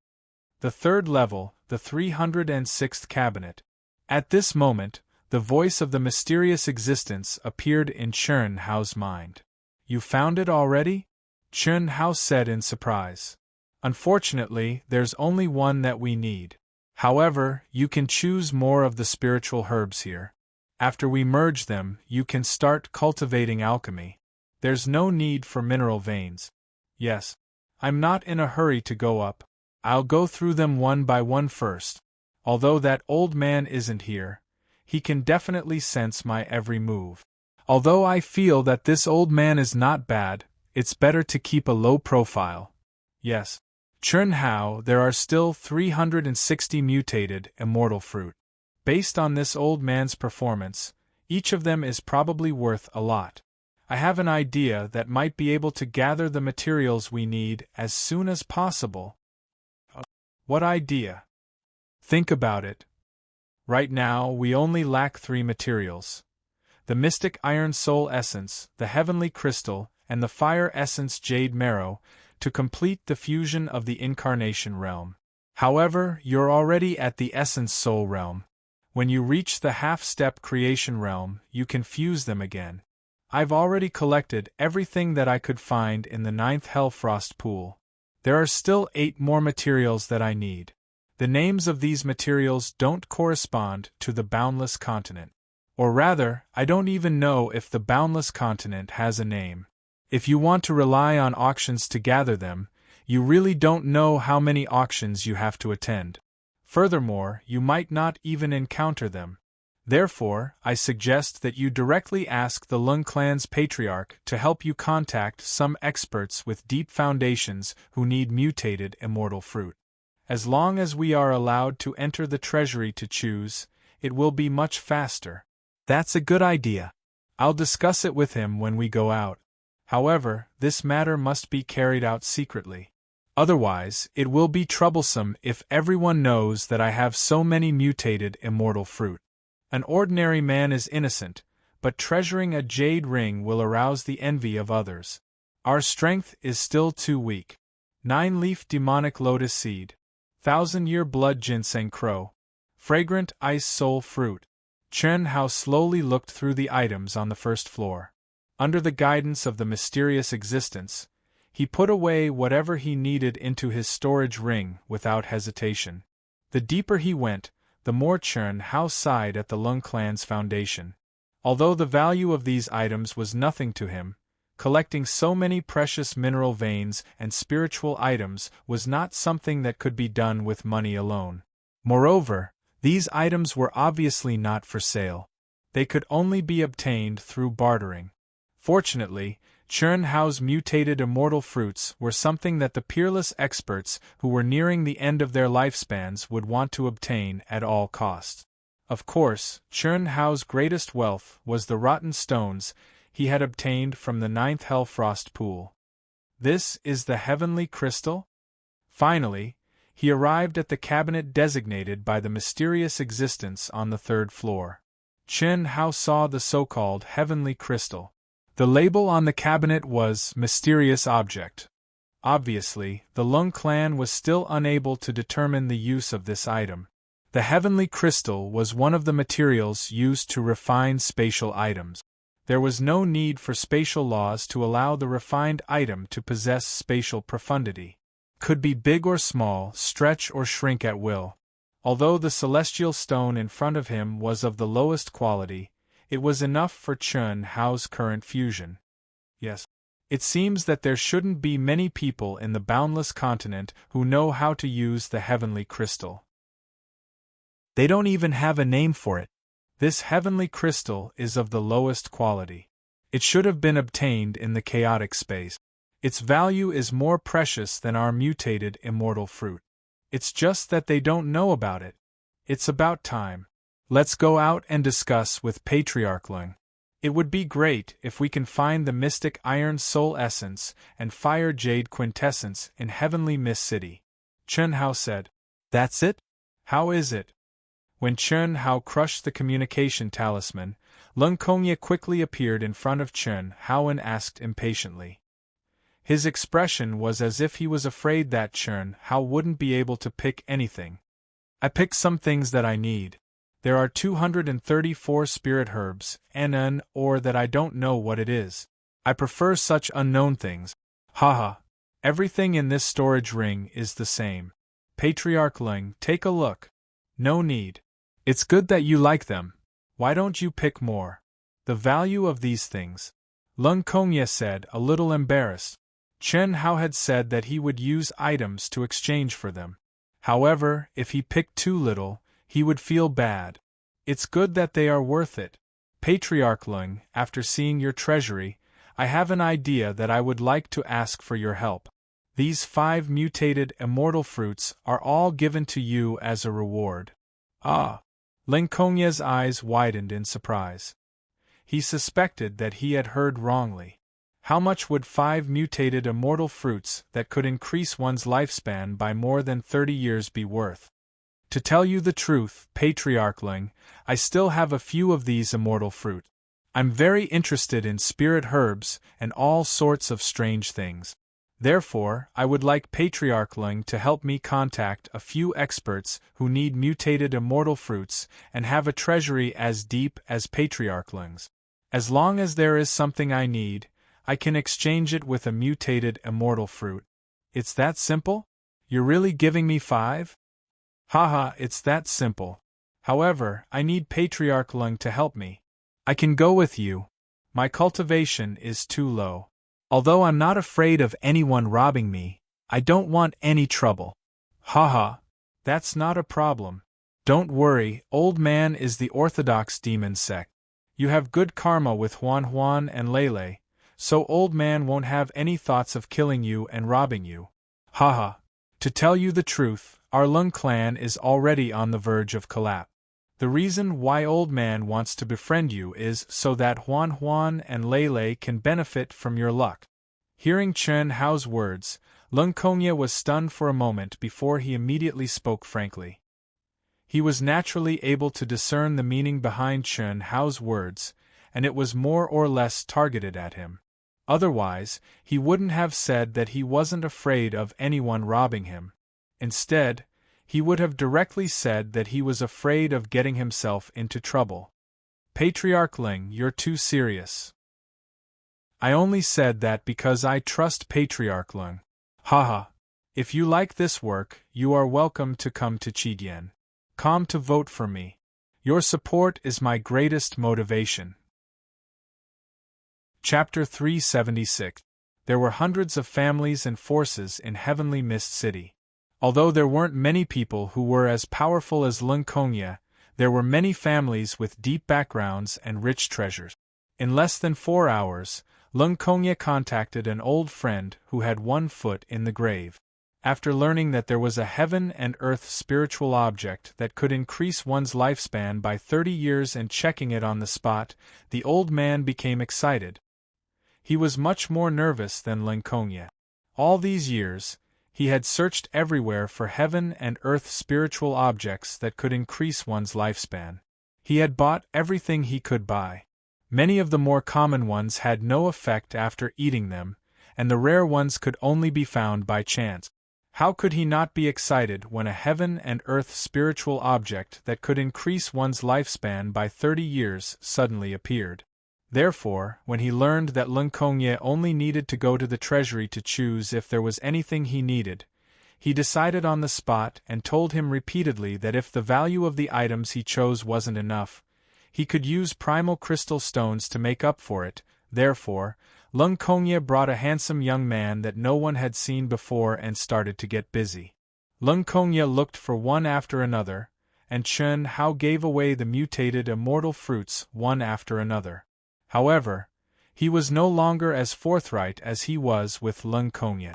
The 3rd level, the 306th cabinet. At this moment, the voice of the mysterious existence appeared in Chun Hao's mind. You found it already? Chun Hao said in surprise. Unfortunately, there's only one that we need. However, you can choose more of the spiritual herbs here. After we merge them, you can start cultivating alchemy. There's no need for mineral veins. Yes. I'm not in a hurry to go up. I'll go through them one by one first. Although that old man isn't here, he can definitely sense my every move. Although I feel that this old man is not bad, it's better to keep a low profile. Yes. Chun Hao, there are still 360 mutated immortal fruit. Based on this old man's performance, each of them is probably worth a lot. I have an idea that might be able to gather the materials we need as soon as possible. What idea? Think about it. Right now, we only lack 3 materials. The mystic iron soul essence, the heavenly crystal, and the fire essence jade marrow, to complete the fusion of the incarnation realm. However, you're already at the essence soul realm. When you reach the half-step creation realm, you can fuse them again. I've already collected everything that I could find in the 9th Hellfrost pool. There are still 8 more materials that I need. The names of these materials don't correspond to the boundless continent. Or rather, I don't even know if the boundless continent has a name. If you want to rely on auctions to gather them, you really don't know how many auctions you have to attend. Furthermore, you might not even encounter them. Therefore, I suggest that you directly ask the Lung clan's patriarch to help you contact some experts with deep foundations who need mutated immortal fruit. As long as we are allowed to enter the treasury to choose, it will be much faster. That's a good idea. I'll discuss it with him when we go out. However, this matter must be carried out secretly. Otherwise, it will be troublesome if everyone knows that I have so many mutated immortal fruit. An ordinary man is innocent, but treasuring a jade ring will arouse the envy of others. Our strength is still too weak. 9-leaf demonic lotus seed. 1,000-year blood ginseng crow. Fragrant ice soul fruit. Chun Hao slowly looked through the items on the first floor. Under the guidance of the mysterious existence, he put away whatever he needed into his storage ring without hesitation. The deeper he went, the more Chun Hao sighed at the Lung clan's foundation. Although the value of these items was nothing to him, collecting so many precious mineral veins and spiritual items was not something that could be done with money alone. Moreover, these items were obviously not for sale. They could only be obtained through bartering. Fortunately, Chun Hao's mutated immortal fruits were something that the peerless experts who were nearing the end of their lifespans would want to obtain at all costs. Of course, Chun Hao's greatest wealth was the rotten stones he had obtained from the 9th Hellfrost pool. This is the heavenly crystal? Finally, he arrived at the cabinet designated by the mysterious existence on the 3rd floor. Chen Hao saw the so-called heavenly crystal. The label on the cabinet was mysterious object. Obviously, the Lung clan was still unable to determine the use of this item. The heavenly crystal was one of the materials used to refine spatial items. There was no need for spatial laws to allow the refined item to possess spatial profundity. Could be big or small, stretch or shrink at will. Although the celestial stone in front of him was of the lowest quality, it was enough for Chen Hao's current fusion. Yes. It seems that there shouldn't be many people in the boundless continent who know how to use the heavenly crystal. They don't even have a name for it. This heavenly crystal is of the lowest quality. It should have been obtained in the chaotic space. Its value is more precious than our mutated immortal fruit. It's just that they don't know about it. It's about time. Let's go out and discuss with Patriarch Lung. It would be great if we can find the mystic iron soul essence and fire jade quintessence in Heavenly Mist City. Chen Hao said. That's it? How is it? When Chen Hao crushed the communication talisman, Lung Kongye quickly appeared in front of Chen Hao and asked impatiently. His expression was as if he was afraid that Chen Hao wouldn't be able to pick anything. I picked some things that I need. There are 234 spirit herbs, and or that I don't know what it is. I prefer such unknown things. Haha. Everything in this storage ring is the same. Patriarch Lung, take a look. No need. It's good that you like them. Why don't you pick more? The value of these things. Lung Kongye said, a little embarrassed. Chen Hao had said that he would use items to exchange for them. However, if he picked too little, he would feel bad. It's good that they are worth it. Patriarch Lung, after seeing your treasury, I have an idea that I would like to ask for your help. These 5 mutated immortal fruits are all given to you as a reward. Ah! Lung Kongye's eyes widened in surprise. He suspected that he had heard wrongly. How much would 5 mutated immortal fruits that could increase one's lifespan by more than 30 years be worth? To tell you the truth, Patriarch Lung, I still have a few of these immortal fruit. I'm very interested in spirit herbs and all sorts of strange things. Therefore, I would like Patriarch Lung to help me contact a few experts who need mutated immortal fruits and have a treasury as deep as Patriarch Lung's. As long as there is something I need, I can exchange it with a mutated immortal fruit. It's that simple? You're really giving me 5? Haha, it's that simple. However, I need Patriarch Lung to help me. I can go with you. My cultivation is too low. Although I'm not afraid of anyone robbing me, I don't want any trouble. Haha, that's not a problem. Don't worry, old man is the orthodox demon sect. You have good karma with Huan and Lele, so old man won't have any thoughts of killing you and robbing you. Haha. To tell you the truth, our Lung clan is already on the verge of collapse. The reason why old man wants to befriend you is so that Huan and Lele can benefit from your luck. Hearing Chen Hao's words, Lung Kongye was stunned for a moment before he immediately spoke frankly. He was naturally able to discern the meaning behind Chen Hao's words, and it was more or less targeted at him. Otherwise, he wouldn't have said that he wasn't afraid of anyone robbing him. Instead, he would have directly said that he was afraid of getting himself into trouble. Patriarch Lung, you're too serious. I only said that because I trust Patriarch Lung. Haha. If you like this work, you are welcome to come to Qidyan. Come to vote for me. Your support is my greatest motivation. Chapter 376. There were hundreds of families and forces in Heavenly Mist City. Although there weren't many people who were as powerful as Lung Kongye, there were many families with deep backgrounds and rich treasures. In less than 4 hours, Lung Kongye contacted an old friend who had 1 foot in the grave. After learning that there was a heaven and earth spiritual object that could increase one's lifespan by 30 years and checking it on the spot, the old man became excited. He was much more nervous than Lung Kongye. All these years, he had searched everywhere for heaven and earth spiritual objects that could increase one's lifespan. He had bought everything he could buy. Many of the more common ones had no effect after eating them, and the rare ones could only be found by chance. How could he not be excited when a heaven and earth spiritual object that could increase one's lifespan by 30 years suddenly appeared? Therefore, when he learned that Lung Kongye only needed to go to the treasury to choose if there was anything he needed, he decided on the spot and told him repeatedly that if the value of the items he chose wasn't enough, he could use primal crystal stones to make up for it. Therefore, Lung Kongye brought a handsome young man that no one had seen before and started to get busy. Lung Kongye looked for one after another, and Chen Hao gave away the mutated immortal fruits one after another. However, he was no longer as forthright as he was with Lung Kongye.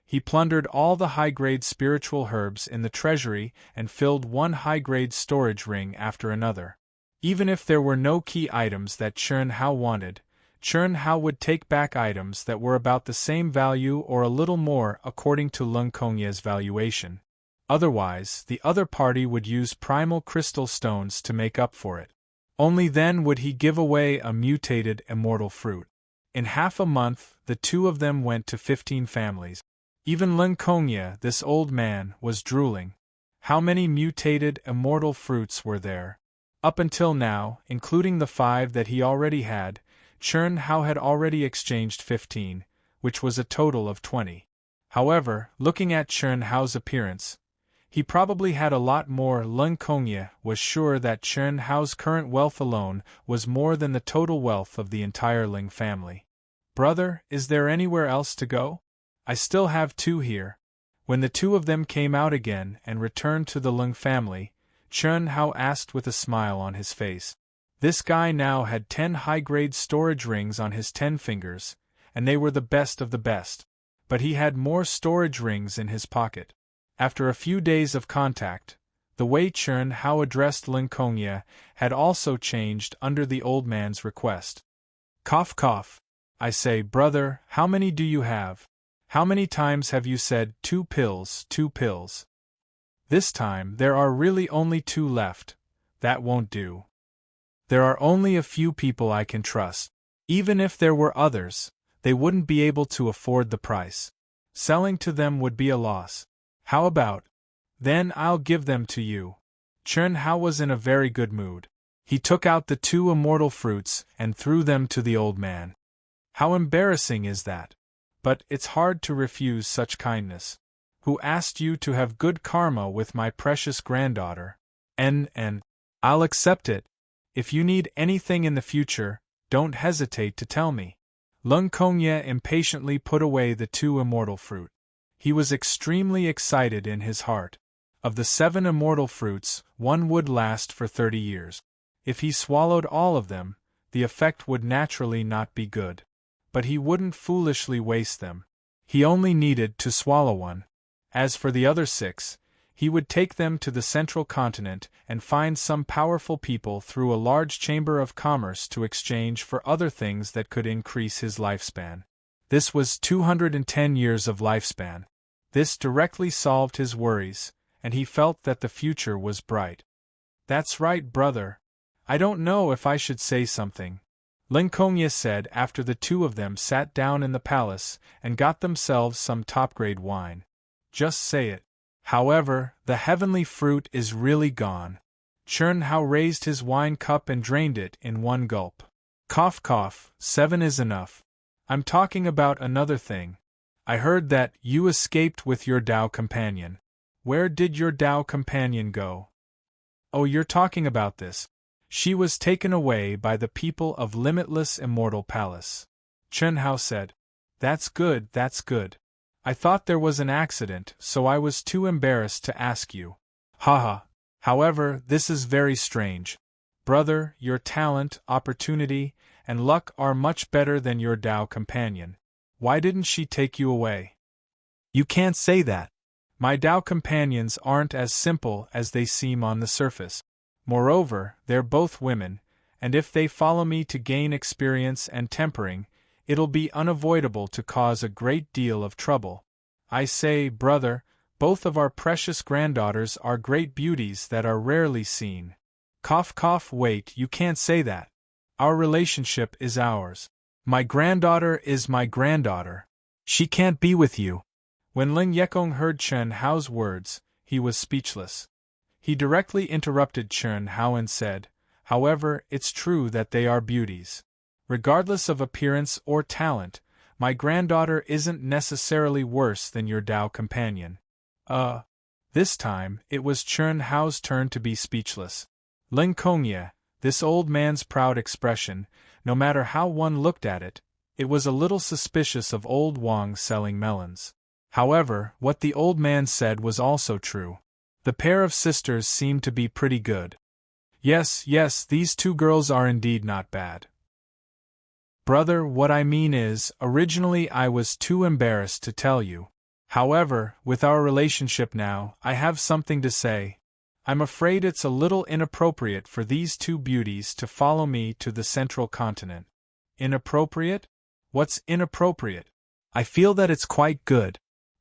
He plundered all the high-grade spiritual herbs in the treasury and filled one high-grade storage ring after another. Even if there were no key items that Chen Hao wanted, Chen Hao would take back items that were about the same value or a little more according to Lung Kongye's valuation. Otherwise, the other party would use primal crystal stones to make up for it. Only then would he give away a mutated immortal fruit. In half a month, the two of them went to 15 families. Even Lung Kongye, this old man, was drooling. How many mutated immortal fruits were there? Up until now, including the 5 that he already had, Chen Hao had already exchanged 15, which was a total of 20. However, looking at Chen Hao's appearance, he probably had a lot more. Lung Kongye was sure that Chen Hao's current wealth alone was more than the total wealth of the entire Ling family. "Brother, is there anywhere else to go? I still have 2 here." When the 2 of them came out again and returned to the Lung family, Chen Hao asked with a smile on his face. This guy now had 10 high-grade storage rings on his 10 fingers, and they were the best of the best. But he had more storage rings in his pocket. After a few days of contact, the way Chen Hao addressed Lung Kongye had also changed under the old man's request. "Cough cough. I say, brother, how many do you have? How many times have you said 2 pills, 2 pills? This time there are really only 2 left. That won't do. There are only a few people I can trust. Even if there were others, they wouldn't be able to afford the price. Selling to them would be a loss. How about? Then I'll give them to you." Chen Hao was in a very good mood. He took out the 2 immortal fruits and threw them to the old man. How embarrassing is that? But it's hard to refuse such kindness. Who asked you to have good karma with my precious granddaughter? And I'll accept it. If you need anything in the future, don't hesitate to tell me. Lung Kongye impatiently put away the 2 immortal fruit. He was extremely excited in his heart. Of the 7 immortal fruits, 1 would last for 30 years. If he swallowed all of them, the effect would naturally not be good. But he wouldn't foolishly waste them. He only needed to swallow 1. As for the other 6, he would take them to the central continent and find some powerful people through a large chamber of commerce to exchange for other things that could increase his lifespan. This was 210 years of lifespan. This directly solved his worries, and he felt that the future was bright. "That's right, brother. I don't know if I should say something," Lung Kongye said after the 2 of them sat down in the palace and got themselves some top-grade wine. "Just say it. However, the heavenly fruit is really gone." Chen Hao raised his wine cup and drained it in 1 gulp. "Cough cough, 7 is enough. I'm talking about another thing. I heard that you escaped with your Dao companion. Where did your Dao companion go?" "Oh, you're talking about this. She was taken away by the people of Limitless Immortal Palace," Chen Hao said. That's good, that's good. I thought there was an accident, so I was too embarrassed to ask you." "Haha. However, this is very strange. Brother, your talent, opportunity, and luck are much better than your Dao companion. Why didn't she take you away?" "You can't say that. My Dao companions aren't as simple as they seem on the surface. Moreover, they're both women, and if they follow me to gain experience and tempering, it'll be unavoidable to cause a great deal of trouble. I say, brother, both of our precious granddaughters are great beauties that are rarely seen." Cough cough, wait, you can't say that. Our relationship is ours. My granddaughter is my granddaughter. She can't be with you. When Ling Yekong heard Chen Hao's words, he was speechless. He directly interrupted Chen Hao and said, however, it's true that they are beauties. Regardless of appearance or talent, my granddaughter isn't necessarily worse than your Dao companion. This time, it was Chen Hao's turn to be speechless. Ling Kongye, this old man's proud expression, no matter how one looked at it, it was a little suspicious of old Wang selling melons. However, what the old man said was also true. The pair of sisters seemed to be pretty good. Yes, these two girls are indeed not bad. Brother, what I mean is, originally I was too embarrassed to tell you. However, with our relationship now, I have something to say. I'm afraid it's a little inappropriate for these two beauties to follow me to the central continent. Inappropriate? What's inappropriate? I feel that it's quite good.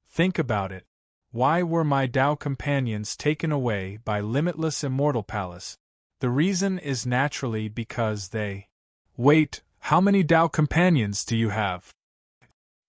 Think about it. Why were my Dao companions taken away by Limitless Immortal Palace? The reason is naturally because they... Wait, how many Dao companions do you have?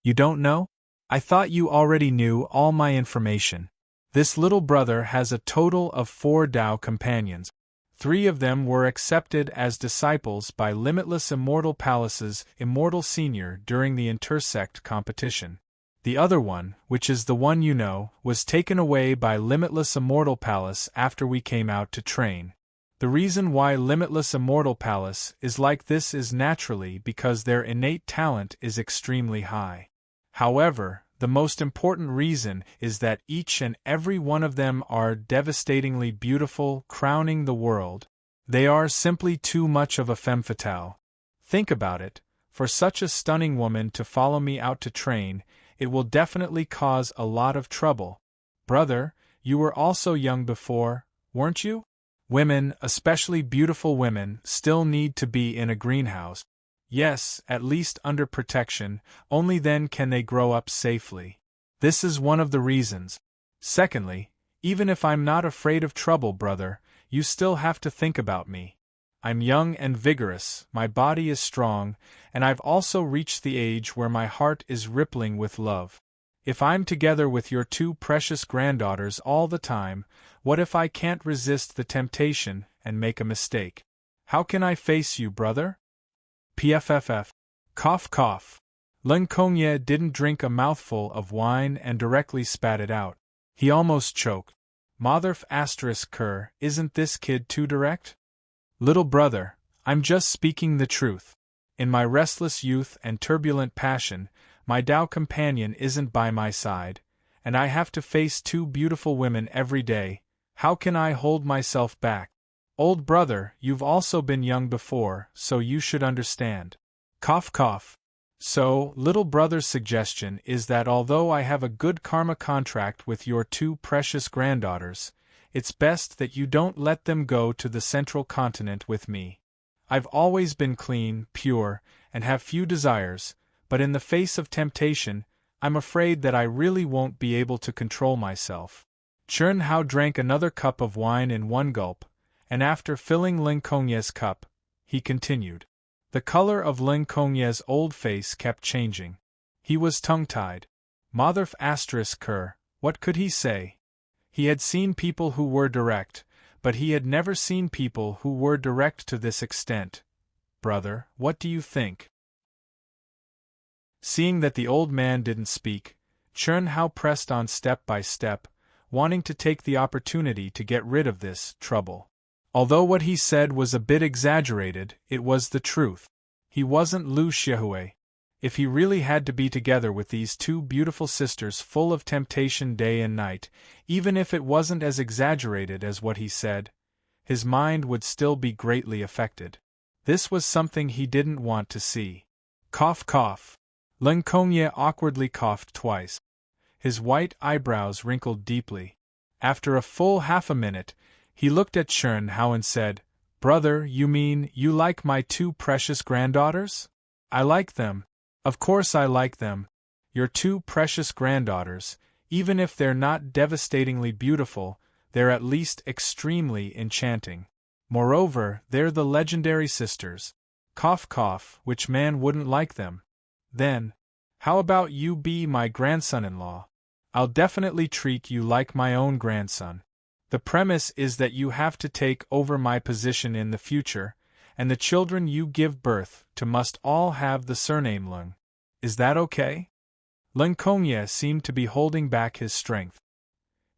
You don't know? I thought you already knew all my information. This little brother has a total of 4 Dao companions. 3 of them were accepted as disciples by Limitless Immortal Palace's Immortal Senior during the intersect competition. The other one, which is the one you know, was taken away by Limitless Immortal Palace after we came out to train. The reason why Limitless Immortal Palace is like this is naturally because their innate talent is extremely high. However, the most important reason is that each and every one of them are devastatingly beautiful, crowning the world. They are simply too much of a femme fatale. Think about it, for such a stunning woman to follow me out to train, it will definitely cause a lot of trouble. Brother, you were also young before, weren't you? Women, especially beautiful women, still need to be in a greenhouse. Yes, at least under protection, only then can they grow up safely. This is one of the reasons. Secondly, even if I'm not afraid of trouble, brother, you still have to think about me. I'm young and vigorous, my body is strong, and I've also reached the age where my heart is rippling with love. If I'm together with your 2 precious granddaughters all the time, what if I can't resist the temptation and make a mistake? How can I face you, brother? PFFF. Cough cough. Ling Kongye didn't drink a mouthful of wine and directly spat it out. He almost choked. Motherf **Ker, isn't this kid too direct? Little brother, I'm just speaking the truth. In my restless youth and turbulent passion, my Dao companion isn't by my side, and I have to face 2 beautiful women every day. How can I hold myself back? Old brother, you've also been young before, so you should understand. Cough cough. So, little brother's suggestion is that although I have a good karma contract with your 2 precious granddaughters, it's best that you don't let them go to the central continent with me. I've always been clean, pure, and have few desires, but in the face of temptation, I'm afraid that I really won't be able to control myself. Chen Hao drank another cup of wine in one gulp, and after filling Ling Kongye's cup, he continued. The color of Ling Kongye's old face kept changing. He was tongue-tied. Motherf **Ker, what could he say? He had seen people who were direct, but he had never seen people who were direct to this extent. Brother, what do you think? Seeing that the old man didn't speak, Chen Hao pressed on step by step, wanting to take the opportunity to get rid of this trouble. Although what he said was a bit exaggerated, it was the truth. He wasn't Lu Xiaohui. If he really had to be together with these 2 beautiful sisters full of temptation day and night, even if it wasn't as exaggerated as what he said, his mind would still be greatly affected. This was something he didn't want to see. Cough cough. Ling Kongye awkwardly coughed twice. His white eyebrows wrinkled deeply. After a full half a minute, he looked at Chen Hao and said, Brother, you mean you like my 2 precious granddaughters? I like them. Of course I like them. Your 2 precious granddaughters, even if they're not devastatingly beautiful, they're at least extremely enchanting. Moreover, they're the legendary sisters. Cough cough, which man wouldn't like them? Then, how about you be my grandson-in-law? I'll definitely treat you like my own grandson. The premise is that you have to take over my position in the future, and the children you give birth to must all have the surname Lung. Is that okay? Lung Kongye seemed to be holding back his strength.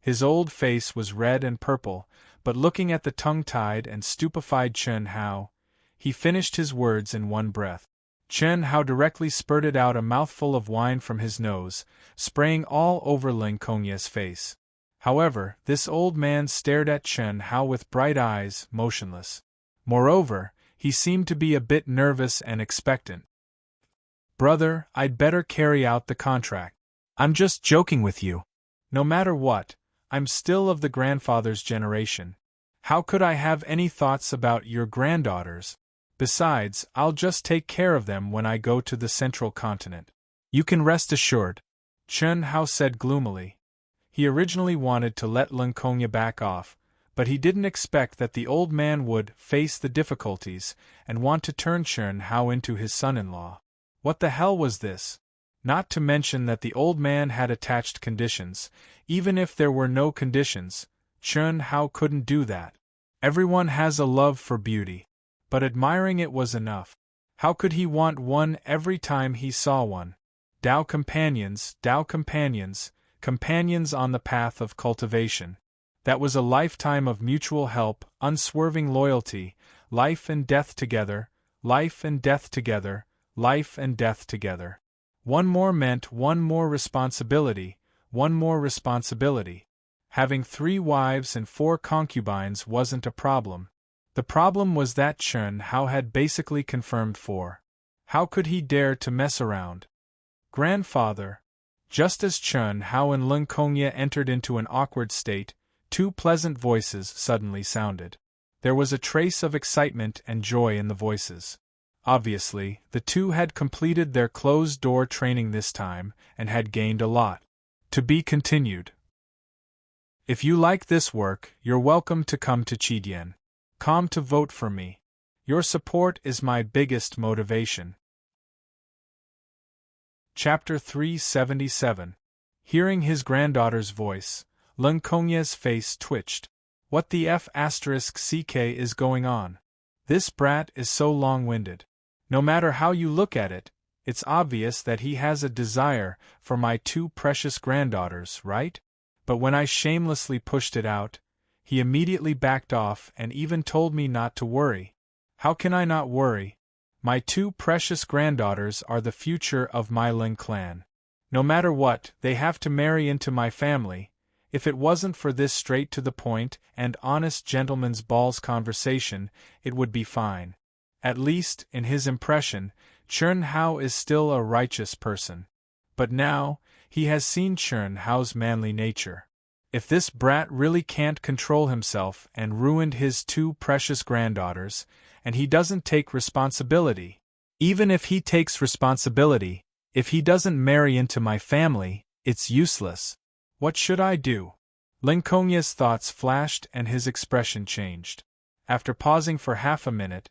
His old face was red and purple, but looking at the tongue-tied and stupefied Chen Hao, he finished his words in one breath. Chen Hao directly spurted out a mouthful of wine from his nose, spraying all over Lung Kongye's face. However, this old man stared at Chen Hao with bright eyes, motionless. Moreover, he seemed to be a bit nervous and expectant. Brother, I'd better carry out the contract. I'm just joking with you. No matter what, I'm still of the grandfather's generation. How could I have any thoughts about your granddaughters? Besides, I'll just take care of them when I go to the central continent. You can rest assured, Chen Hao said gloomily. He originally wanted to let Lung Kongye back off, but he didn't expect that the old man would face the difficulties and want to turn Chen Hao into his son-in-law. What the hell was this? Not to mention that the old man had attached conditions. Even if there were no conditions, Chen Hao couldn't do that. Everyone has a love for beauty, but admiring it was enough. How could he want one every time he saw one? Dao companions, companions on the path of cultivation. That was a lifetime of mutual help, unswerving loyalty, life and death together, life and death together, life and death together. One more meant one more responsibility, one more responsibility. Having 3 wives and 4 concubines wasn't a problem. The problem was that Chen Hao had basically confirmed 4. How could he dare to mess around? Grandfather. Just as Chen Hao and Lung Kongye entered into an awkward state, 2 pleasant voices suddenly sounded. There was a trace of excitement and joy in the voices. Obviously, the 2 had completed their closed-door training this time and had gained a lot. To be continued. If you like this work, you're welcome to come to Chidian. Come to vote for me. Your support is my biggest motivation. Chapter 377. Hearing his granddaughter's voice, Lung Kongye's face twitched. What the F***ck is going on? This brat is so long-winded. No matter how you look at it, it's obvious that he has a desire for my 2 precious granddaughters, right? But when I shamelessly pushed it out, he immediately backed off and even told me not to worry. How can I not worry? My 2 precious granddaughters are the future of my Ling clan. No matter what, they have to marry into my family. If it wasn't for this straight-to-the-point and honest gentleman's balls conversation, it would be fine. At least, in his impression, Chen Hao is still a righteous person. But now, he has seen Chen Hao's manly nature. If this brat really can't control himself and ruined his 2 precious granddaughters, and he doesn't take responsibility, even if he takes responsibility, if he doesn't marry into my family, it's useless. What should I do? Lung Kongye's thoughts flashed and his expression changed. After pausing for half a minute,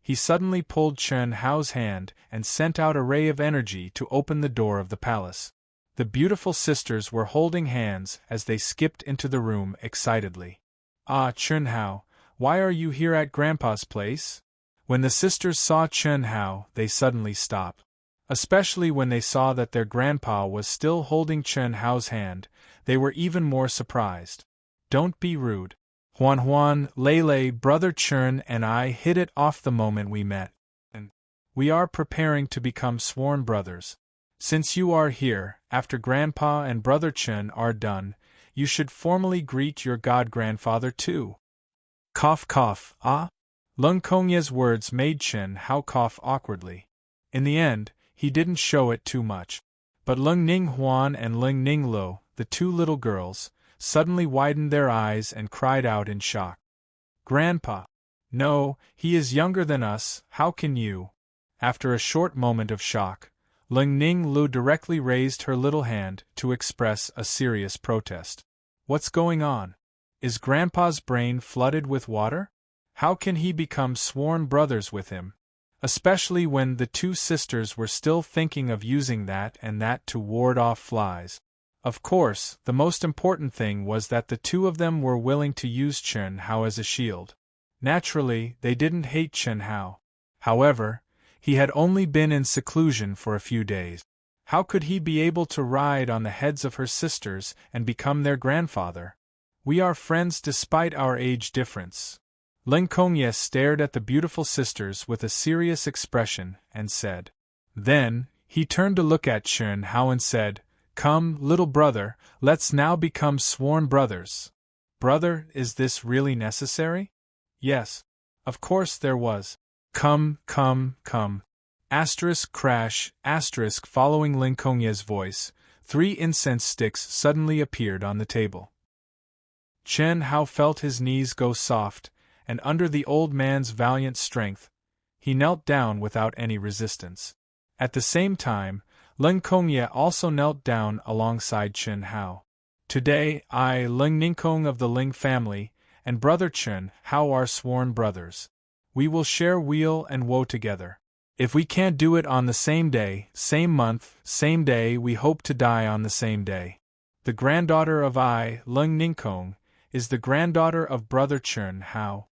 he suddenly pulled Chen Hao's hand and sent out a ray of energy to open the door of the palace. The beautiful sisters were holding hands as they skipped into the room excitedly. Ah, Chen Hao, why are you here at Grandpa's place? When the sisters saw Chen Hao, they suddenly stopped. Especially when they saw that their grandpa was still holding Chen Hao's hand, they were even more surprised. Don't be rude. Huan, Lele, brother Chen and I hit it off the moment we met. And we are preparing to become sworn brothers. Since you are here, after Grandpa and Brother Chen are done, you should formally greet your god-grandfather too. Cough cough, ah? Lung Kongye's words made Chen Hao cough awkwardly. In the end, he didn't show it too much. But Lung Ning Huan and Lung Ning Lo, the 2 little girls, suddenly widened their eyes and cried out in shock. Grandpa! No, he is younger than us, how can you? After a short moment of shock, Lung Ning Lu directly raised her little hand to express a serious protest. What's going on? Is Grandpa's brain flooded with water? How can he become sworn brothers with him? Especially when the two sisters were still thinking of using that and that to ward off flies. Of course, the most important thing was that the two of them were willing to use Chen Hao as a shield. Naturally, they didn't hate Chen Hao. However, he had only been in seclusion for a few days. How could he be able to ride on the heads of her sisters and become their grandfather? We are friends despite our age difference. Ling Kongye stared at the beautiful sisters with a serious expression and said. Then, he turned to look at Chen Hao and said, "Come, little brother, let's now become sworn brothers." Brother, is this really necessary? Yes. Of course there was. Come, come, come. Asterisk crash, asterisk following Ling Kongye's voice, 3 incense sticks suddenly appeared on the table. Chen Hao felt his knees go soft, and under the old man's valiant strength, he knelt down without any resistance. At the same time, Ling Kongye also knelt down alongside Chen Hao. Today, I, Ling Ningkong of the Ling family, and brother Chen Hao are sworn brothers. We will share weal and woe together. If we can't do it on the same day, same month, same day, we hope to die on the same day. The granddaughter of I, Ling Ningkong, is the granddaughter of brother Chen Hao.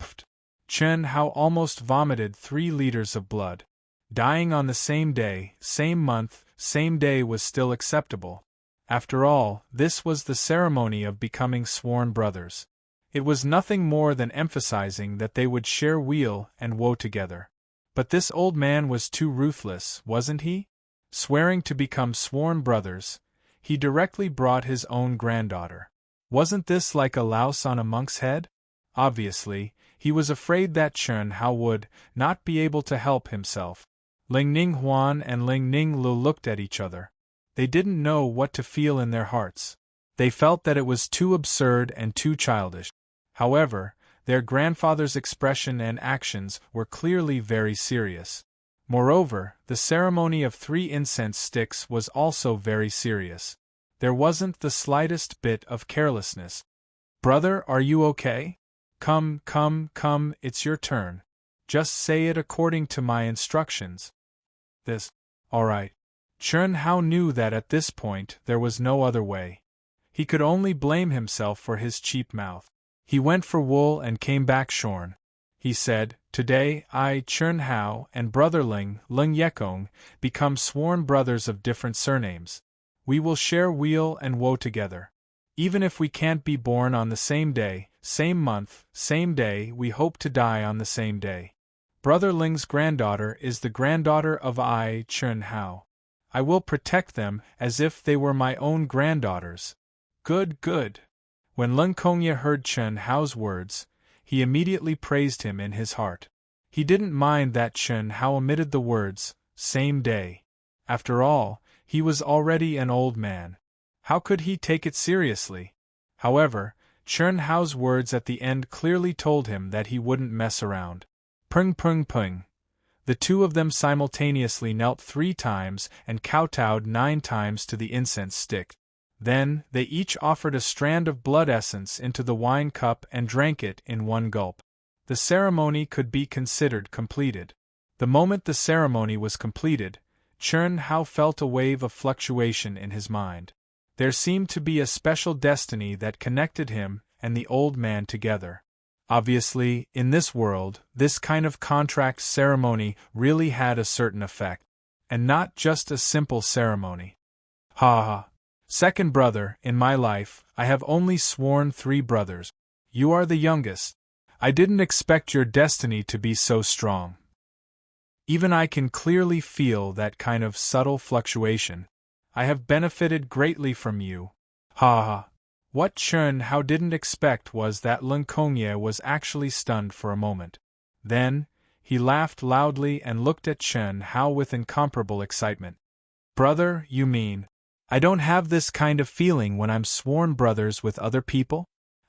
Pfft. Chen Hao almost vomited 3 liters of blood. Dying on the same day, same month, same day was still acceptable. After all, this was the ceremony of becoming sworn brothers. It was nothing more than emphasizing that they would share weal and woe together. But this old man was too ruthless, wasn't he? Swearing to become sworn brothers, he directly brought his own granddaughter. Wasn't this like a louse on a monk's head? Obviously, he was afraid that Chen Hao would not be able to help himself. Ling Ning Huan and Ling Ning Lu looked at each other. They didn't know what to feel in their hearts. They felt that it was too absurd and too childish. However, their grandfather's expression and actions were clearly very serious. Moreover, the ceremony of 3 incense sticks was also very serious. There wasn't the slightest bit of carelessness. Brother, are you okay? Come, come, come, it's your turn. Just say it according to my instructions. This. All right. Chen Hao knew that at this point there was no other way. He could only blame himself for his cheap mouth. He went for wool and came back shorn. He said, "Today, I, Chen Hao, and brother Ling Yekong, become sworn brothers of different surnames. We will share weal and woe together. Even if we can't be born on the same day, same month, same day, we hope to die on the same day. Brother Ling's granddaughter is the granddaughter of I, Chen Hao. I will protect them as if they were my own granddaughters." Good, good. When Ling Kongye heard Chen Hao's words, he immediately praised him in his heart. He didn't mind that Chen Hao omitted the words, same day. After all, he was already an old man. How could he take it seriously? However, Chen Hao's words at the end clearly told him that he wouldn't mess around. Pung pung pung. The two of them simultaneously knelt 3 times and kowtowed 9 times to the incense stick. Then, they each offered a strand of blood essence into the wine cup and drank it in one gulp. The ceremony could be considered completed. The moment the ceremony was completed, Chen Hao felt a wave of fluctuation in his mind. There seemed to be a special destiny that connected him and the old man together. Obviously, in this world, this kind of contract ceremony really had a certain effect, and not just a simple ceremony. Ha ha. Second brother, in my life, I have only sworn 3 brothers. You are the youngest. I didn't expect your destiny to be so strong. Even I can clearly feel that kind of subtle fluctuation. I have benefited greatly from you. Ha ha. What Chen Hao didn't expect was that Ling Kongye was actually stunned for a moment. Then, he laughed loudly and looked at Chen Hao with incomparable excitement. Brother, you mean? I don't have this kind of feeling when I'm sworn brothers with other people?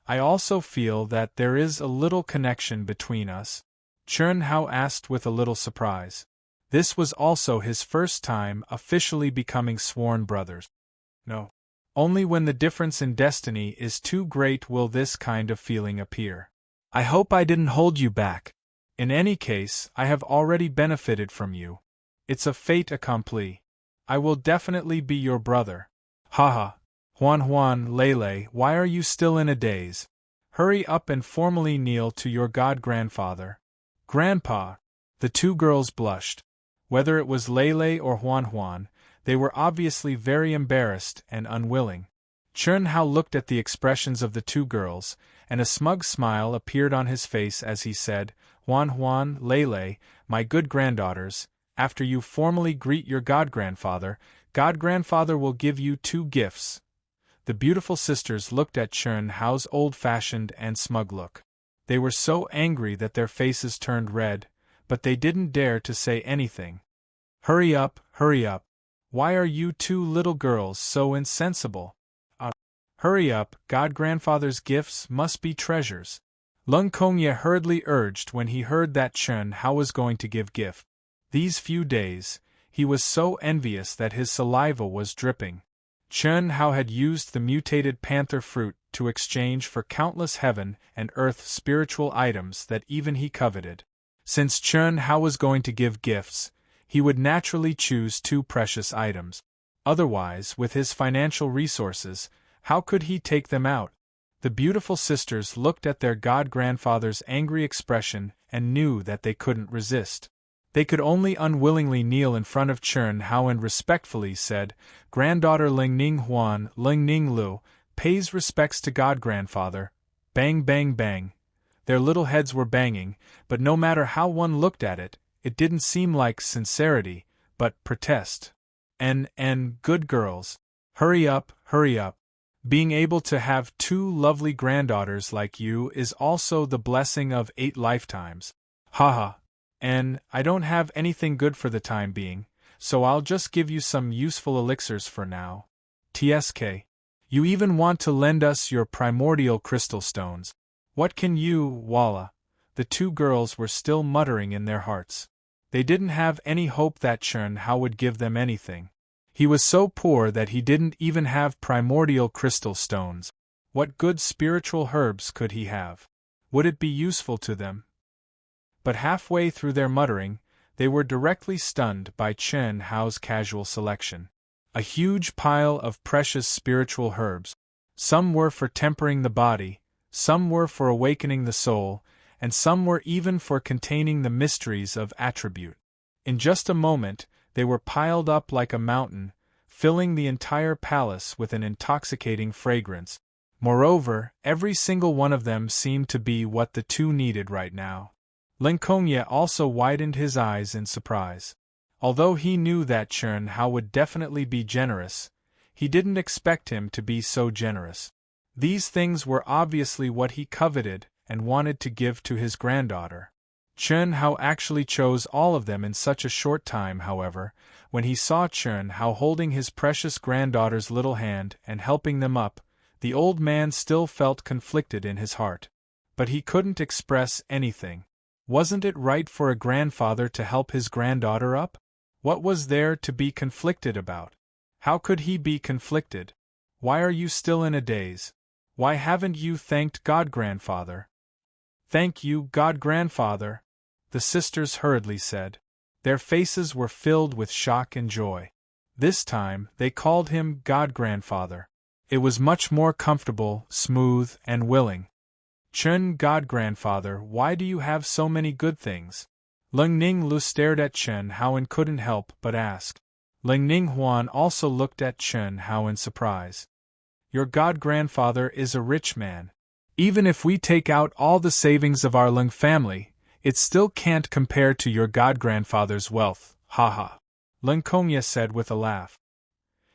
I also feel that there is a little connection between us. Chen Hao asked with a little surprise. This was also his first time officially becoming sworn brothers. No. Only when the difference in destiny is too great will this kind of feeling appear. I hope I didn't hold you back. In any case, I have already benefited from you. It's a fait accompli. I will definitely be your brother. Haha. Juan, Lele, why are you still in a daze? Hurry up and formally kneel to your god-grandfather. Grandpa! The two girls blushed. Whether it was Lele or Juan, they were obviously very embarrassed and unwilling. Chun Hao looked at the expressions of the two girls, and a smug smile appeared on his face as he said, Juan, Lele, my good granddaughters, after you formally greet your god-grandfather will give you 2 gifts. The beautiful sisters looked at Chun Hao's old-fashioned and smug look. They were so angry that their faces turned red, but they didn't dare to say anything. Hurry up. Why are you 2 little girls so insensible? Hurry up, god-grandfather's gifts must be treasures. Lung Kongye hurriedly urged when he heard that Chun Hao was going to give gift. These few days, he was so envious that his saliva was dripping. Chun Hao had used the mutated panther fruit to exchange for countless heaven and earth spiritual items that even he coveted. Since Chun Hao was going to give gifts, he would naturally choose 2 precious items. Otherwise, with his financial resources, how could he take them out? The beautiful sisters looked at their god-grandfather's angry expression and knew that they couldn't resist. They could only unwillingly kneel in front of Chun Hao and respectfully said, Granddaughter Lingning Huan, Lingning Lu, pays respects to god-grandfather. Bang bang bang. Their little heads were banging, but no matter how one looked at it, it didn't seem like sincerity, but protest. Good girls. Hurry up. Being able to have 2 lovely granddaughters like you is also the blessing of 8 lifetimes. Haha. And I don't have anything good for the time being, so I'll just give you some useful elixirs for now. TSK. You even want to lend us your primordial crystal stones. What can you, Walla? The 2 girls were still muttering in their hearts. They didn't have any hope that Chun Hao would give them anything. He was so poor that he didn't even have primordial crystal stones. What good spiritual herbs could he have? Would it be useful to them? But halfway through their muttering, they were directly stunned by Chun Hao's casual selection. A huge pile of precious spiritual herbs. Some were for tempering the body, some were for awakening the soul, and some were even for containing the mysteries of attribute. In just a moment, they were piled up like a mountain, filling the entire palace with an intoxicating fragrance. Moreover, every single one of them seemed to be what the 2 needed right now. Lin Kongye also widened his eyes in surprise. Although he knew that Chun Hao would definitely be generous, he didn't expect him to be so generous. These things were obviously what he coveted and wanted to give to his granddaughter. Chun Hao actually chose all of them in such a short time. However, when he saw Chun Hao holding his precious granddaughter's little hand and helping them up, the old man still felt conflicted in his heart. But he couldn't express anything. Wasn't it right for a grandfather to help his granddaughter up? What was there to be conflicted about? How could he be conflicted? Why are you still in a daze? Why haven't you thanked God-grandfather? Thank you, God-grandfather, the sisters hurriedly said. Their faces were filled with shock and joy. This time, they called him God-grandfather. It was much more comfortable, smooth, and willing. Chun God-grandfather, why do you have so many good things? Lung Ning Lu stared at Chun Hao and couldn't help but ask. Ling Ning Huan also looked at Chun Hao in surprise. Your god-grandfather is a rich man. Even if we take out all the savings of our Lung family, it still can't compare to your god-grandfather's wealth, haha. Lung Kongye said with a laugh.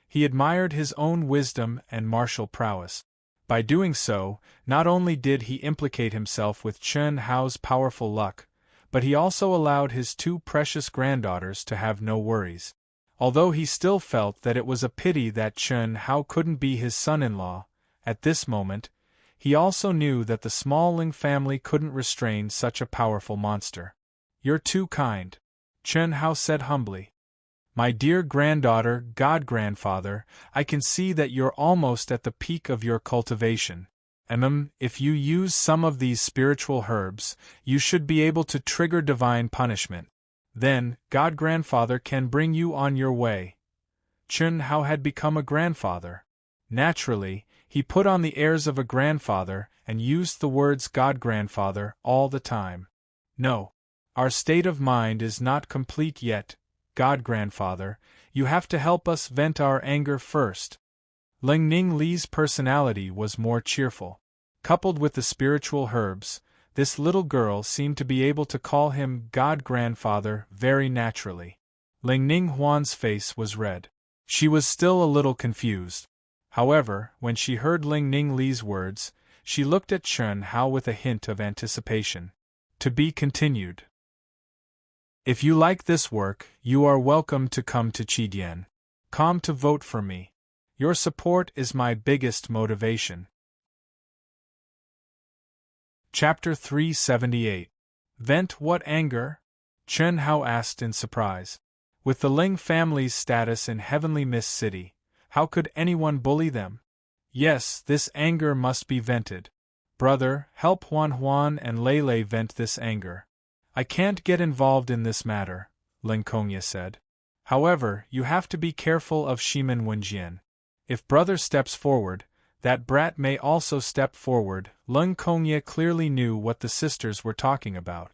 He admired his own wisdom and martial prowess. By doing so, not only did he implicate himself with Chun Hao's powerful luck, but he also allowed his 2 precious granddaughters to have no worries. Although he still felt that it was a pity that Chun Hao couldn't be his son-in-law, at this moment, he also knew that the small Ling family couldn't restrain such a powerful monster. You're too kind, Chun Hao said humbly. My dear granddaughter, god-grandfather, I can see that you're almost at the peak of your cultivation. If you use some of these spiritual herbs, you should be able to trigger divine punishment. Then, God Grandfather can bring you on your way. Chun Hao had become a grandfather. Naturally, he put on the airs of a grandfather and used the words God Grandfather all the time. No. Our state of mind is not complete yet, God Grandfather, you have to help us vent our anger first. Ling Ning Li's personality was more cheerful. Coupled with the spiritual herbs, this little girl seemed to be able to call him God Grandfather very naturally. Ling Ning Huan's face was red. She was still a little confused. However, when she heard Ling Ning Li's words, she looked at Chun Hao with a hint of anticipation. To be continued. If you like this work, you are welcome to come to Chidian.com to vote for me. Your support is my biggest motivation. Chapter 378. Vent what anger? Chun Hao asked in surprise. With the Ling family's status in Heavenly Mist City, how could anyone bully them? Yes, this anger must be vented. Brother, help Huan Huan and Lei Lei vent this anger. I can't get involved in this matter, Ling Kongya said. However, you have to be careful of Shimin Wenjian. If brother steps forward, that brat may also step forward. Ling Kongya clearly knew what the sisters were talking about.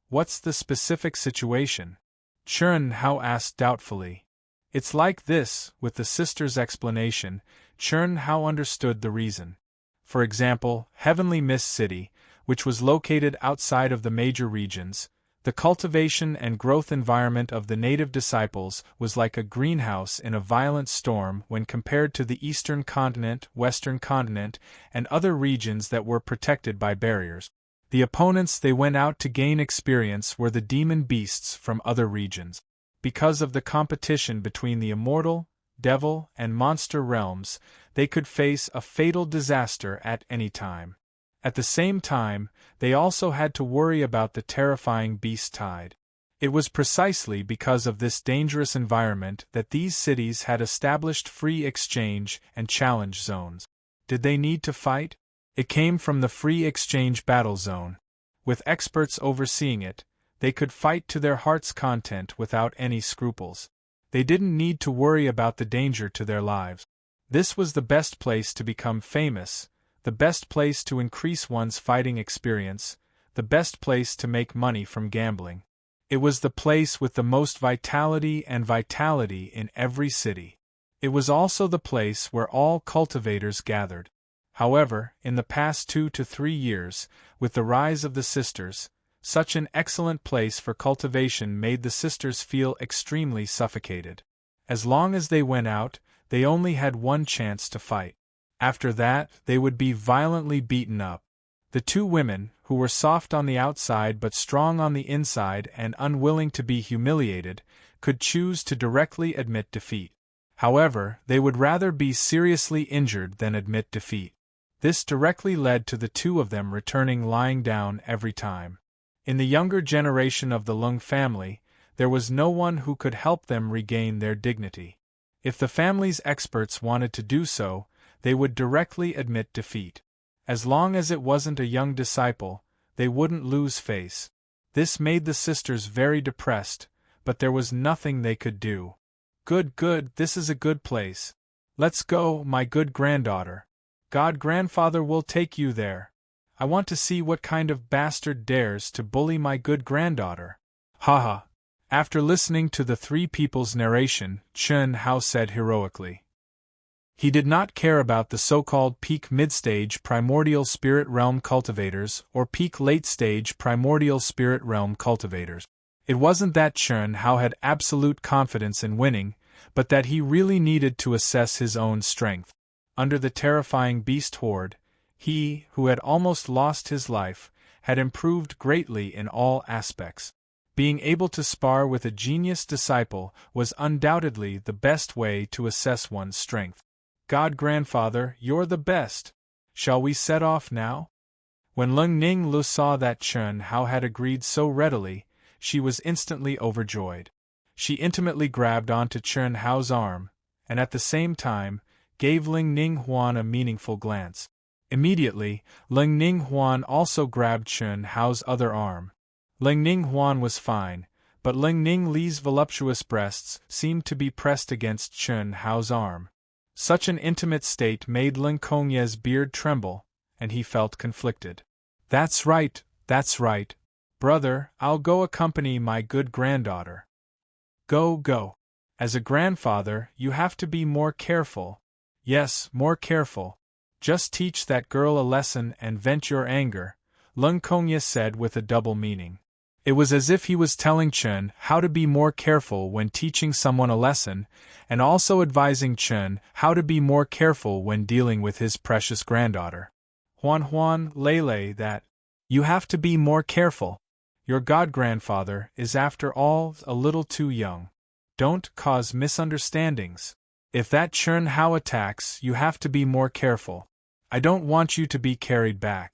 What's the specific situation? Chun Hao asked doubtfully. It's like this. With the sisters' explanation, Chun Hao understood the reason. For example, Heavenly Mist City, which was located outside of the major regions, the cultivation and growth environment of the native disciples was like a greenhouse in a violent storm when compared to the eastern continent, western continent, and other regions that were protected by barriers. The opponents they went out to gain experience were the demon beasts from other regions. Because of the competition between the immortal, devil, and monster realms, they could face a fatal disaster at any time. At the same time, they also had to worry about the terrifying beast tide. It was precisely because of this dangerous environment that these cities had established free exchange and challenge zones. Did they need to fight? It came from the free exchange battle zone. With experts overseeing it, they could fight to their heart's content without any scruples. They didn't need to worry about the danger to their lives. This was the best place to become famous, the best place to increase one's fighting experience, the best place to make money from gambling. It was the place with the most vitality in every city. It was also the place where all cultivators gathered. However, in the past 2 to 3 years, with the rise of the sisters, such an excellent place for cultivation made the sisters feel extremely suffocated. As long as they went out, they only had one chance to fight. After that, they would be violently beaten up. The two women, who were soft on the outside but strong on the inside and unwilling to be humiliated, could choose to directly admit defeat. However, they would rather be seriously injured than admit defeat. This directly led to the two of them returning lying down every time. In the younger generation of the Lung family, there was no one who could help them regain their dignity. If the family's experts wanted to do so, they would directly admit defeat. As long as it wasn't a young disciple, they wouldn't lose face. This made the sisters very depressed, but there was nothing they could do. Good, this is a good place. Let's go, my good granddaughter. God Grandfather will take you there. I want to see what kind of bastard dares to bully my good granddaughter. Haha. After listening to the three people's narration, Chun Hao said heroically. He did not care about the so-called peak mid-stage primordial spirit realm cultivators or peak late-stage primordial spirit realm cultivators. It wasn't that Chun Hao had absolute confidence in winning, but that he really needed to assess his own strength. Under the terrifying beast horde, he, who had almost lost his life, had improved greatly in all aspects. Being able to spar with a genius disciple was undoubtedly the best way to assess one's strength. God Grandfather, you're the best. Shall we set off now? When Lung Ning Lu saw that Chun Hao had agreed so readily, she was instantly overjoyed. She intimately grabbed onto Chun Hao's arm, and at the same time, gave Ling Ning Huan a meaningful glance. Immediately, Ling Ning Huan also grabbed Chen Hao's other arm. Ling Ning Huan was fine, but Ling Ning Li's voluptuous breasts seemed to be pressed against Chen Hao's arm. Such an intimate state made Ling Kongye's beard tremble, and he felt conflicted. That's right, brother, I'll go accompany my good granddaughter. Go. As a grandfather, you have to be more careful. Yes, more careful. Just teach that girl a lesson and vent your anger, Ling Kongye said with a double meaning. It was as if he was telling Chen how to be more careful when teaching someone a lesson, and also advising Chen how to be more careful when dealing with his precious granddaughter. Huan, Lei, that. You have to be more careful. Your god-grandfather is after all a little too young. Don't cause misunderstandings. If that Chen Hao attacks, you have to be more careful. I don't want you to be carried back.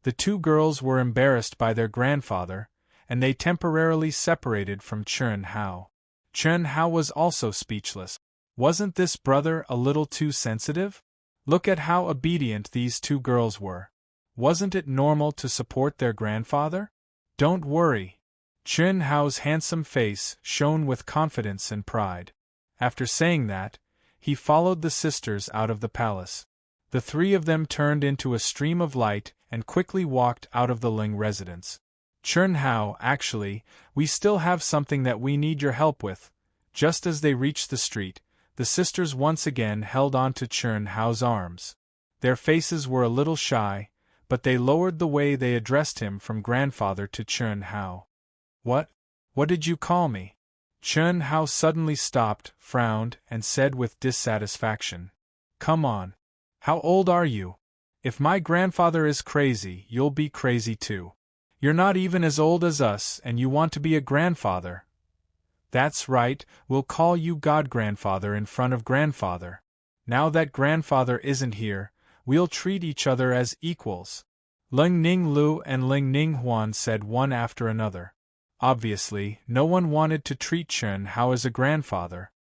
The two girls were embarrassed by their grandfather, and they temporarily separated from Chen Hao. Chen Hao was also speechless. Wasn't this brother a little too sensitive? Look at how obedient these two girls were. Wasn't it normal to support their grandfather? Don't worry. Chen Hao's handsome face shone with confidence and pride. After saying that, he followed the sisters out of the palace. The three of them turned into a stream of light and quickly walked out of the Ling residence. Chen Hao, actually, we still have something that we need your help with. Just as they reached the street, the sisters once again held on to Chen Hao's arms. Their faces were a little shy, but they lowered the way they addressed him from grandfather to Chen Hao. What did you call me? Chen Hao suddenly stopped, frowned, and said with dissatisfaction. Come on. How old are you? If my grandfather is crazy, you'll be crazy too. You're not even as old as us, and you want to be a grandfather. That's right, we'll call you god-grandfather in front of grandfather. Now that grandfather isn't here, we'll treat each other as equals. Ling Ning Lu and Ling Ning Huan said one after another. Obviously, no one wanted to treat Chen Hao as a grandfather.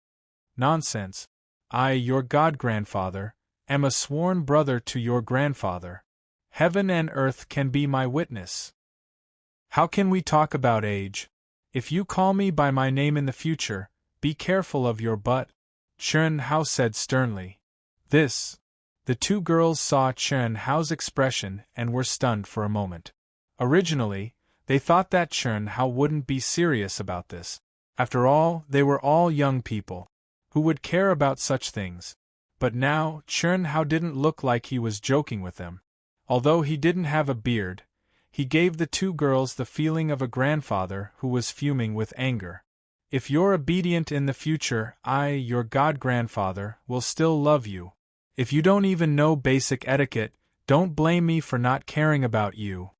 Nonsense. I, your god-grandfather, am a sworn brother to your grandfather. Heaven and earth can be my witness. How can we talk about age? If you call me by my name in the future, be careful of your butt, Chen Hao said sternly. The two girls saw Chen Hao's expression and were stunned for a moment. Originally, they thought that Chen Hao wouldn't be serious about this. After all, they were all young people. Who would care about such things? But now, Chen Hao didn't look like he was joking with them. Although he didn't have a beard, he gave the two girls the feeling of a grandfather who was fuming with anger. If you're obedient in the future, I, your god-grandfather, will still love you. If you don't even know basic etiquette, don't blame me for not caring about you.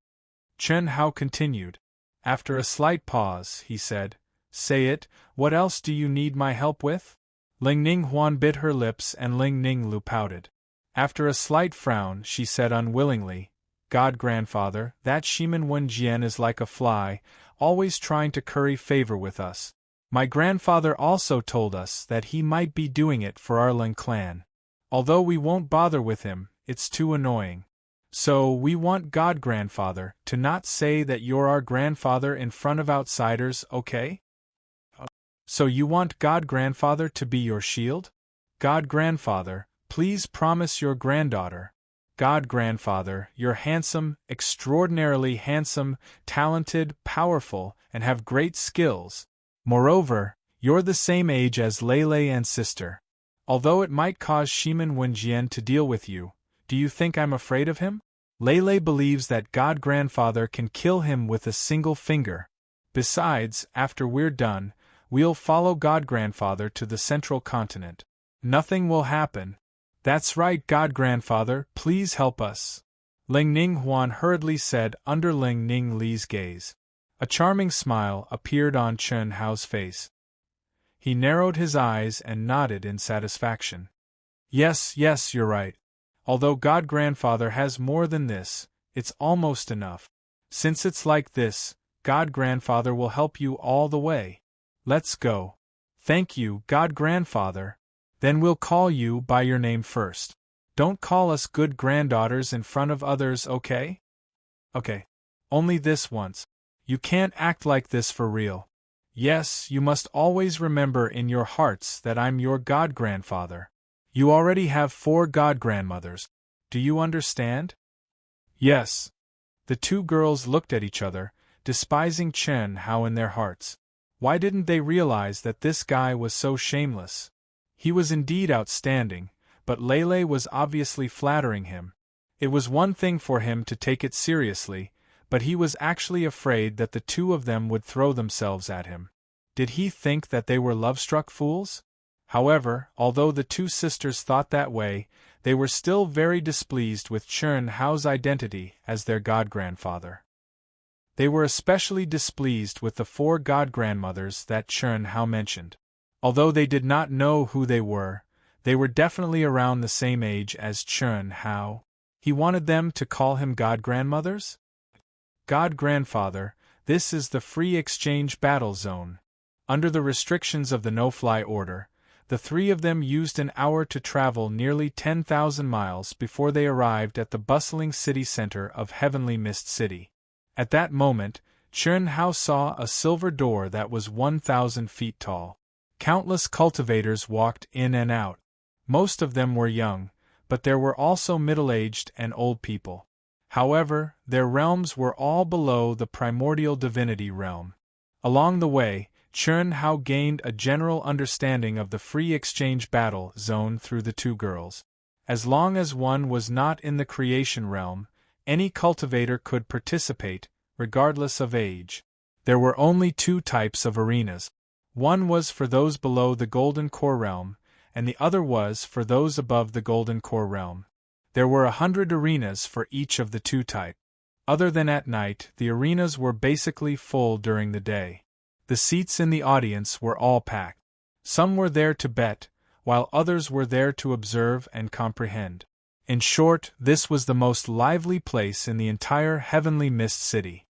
Chen Hao continued. After a slight pause, he said, Say it, what else do you need my help with? Ling Ning Huan bit her lips and Ling Ning Lu pouted. After a slight frown, she said unwillingly, God-grandfather, that Shimin Wenjian is like a fly, always trying to curry favor with us. My grandfather also told us that he might be doing it for our Ling clan. Although we won't bother with him, it's too annoying. So we want God-grandfather to not say that you're our grandfather in front of outsiders, okay? So you want God-grandfather to be your shield? God-grandfather, please promise your granddaughter. God-grandfather, you're handsome, extraordinarily handsome, talented, powerful, and have great skills. Moreover, you're the same age as Lei and sister. Although it might cause Shimin Wenjian to deal with you, do you think I'm afraid of him? Lei believes that God-grandfather can kill him with a single finger. Besides, after we're done, we'll follow God-grandfather to the central continent. Nothing will happen. That's right, God-grandfather, please help us. Ling Ning Huan hurriedly said under Ling Ning Li's gaze. A charming smile appeared on Chen Hao's face. He narrowed his eyes and nodded in satisfaction. Yes, you're right. Although God-grandfather has more than this, it's almost enough. Since it's like this, God-grandfather will help you all the way. Let's go. Thank you, God-grandfather. Then we'll call you by your name first. Don't call us good granddaughters in front of others, okay? Okay. Only this once. You can't act like this for real. Yes, you must always remember in your hearts that I'm your god-grandfather. You already have 4 god-grandmothers. Do you understand? Yes. The 2 girls looked at each other, despising Chen Hao in their hearts. Why didn't they realize that this guy was so shameless? He was indeed outstanding, but Lele was obviously flattering him. It was one thing for him to take it seriously, but he was actually afraid that the 2 of them would throw themselves at him. Did he think that they were love-struck fools? However, although the 2 sisters thought that way, they were still very displeased with Chen Hao's identity as their god-grandfather. They were especially displeased with the 4 god-grandmothers that Chen Hao mentioned. Although they did not know who they were definitely around the same age as Chen Hao. He wanted them to call him god-grandmothers? God-grandfather, this is the free exchange battle zone. Under the restrictions of the no-fly order, the 3 of them used an hour to travel nearly 10,000 miles before they arrived at the bustling city center of Heavenly Mist City. At that moment, Chen Hao saw a silver door that was 1,000 feet tall. Countless cultivators walked in and out. Most of them were young, but there were also middle-aged and old people. However, their realms were all below the primordial divinity realm. Along the way, Chen Hao gained a general understanding of the free exchange battle zone through the 2 girls. As long as one was not in the creation realm, any cultivator could participate, regardless of age. There were only 2 types of arenas. One was for those below the Golden Core realm, and the other was for those above the Golden Core realm. There were 100 arenas for each of the 2 types. Other than at night, the arenas were basically full during the day. The seats in the audience were all packed. Some were there to bet, while others were there to observe and comprehend. In short, this was the most lively place in the entire Heavenly Mist City.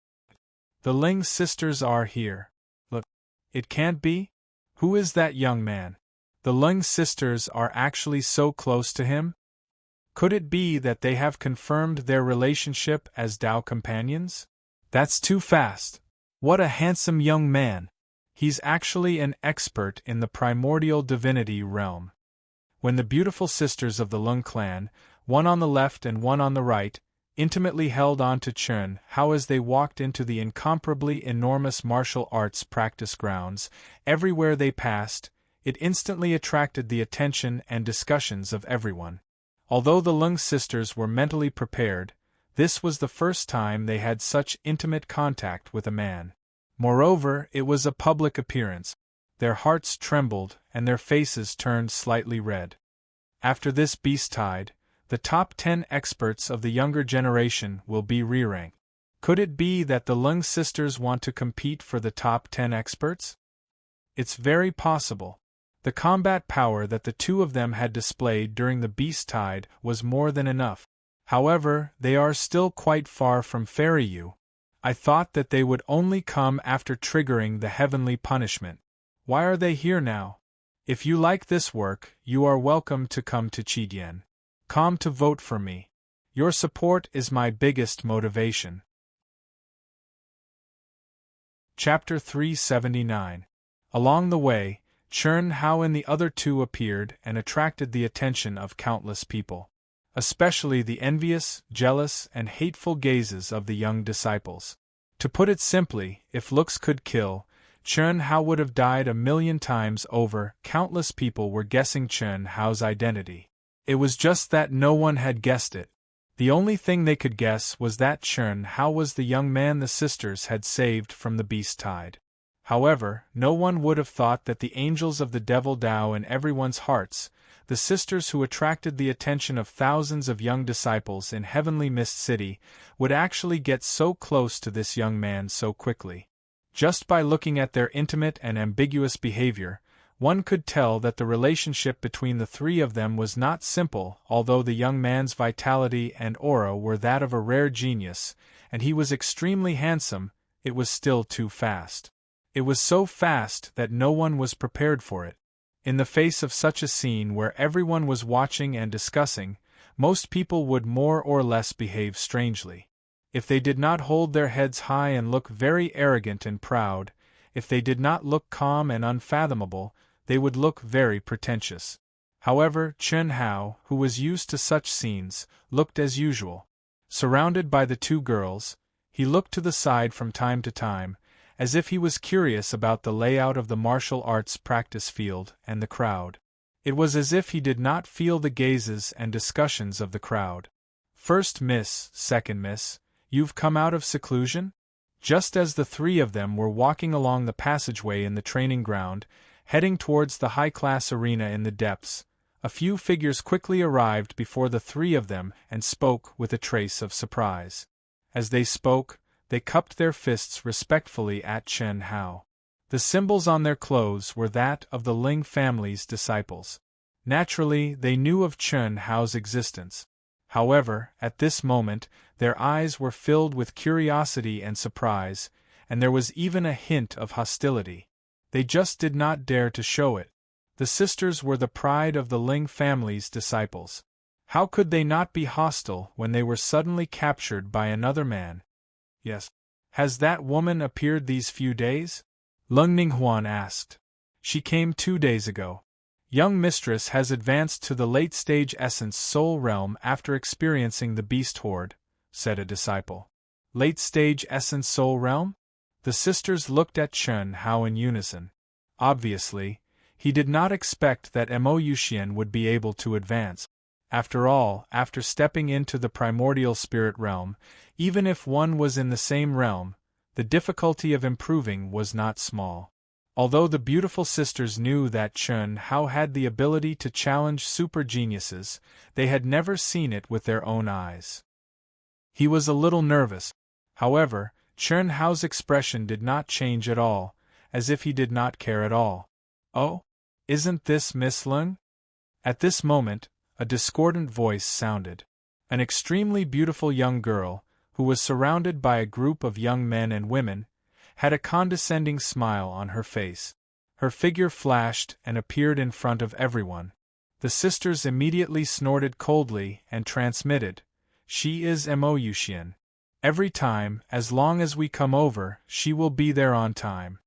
The Ling sisters are here. Look. It can't be? Who is that young man? The Ling sisters are actually so close to him? Could it be that they have confirmed their relationship as Dao companions? That's too fast. What a handsome young man! He's actually an expert in the primordial divinity realm. When the beautiful sisters of the Lung clan, one on the left and one on the right, intimately held on to Chen Hao as they walked into the incomparably enormous martial arts practice grounds, everywhere they passed, it instantly attracted the attention and discussions of everyone. Although the Lung sisters were mentally prepared, this was the first time they had such intimate contact with a man. Moreover, it was a public appearance. Their hearts trembled and their faces turned slightly red. After this beast-tide, the top 10 experts of the younger generation will be re-ranked. Could it be that the Lung sisters want to compete for the top 10 experts? It's very possible. The combat power that the 2 of them had displayed during the beast-tide was more than enough. However, they are still quite far from Fairy. I thought that they would only come after triggering the heavenly punishment. Why are they here now? If you like this work, you are welcome to come to Chidian. Come to vote for me. Your support is my biggest motivation. Chapter 379. Along the way, Chen Hao and the other 2 appeared and attracted the attention of countless people, especially the envious, jealous, and hateful gazes of the young disciples. To put it simply, if looks could kill, Chen Hao would have died 1,000,000 times over. Countless people were guessing Chen Hao's identity. It was just that no one had guessed it. The only thing they could guess was that Chen Hao was the young man the sisters had saved from the beast-tide. However, no one would have thought that the angels of the devil Dao in everyone's hearts, the sisters who attracted the attention of thousands of young disciples in Heavenly Mist City, would actually get so close to this young man so quickly. Just by looking at their intimate and ambiguous behavior, one could tell that the relationship between the 3 of them was not simple. Although the young man's vitality and aura were that of a rare genius, and he was extremely handsome, it was still too fast. It was so fast that no one was prepared for it. In the face of such a scene where everyone was watching and discussing, most people would more or less behave strangely. If they did not hold their heads high and look very arrogant and proud, if they did not look calm and unfathomable, they would look very pretentious. However, Chen Hao, who was used to such scenes, looked as usual. Surrounded by the two girls, he looked to the side from time to time, as if he was curious about the layout of the martial arts practice field and the crowd. It was as if he did not feel the gazes and discussions of the crowd. "First miss, second miss, you've come out of seclusion?" Just as the three of them were walking along the passageway in the training ground, heading towards the high-class arena in the depths, a few figures quickly arrived before the three of them and spoke with a trace of surprise. As they spoke, they cupped their fists respectfully at Chen Hao. The symbols on their clothes were that of the Ling family's disciples. Naturally, they knew of Chen Hao's existence. However, at this moment, their eyes were filled with curiosity and surprise, and there was even a hint of hostility. They just did not dare to show it. The sisters were the pride of the Ling family's disciples. How could they not be hostile when they were suddenly captured by another man? Yes. Has that woman appeared these few days? Lung Ninghuan asked. She came 2 days ago. Young mistress has advanced to the late-stage essence soul realm after experiencing the beast horde, said a disciple. Late-stage essence soul realm? The sisters looked at Chen Hao in unison. Obviously, he did not expect that Mo Yuxian would be able to advance. After all, after stepping into the primordial spirit realm, even if one was in the same realm, the difficulty of improving was not small. Although the beautiful sisters knew that Chen Hao had the ability to challenge super geniuses, they had never seen it with their own eyes. He was a little nervous. However, Chen Hao's expression did not change at all, as if he did not care at all. "Oh? Isn't this Miss Lung?" At this moment, a discordant voice sounded. An extremely beautiful young girl, who was surrounded by a group of young men and women, had a condescending smile on her face. Her figure flashed and appeared in front of everyone. The sisters immediately snorted coldly and transmitted, "She is Mo Yuxian. Every time, as long as we come over, she will be there on time."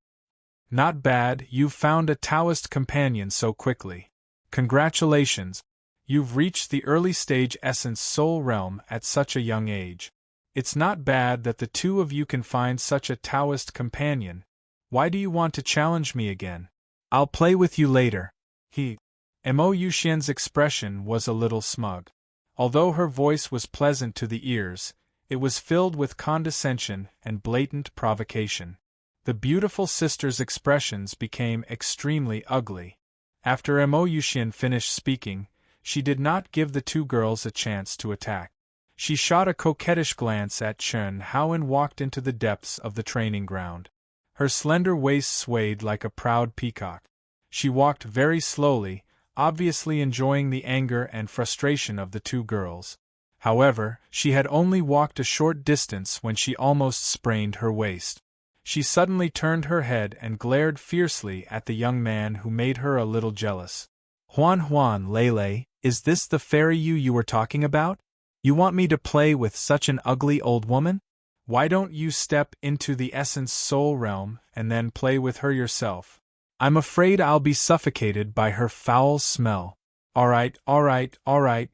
"Not bad, you've found a Taoist companion so quickly. Congratulations. You've reached the early stage essence soul realm at such a young age. It's not bad that the two of you can find such a Taoist companion. Why do you want to challenge me again? I'll play with you later." Mo Yuxian's expression was a little smug. Although her voice was pleasant to the ears, it was filled with condescension and blatant provocation. The beautiful sister's expressions became extremely ugly. After Mo Yuxian finished speaking, she did not give the two girls a chance to attack. She shot a coquettish glance at Chen Hao and walked into the depths of the training ground. Her slender waist swayed like a proud peacock. She walked very slowly, obviously enjoying the anger and frustration of the two girls. However, she had only walked a short distance when she almost sprained her waist. She suddenly turned her head and glared fiercely at the young man who made her a little jealous. "Huan Lele, is this the fairy you were talking about? You want me to play with such an ugly old woman? Why don't you step into the essence soul realm and then play with her yourself? I'm afraid I'll be suffocated by her foul smell." All right,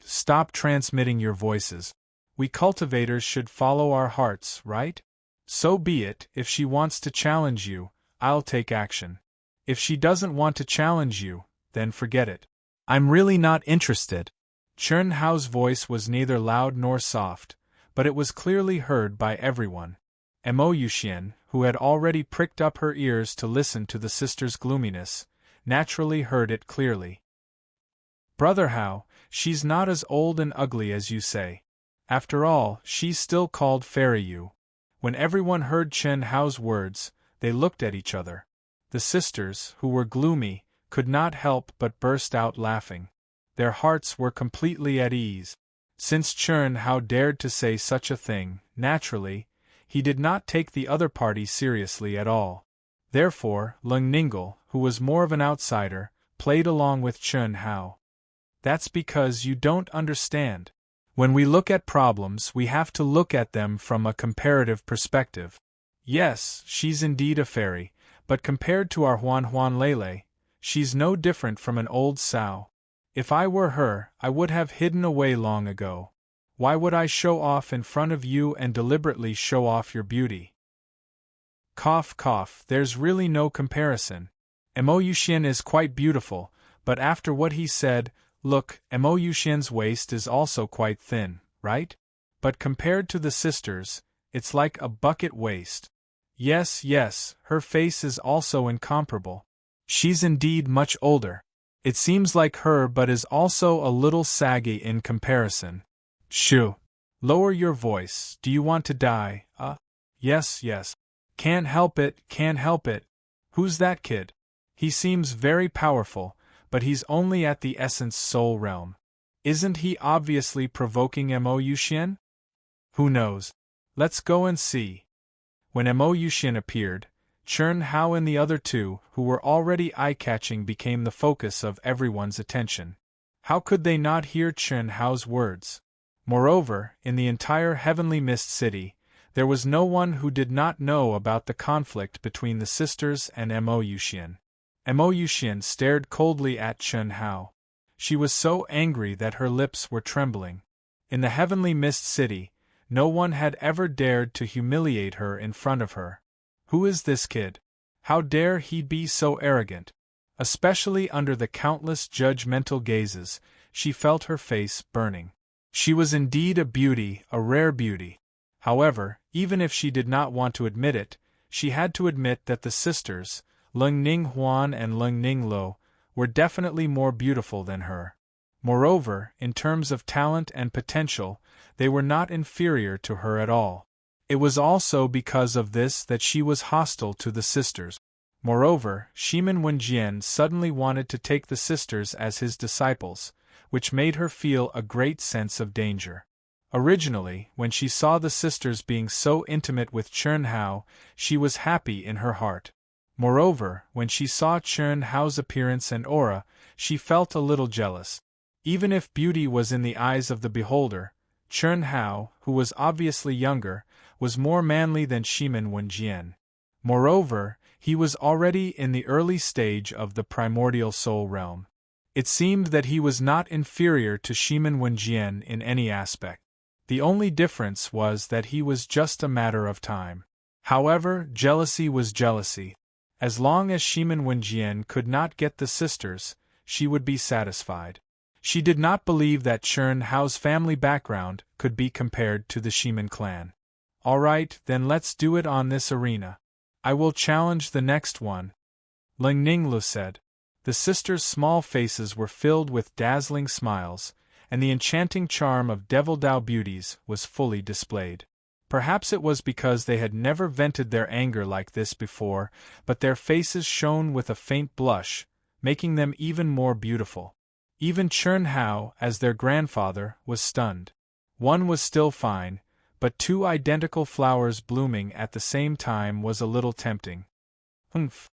stop transmitting your voices. We cultivators should follow our hearts, right? So be it. If she wants to challenge you, I'll take action. If she doesn't want to challenge you, then forget it. I'm really not interested. Chen Hao's voice was neither loud nor soft, but it was clearly heard by everyone. Mo Yuxian, who had already pricked up her ears to listen to the sisters' gloominess, naturally heard it clearly. "Brother Hao, she's not as old and ugly as you say. After all, she's still called Fairy Yu." When everyone heard Chen Hao's words, they looked at each other. The sisters, who were gloomy, could not help but burst out laughing. Their hearts were completely at ease. Since Chen Hao dared to say such a thing, naturally, he did not take the other party seriously at all. Therefore, Lung Ningle, who was more of an outsider, played along with Chen Hao. "That's because you don't understand. When we look at problems, we have to look at them from a comparative perspective. Yes, she's indeed a fairy, but compared to our Juan Lele, she's no different from an old sow. If I were her, I would have hidden away long ago. Why would I show off in front of you and deliberately show off your beauty? Cough, cough, there's really no comparison. Mo Yuxian is quite beautiful, but after what he said, look, Mo Yuxian's waist is also quite thin, right? But compared to the sisters, it's like a bucket waist. Yes, yes, her face is also incomparable. She's indeed much older. It seems like her but is also a little saggy in comparison. Shoo! Lower your voice, do you want to die, Yes, yes. Can't help it, can't help it. Who's that kid? He seems very powerful, but he's only at the essence soul realm. Isn't he obviously provoking Mo Yuxian? Who knows? Let's go and see. When Mo Yuxian appeared, Chern Hao and the other two, who were already eye-catching, became the focus of everyone's attention. How could they not hear Chern Hao's words? Moreover, in the entire Heavenly Mist City, there was no one who did not know about the conflict between the sisters and Mo Yuxian. Mo Yuxian stared coldly at Chern Hao. She was so angry that her lips were trembling. In the Heavenly Mist City, no one had ever dared to humiliate her in front of her. Who is this kid? How dare he be so arrogant? Especially under the countless judgmental gazes, she felt her face burning. She was indeed a beauty, a rare beauty. However, even if she did not want to admit it, she had to admit that the sisters, Leng Ning Huan and Leng Ning Lo, were definitely more beautiful than her. Moreover, in terms of talent and potential, they were not inferior to her at all. It was also because of this that she was hostile to the sisters. Moreover, Shimin Wenjian suddenly wanted to take the sisters as his disciples, which made her feel a great sense of danger. Originally, when she saw the sisters being so intimate with Chern Hao, she was happy in her heart. Moreover, when she saw Chern Hao's appearance and aura, she felt a little jealous. Even if beauty was in the eyes of the beholder, Chern Hao, who was obviously younger, was more manly than Shimin Wenjian. Moreover, he was already in the early stage of the primordial soul realm. It seemed that he was not inferior to Shimin Wenjian in any aspect. The only difference was that he was just a matter of time. However, jealousy was jealousy. As long as Shimin Wenjian could not get the sisters, she would be satisfied. She did not believe that Chern Hao's family background could be compared to the Shimin clan. All right, then let's do it on this arena. I will challenge the next one. Leng Ninglu said. The sisters' small faces were filled with dazzling smiles, and the enchanting charm of Devil Dao beauties was fully displayed. Perhaps it was because they had never vented their anger like this before, but their faces shone with a faint blush, making them even more beautiful. Even Chern Hao, as their grandfather, was stunned. One was still fine, but two identical flowers blooming at the same time was a little tempting. Humph.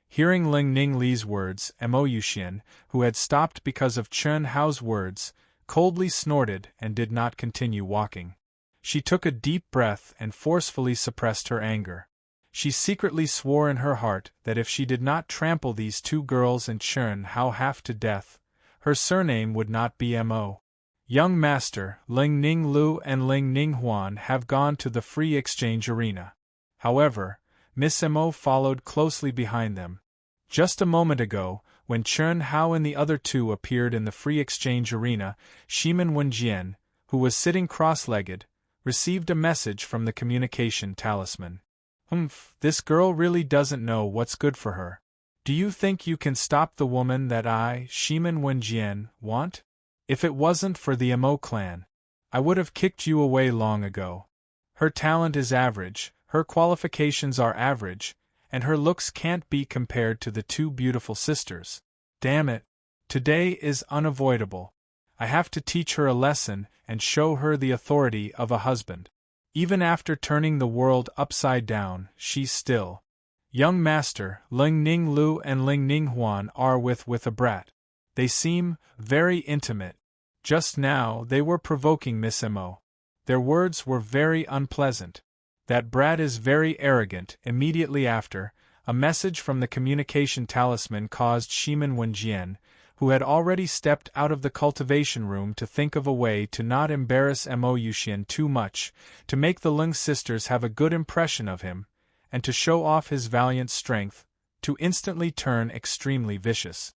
Hearing Leng Ning Li's words, Mo Yuxian, who had stopped because of Chern Hao's words, coldly snorted and did not continue walking. She took a deep breath and forcefully suppressed her anger. She secretly swore in her heart that if she did not trample these two girls and Chern Hao half to death, her surname would not be Mo. Young Master, Leng Ning Lu and Leng Ning Huan have gone to the free exchange arena. However, Miss Mo followed closely behind them. Just a moment ago, when Chern Hao and the other two appeared in the free exchange arena, Shimin Wenjian, who was sitting cross-legged, received a message from the communication talisman. Humph, this girl really doesn't know what's good for her. Do you think you can stop the woman that I, Shimin Wenjian, want? If it wasn't for the Mo clan, I would have kicked you away long ago. Her talent is average, her qualifications are average, and her looks can't be compared to the two beautiful sisters. Damn it! Today is unavoidable. I have to teach her a lesson and show her the authority of a husband. Even after turning the world upside down, she's still. Young Master, Leng Ning Lu and Leng Ning Huan are with a brat. They seem very intimate. Just now they were provoking Miss Mo. Their words were very unpleasant. That brat is very arrogant. Immediately after, a message from the communication talisman caused Shimin Wenjian, who had already stepped out of the cultivation room, to think of a way to not embarrass Mo Yuxian too much, to make the Lung sisters have a good impression of him, and to show off his valiant strength, to instantly turn extremely vicious.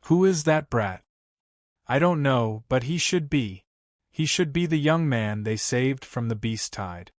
Who is that brat? I don't know, but he should be the young man they saved from the beast tide.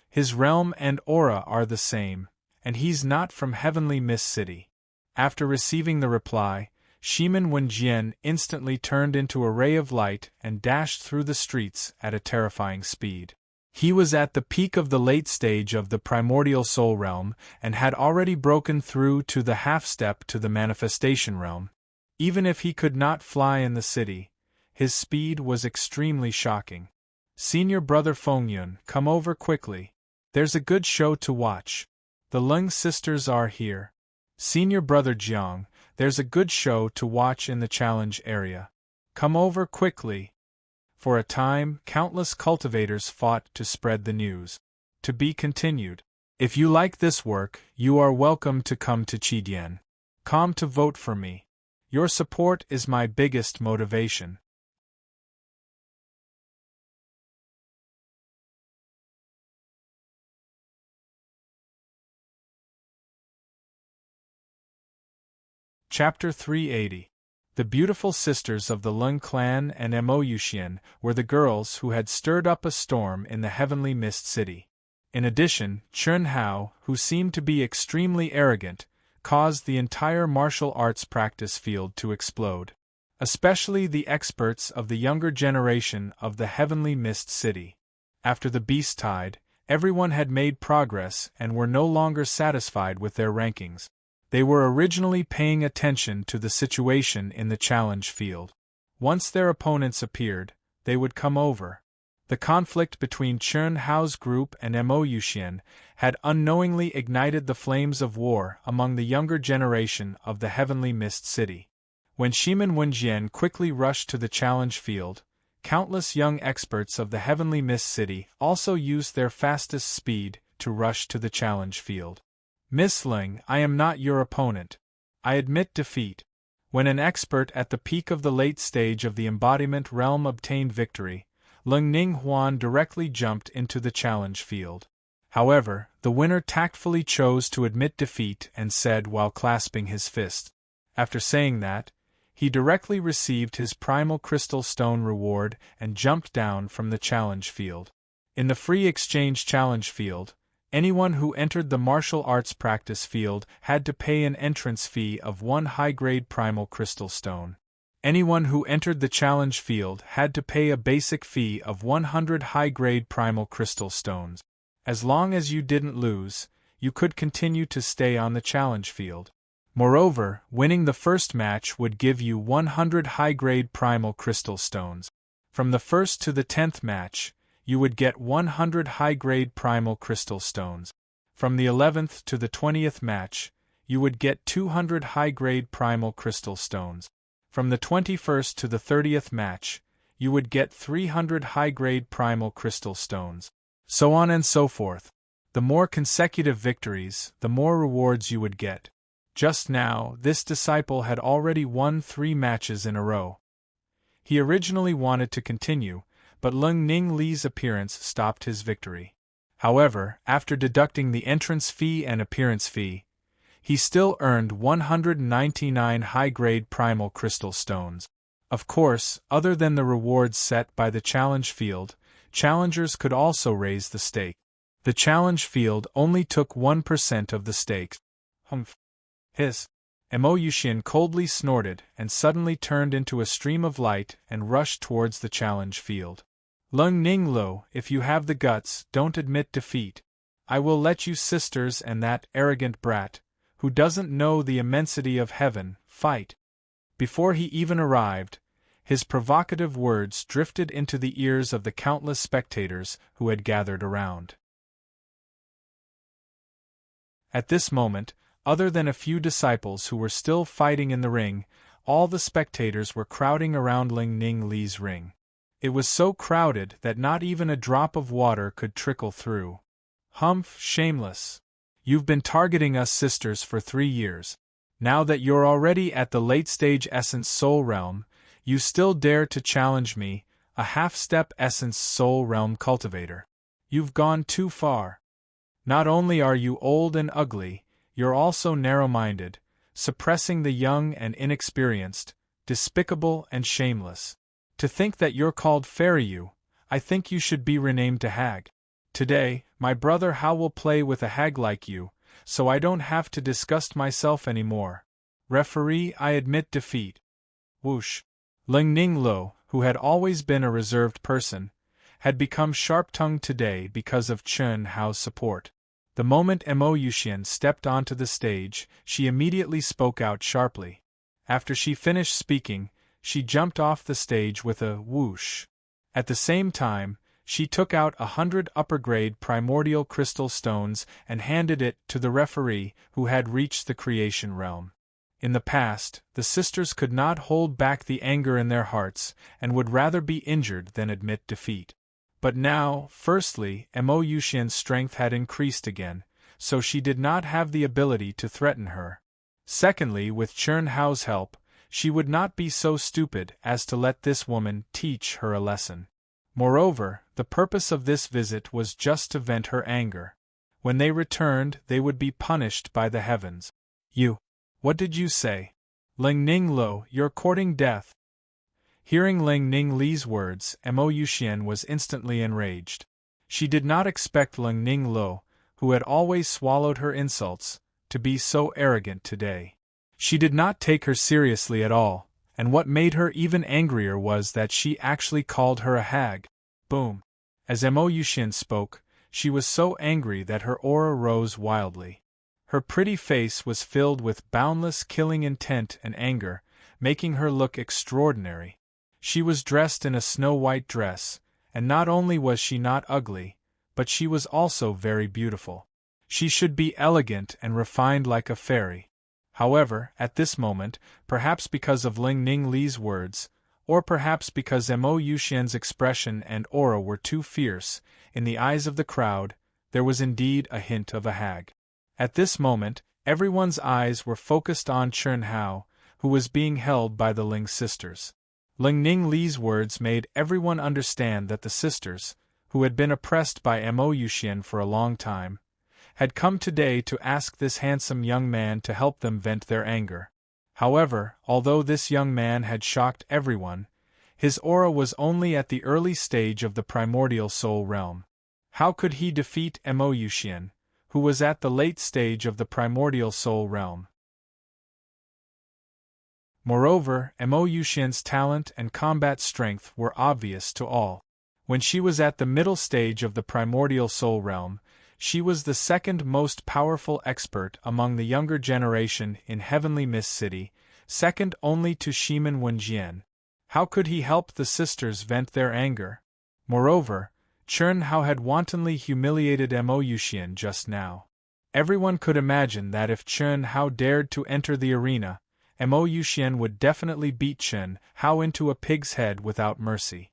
His realm and aura are the same, and he's not from Heavenly Mist City. After receiving the reply, Shimin Wenjian instantly turned into a ray of light and dashed through the streets at a terrifying speed. He was at the peak of the late stage of the primordial soul realm and had already broken through to the half-step to the manifestation realm. Even if he could not fly in the city, his speed was extremely shocking. Senior brother Fengyun, come over quickly. There's a good show to watch. The Lung sisters are here. Senior brother Jiang, there's a good show to watch in the challenge area. Come over quickly. For a time, countless cultivators fought to spread the news. To be continued. If you like this work, you are welcome to come to Qidian. Come to vote for me. Your support is my biggest motivation. Chapter 380. The beautiful sisters of the Lung clan and Mo Yuxian were the girls who had stirred up a storm in the Heavenly Mist City. In addition, Chun Hao, who seemed to be extremely arrogant, caused the entire martial arts practice field to explode. Especially the experts of the younger generation of the Heavenly Mist City. After the beast tide, everyone had made progress and were no longer satisfied with their rankings. They were originally paying attention to the situation in the challenge field. Once their opponents appeared, they would come over. The conflict between Chun Hao's group and Mo Yuxian had unknowingly ignited the flames of war among the younger generation of the Heavenly Mist City. When Shimin Wenjian quickly rushed to the challenge field, countless young experts of the Heavenly Mist City also used their fastest speed to rush to the challenge field. Miss Ling, I am not your opponent. I admit defeat. When an expert at the peak of the late stage of the embodiment realm obtained victory, Lung Ning Huan directly jumped into the challenge field. However, the winner tactfully chose to admit defeat and said while clasping his fist. After saying that, he directly received his primal crystal stone reward and jumped down from the challenge field. In the free exchange challenge field, anyone who entered the martial arts practice field had to pay an entrance fee of 1 high-grade primal crystal stone. Anyone who entered the challenge field had to pay a basic fee of 100 high-grade primal crystal stones. As long as you didn't lose, you could continue to stay on the challenge field. Moreover, winning the first match would give you 100 high-grade primal crystal stones. From the first to the 10th match, you would get 100 high-grade primal crystal stones. From the 11th to the 20th match, you would get 200 high-grade primal crystal stones. From the 21st to the 30th match, you would get 300 high-grade primal crystal stones. So on and so forth. The more consecutive victories, the more rewards you would get. Just now, this disciple had already won 3 matches in a row. He originally wanted to continue, but Lung Ning Li's appearance stopped his victory. However, after deducting the entrance fee and appearance fee, he still earned 199 high-grade primal crystal stones. Of course, other than the rewards set by the challenge field, challengers could also raise the stake. The challenge field only took 1% of the stakes. Humph. Hiss. Mo Yuxian coldly snorted and suddenly turned into a stream of light and rushed towards the challenge field. Lung Ning Lo, if you have the guts, don't admit defeat. I will let you sisters and that arrogant brat, who doesn't know the immensity of heaven, fight. Before he even arrived, his provocative words drifted into the ears of the countless spectators who had gathered around. At this moment, other than a few disciples who were still fighting in the ring, all the spectators were crowding around Ling Ning Li's ring. It was so crowded that not even a drop of water could trickle through. Humph, shameless. You've been targeting us sisters for 3 years. Now that you're already at the late-stage Essence Soul Realm, you still dare to challenge me, a half-step Essence Soul Realm cultivator. You've gone too far. Not only are you old and ugly, you're also narrow-minded, suppressing the young and inexperienced, despicable and shameless. To think that you're called Fairy, I think you should be renamed to Hag. Today, my brother How will play with a hag like you, so I don't have to disgust myself anymore. Referee, I admit defeat. Whoosh. Ling Ning Lo, who had always been a reserved person, had become sharp-tongued today because of Chen Hao's support. The moment Mo Yuxian stepped onto the stage, she immediately spoke out sharply. After she finished speaking, she jumped off the stage with a whoosh. At the same time, she took out 100 upper-grade primordial crystal stones and handed it to the referee who had reached the creation realm. In the past, the sisters could not hold back the anger in their hearts and would rather be injured than admit defeat. But now, firstly, Mo Yuxian's strength had increased again, so she did not have the ability to threaten her. Secondly, with Chen Hao's help, she would not be so stupid as to let this woman teach her a lesson. Moreover, the purpose of this visit was just to vent her anger. When they returned, they would be punished by the heavens. You. What did you say? Ling Ning Lo, you're courting death. Hearing Ling Ning Li's words, Mo Yuxian was instantly enraged. She did not expect Ling Ning Lo, who had always swallowed her insults, to be so arrogant today. She did not take her seriously at all, and what made her even angrier was that she actually called her a hag. Boom. As Mo Yuxian spoke, she was so angry that her aura rose wildly. Her pretty face was filled with boundless killing intent and anger, making her look extraordinary. She was dressed in a snow-white dress, and not only was she not ugly, but she was also very beautiful. She should be elegant and refined like a fairy. However, at this moment, perhaps because of Ling Ning Li's words, or perhaps because Mo Yuxian's expression and aura were too fierce, in the eyes of the crowd, there was indeed a hint of a hag. At this moment, everyone's eyes were focused on Chen Hao, who was being held by the Ling sisters. Ling Ning Li's words made everyone understand that the sisters, who had been oppressed by Mo Yuxian for a long time, had come today to ask this handsome young man to help them vent their anger. However, although this young man had shocked everyone, his aura was only at the early stage of the primordial soul realm. How could he defeat Mo Yuxian, who was at the late stage of the primordial soul realm? Moreover, Mo Yuxian's talent and combat strength were obvious to all. When she was at the middle stage of the primordial soul realm, she was the second most powerful expert among the younger generation in Heavenly Mist City, second only to Shimen Wenjian. How could he help the sisters vent their anger? Moreover, Chen Hao had wantonly humiliated Mo Yuxian just now. Everyone could imagine that if Chen Hao dared to enter the arena, Mo Yuxian would definitely beat Chen Hao into a pig's head without mercy.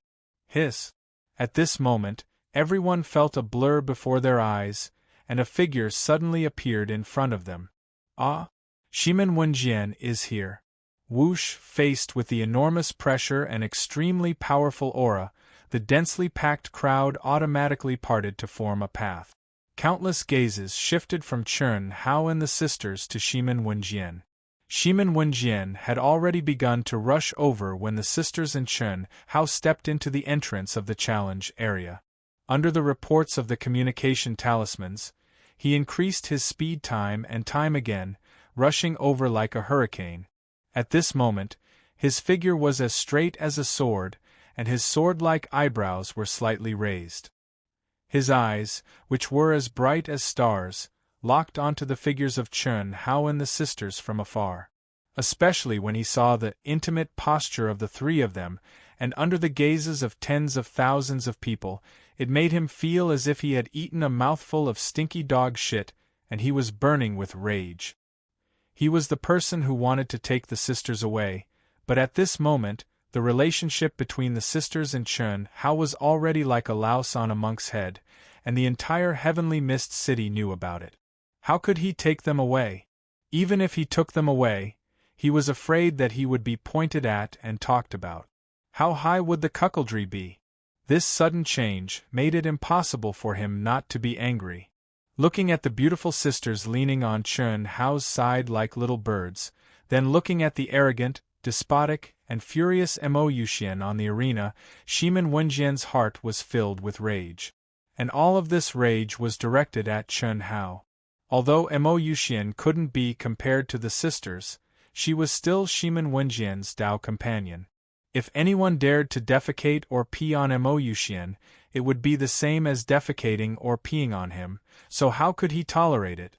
Hiss. At this moment, everyone felt a blur before their eyes, and a figure suddenly appeared in front of them. Ah! Shimen Wenjian is here. Whoosh! Faced with the enormous pressure and extremely powerful aura, the densely packed crowd automatically parted to form a path. Countless gazes shifted from Chen Hao and the sisters to Shimen Wenjian. Shimen Wenjian had already begun to rush over when the sisters and Chen Hao stepped into the entrance of the challenge area. Under the reports of the communication talismans, he increased his speed time and time again, rushing over like a hurricane. At this moment, his figure was as straight as a sword, and his sword-like eyebrows were slightly raised. His eyes, which were as bright as stars, locked onto the figures of Chen Hao and the sisters from afar. Especially when he saw the intimate posture of the three of them, and under the gazes of tens of thousands of people, it made him feel as if he had eaten a mouthful of stinky dog shit, and he was burning with rage. He was the person who wanted to take the sisters away, But at this moment, the relationship between the sisters and Chun Hao was already like a louse on a monk's head, and the entire heavenly mist city knew about it. How could he take them away? Even if he took them away, he was afraid that he would be pointed at and talked about. How high would the cuckoldry be? This sudden change made it impossible for him not to be angry. Looking at the beautiful sisters leaning on Chun Hao's side like little birds, then looking at the arrogant, despotic, and furious Mo Yuxian on the arena, Shimin Wenjian's heart was filled with rage. And all of this rage was directed at Chun Hao. Although Mo Yuxian couldn't be compared to the sisters, she was still Shimin Wenjian's Dao companion. If anyone dared to defecate or pee on Mo Yuxian, it would be the same as defecating or peeing on him, so how could he tolerate it?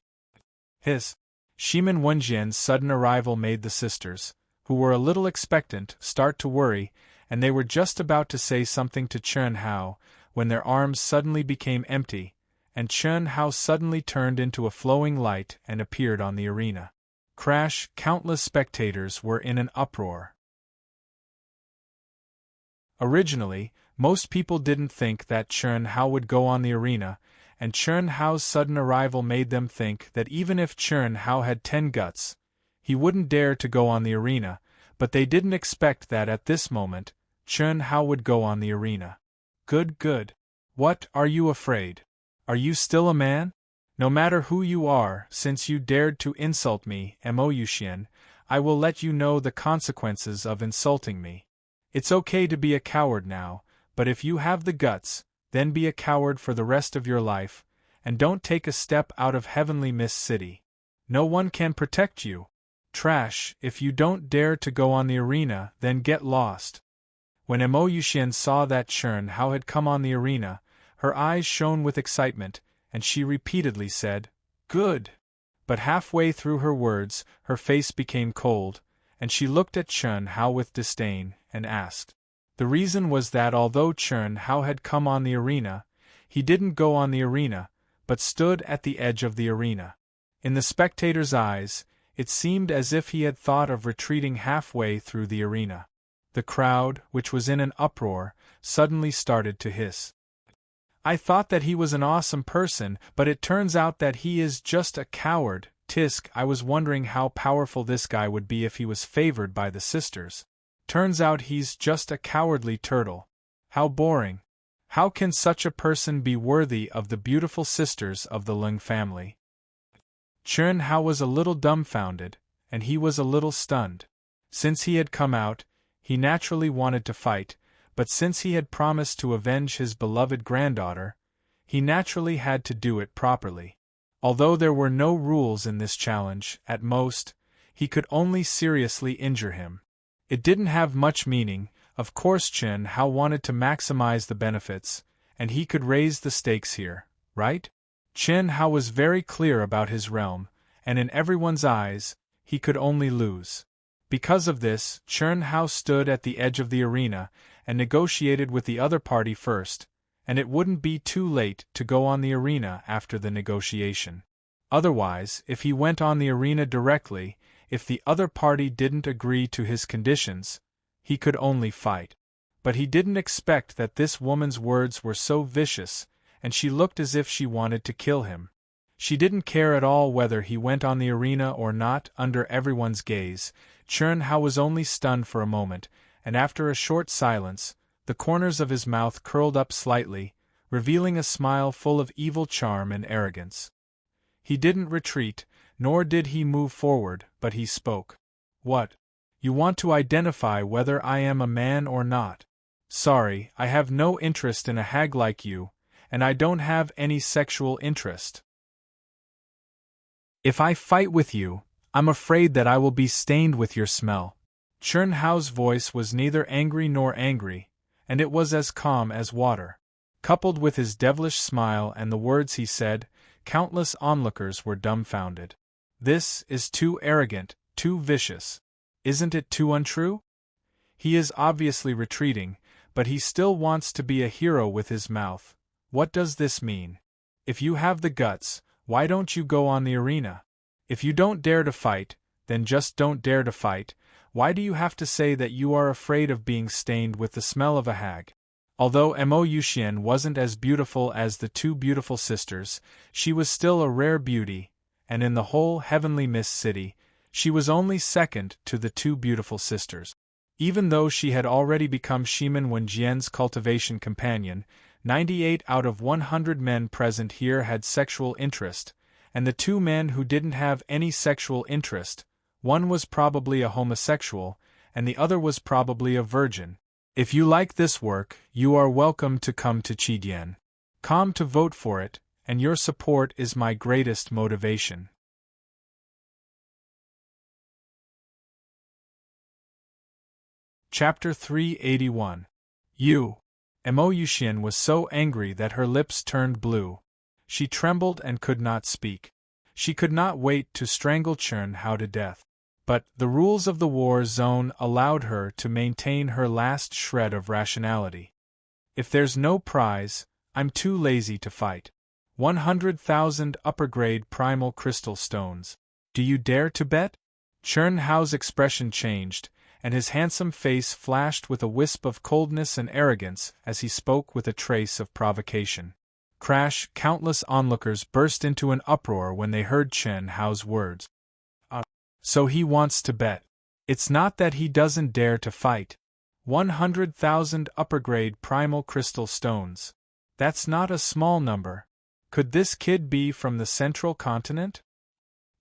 Shimin Wenjian's sudden arrival made the sisters, who were a little expectant, start to worry, and they were just about to say something to Chun Hao, when their arms suddenly became empty, and Chun Hao suddenly turned into a flowing light and appeared on the arena. Crash! Countless spectators were in an uproar. Originally, most people didn't think that Chun Hao would go on the arena, and Chun Hao's sudden arrival made them think that even if Chun Hao had 10 guts, he wouldn't dare to go on the arena, but they didn't expect that at this moment, Chun Hao would go on the arena. Good. What, are you afraid? Are you still a man? No matter who you are, since you dared to insult me, Mo Yuxian, I will let you know the consequences of insulting me. It's okay to be a coward now, but if you have the guts, then be a coward for the rest of your life, and don't take a step out of Heavenly Mist City. No one can protect you. Trash, if you don't dare to go on the arena, then get lost. When Mo Yuxian saw that Chun Hao had come on the arena, her eyes shone with excitement, and she repeatedly said, "Good." But halfway through her words, her face became cold, and she looked at Chun Hao with disdain, and asked. The reason was that although Chun Hao had come on the arena, he didn't go on the arena, but stood at the edge of the arena. In the spectators' eyes, it seemed as if he had thought of retreating halfway through the arena. The crowd, which was in an uproar, suddenly started to hiss. I thought that he was an awesome person, but it turns out that he is just a coward. Tisk, I was wondering how powerful this guy would be if he was favored by the sisters. Turns out he's just a cowardly turtle. How boring. How can such a person be worthy of the beautiful sisters of the Lung family? Chun Hao was a little dumbfounded, and he was a little stunned. Since he had come out, he naturally wanted to fight, but since he had promised to avenge his beloved granddaughter, he naturally had to do it properly. Although there were no rules in this challenge, at most, he could only seriously injure him. It didn't have much meaning. Of course Chun Hao wanted to maximize the benefits, and he could raise the stakes here, right? Chun Hao was very clear about his realm, and in everyone's eyes, he could only lose. Because of this, Chun Hao stood at the edge of the arena, and negotiated with the other party first, and it wouldn't be too late to go on the arena after the negotiation. Otherwise, if he went on the arena directly, if the other party didn't agree to his conditions, he could only fight. But he didn't expect that this woman's words were so vicious, and she looked as if she wanted to kill him. She didn't care at all whether he went on the arena or not. Under everyone's gaze, Chun Hao was only stunned for a moment, and after a short silence, the corners of his mouth curled up slightly, revealing a smile full of evil charm and arrogance. He didn't retreat, nor did he move forward, but he spoke. What? You want to identify whether I am a man or not? Sorry, I have no interest in a hag like you, and I don't have any sexual interest. If I fight with you, I'm afraid that I will be stained with your smell. Chun Hao's voice was neither angry nor angry, and it was as calm as water. Coupled with his devilish smile and the words he said, countless onlookers were dumbfounded. This is too arrogant, too vicious. Isn't it too untrue? He is obviously retreating, but he still wants to be a hero with his mouth. What does this mean? If you have the guts, why don't you go on the arena? If you don't dare to fight, then just don't dare to fight. Why do you have to say that you are afraid of being stained with the smell of a hag? Although Mo Yuxian wasn't as beautiful as the two beautiful sisters, she was still a rare beauty, and in the whole heavenly mist city, she was only second to the two beautiful sisters. Even though she had already become Shimen Wenjian's cultivation companion, 98 out of 100 men present here had sexual interest, and the two men who didn't have any sexual interest, one was probably a homosexual, and the other was probably a virgin. If you like this work, you are welcome to come to Qidian. Come to vote for it, and your support is my greatest motivation. Chapter 381. Mo Yuxian was so angry that her lips turned blue. She trembled and could not speak. She could not wait to strangle Chen Hao to death. But the rules of the war zone allowed her to maintain her last shred of rationality. If there's no prize, I'm too lazy to fight. 100,000 upper-grade primal crystal stones. Do you dare to bet? Chen Hao's expression changed, and his handsome face flashed with a wisp of coldness and arrogance as he spoke with a trace of provocation. Crash! Countless onlookers burst into an uproar when they heard Chen Hao's words. So he wants to bet. It's not that he doesn't dare to fight. 100,000 upper-grade primal crystal stones. That's not a small number. Could this kid be from the central continent?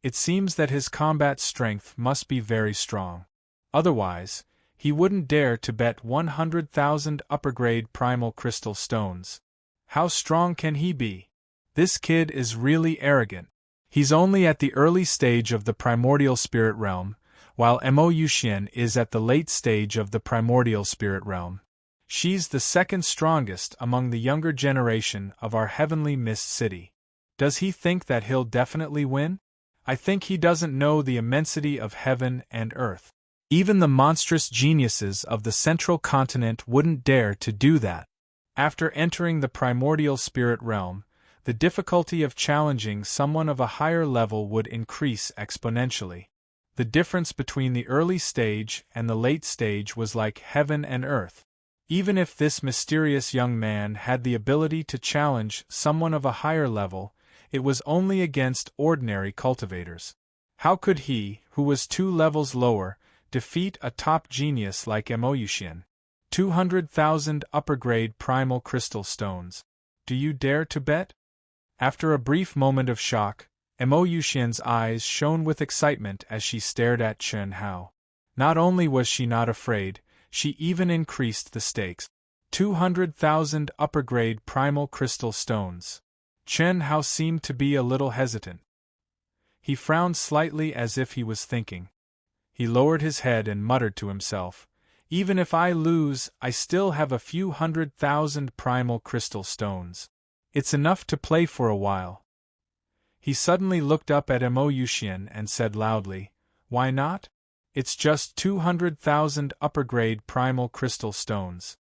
It seems that his combat strength must be very strong. Otherwise, he wouldn't dare to bet 100,000 upper-grade primal crystal stones. How strong can he be? This kid is really arrogant. He's only at the early stage of the primordial spirit realm, while Mo Yuxian is at the late stage of the primordial spirit realm. She's the second strongest among the younger generation of our heavenly mist city. Does he think that he'll definitely win? I think he doesn't know the immensity of heaven and earth. Even the monstrous geniuses of the central continent wouldn't dare to do that. After entering the primordial spirit realm, the difficulty of challenging someone of a higher level would increase exponentially. The difference between the early stage and the late stage was like heaven and earth. Even if this mysterious young man had the ability to challenge someone of a higher level, it was only against ordinary cultivators. How could he, who was 2 levels lower, defeat a top genius like Mo Yuxian? 200,000 upper-grade primal crystal stones. Do you dare to bet? After a brief moment of shock, Mo Yuxian's eyes shone with excitement as she stared at Chen Hao. Not only was she not afraid, she even increased the stakes. 200,000 upper-grade primal crystal stones. Chen Hao seemed to be a little hesitant. He frowned slightly as if he was thinking. He lowered his head and muttered to himself, "Even if I lose, I still have a few 100,000 primal crystal stones. It's enough to play for a while." He suddenly looked up at Mo Yuxian and said loudly, "Why not? It's just 200,000 upper-grade primal crystal stones."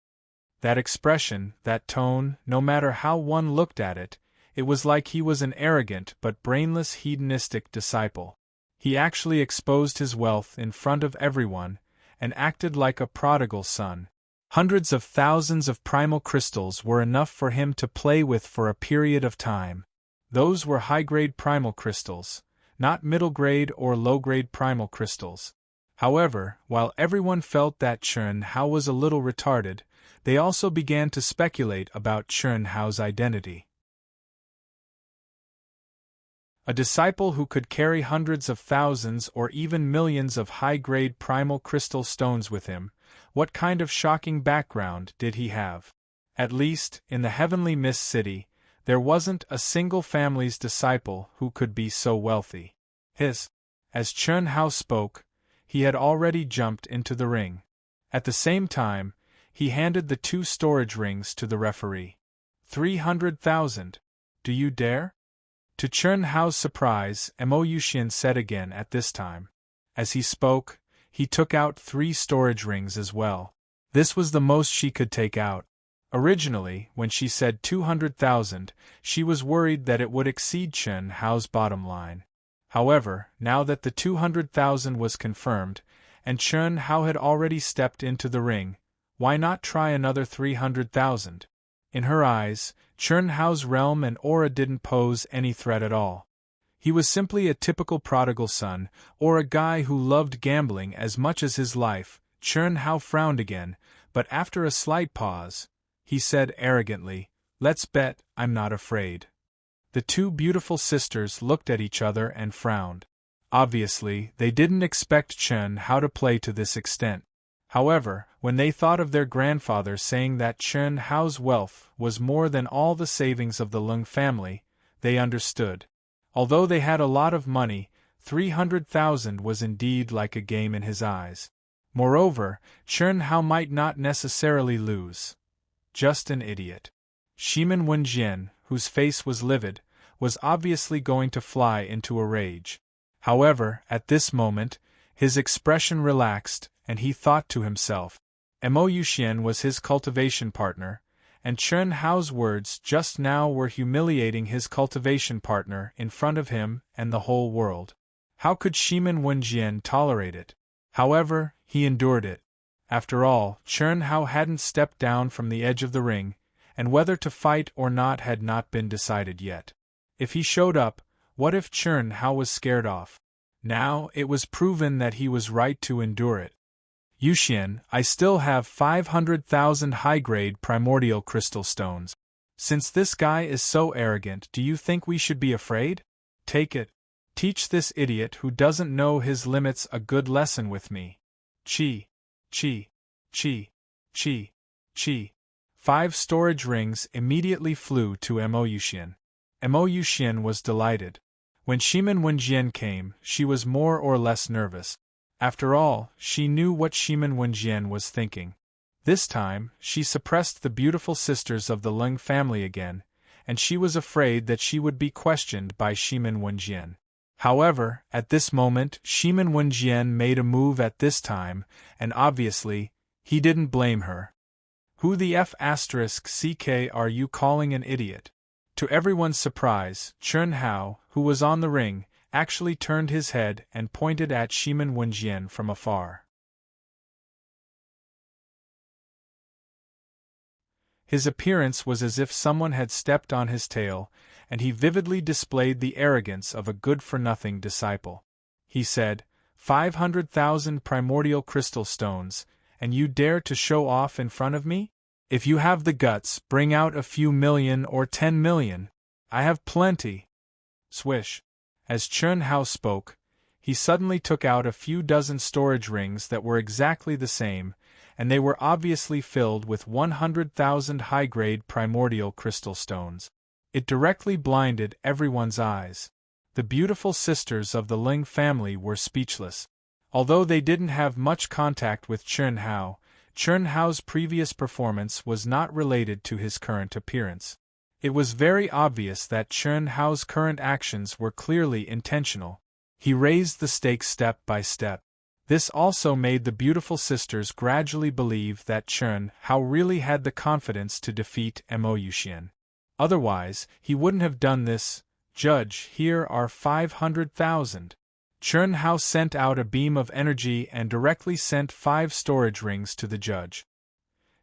That expression, that tone, no matter how one looked at it, it was like he was an arrogant but brainless hedonistic disciple. He actually exposed his wealth in front of everyone, and acted like a prodigal son. Hundreds of thousands of primal crystals were enough for him to play with for a period of time. Those were high-grade primal crystals, not middle-grade or low-grade primal crystals. However, while everyone felt that Chen Hao was a little retarded, they also began to speculate about Chen Hao's identity. A disciple who could carry hundreds of thousands or even millions of high-grade primal crystal stones with him, what kind of shocking background did he have? At least, in the heavenly mist city, there wasn't a single family's disciple who could be so wealthy. As Chen Hao spoke, he had already jumped into the ring. At the same time, he handed the 2 storage rings to the referee. 300,000. Do you dare? To Chen Hao's surprise, Mo Yuxian said again at this time. As he spoke, he took out 3 storage rings as well. This was the most she could take out. Originally, when she said 200,000, she was worried that it would exceed Chen Hao's bottom line. However, now that the 200,000 was confirmed, and Chun Hao had already stepped into the ring. Why not try another 300,000? In her eyes, Chun Hao's realm and aura didn't pose any threat at all. He was simply a typical prodigal son, or a guy who loved gambling as much as his life. Chun Hao frowned again, but after a slight pause, he said arrogantly, "Let's bet I'm not afraid." The two beautiful sisters looked at each other and frowned. Obviously, they didn't expect Chun Hao to play to this extent. However, when they thought of their grandfather saying that Chun Hao's wealth was more than all the savings of the Lung family, they understood. Although they had a lot of money, 300,000 was indeed like a game in his eyes. Moreover, Chun Hao might not necessarily lose. Just an idiot. Shimin Wenjian, whose face was livid, was obviously going to fly into a rage. However, at this moment, his expression relaxed, and he thought to himself. Mo Yuxian was his cultivation partner, and Chun Hao's words just now were humiliating his cultivation partner in front of him and the whole world. How could Shimin Wenjian tolerate it? However, he endured it. After all, Chun Hao hadn't stepped down from the edge of the ring, and whether to fight or not had not been decided yet. If he showed up, what if Chun Hao was scared off? Now it was proven that he was right to endure it. Yuxian, I still have 500,000 high-grade primordial crystal stones. Since this guy is so arrogant, do you think we should be afraid? Take it. Teach this idiot who doesn't know his limits a good lesson with me. Chi. Chi. Chi. Chi. Chi. 5 storage rings immediately flew to Mo Yuxian. Mo Yuxian was delighted. When Shimin Wenjian came, she was more or less nervous. After all, she knew what Shimin Wenjian was thinking. This time, she suppressed the beautiful sisters of the Lung family again, and she was afraid that she would be questioned by Shimin Wenjian. However, at this moment, Shimin Wenjian made a move at this time, and obviously, he didn't blame her. Who the F***ck are you calling an idiot? To everyone's surprise, Chun Hao, who was on the ring, actually turned his head and pointed at Shimin Wenjian from afar. His appearance was as if someone had stepped on his tail, and he vividly displayed the arrogance of a good-for-nothing disciple. He said, 500,000 primordial crystal stones, and you dare to show off in front of me? If you have the guts, bring out a few million or 10 million. I have plenty. Swish. As Chun Hao spoke, he suddenly took out a few dozen storage rings that were exactly the same, and they were obviously filled with 100,000 high-grade primordial crystal stones. It directly blinded everyone's eyes. The beautiful sisters of the Ling family were speechless. Although they didn't have much contact with Chun Hao's previous performance was not related to his current appearance. It was very obvious that Chun Hao's current actions were clearly intentional. He raised the stakes step by step. This also made the beautiful sisters gradually believe that Chun Hao really had the confidence to defeat Mo Yuxian. Otherwise, he wouldn't have done this. Judge, here are 500,000. Chun Hao sent out a beam of energy and directly sent 5 storage rings to the judge.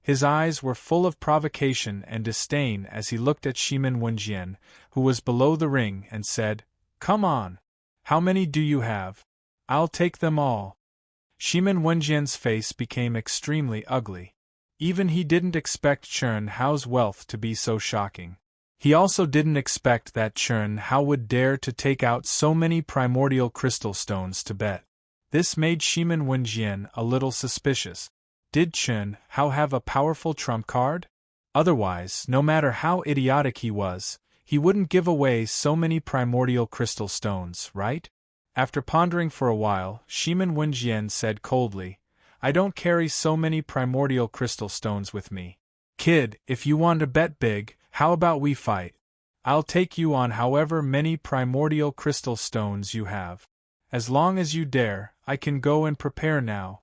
His eyes were full of provocation and disdain as he looked at Shimin Wenjian, who was below the ring, and said, "Come on. How many do you have? I'll take them all." Shimin Wenjian's face became extremely ugly. Even he didn't expect Chun Hao's wealth to be so shocking. He also didn't expect that Chun Hao would dare to take out so many primordial crystal stones to bet. This made Shimin Wenjian a little suspicious. Did Chun Hao have a powerful trump card? Otherwise, no matter how idiotic he was, he wouldn't give away so many primordial crystal stones, right? After pondering for a while, Shimin Wenjian said coldly, "I don't carry so many primordial crystal stones with me. Kid, if you want to bet big, how about we fight? I'll take you on however many primordial crystal stones you have. As long as you dare, I can go and prepare now."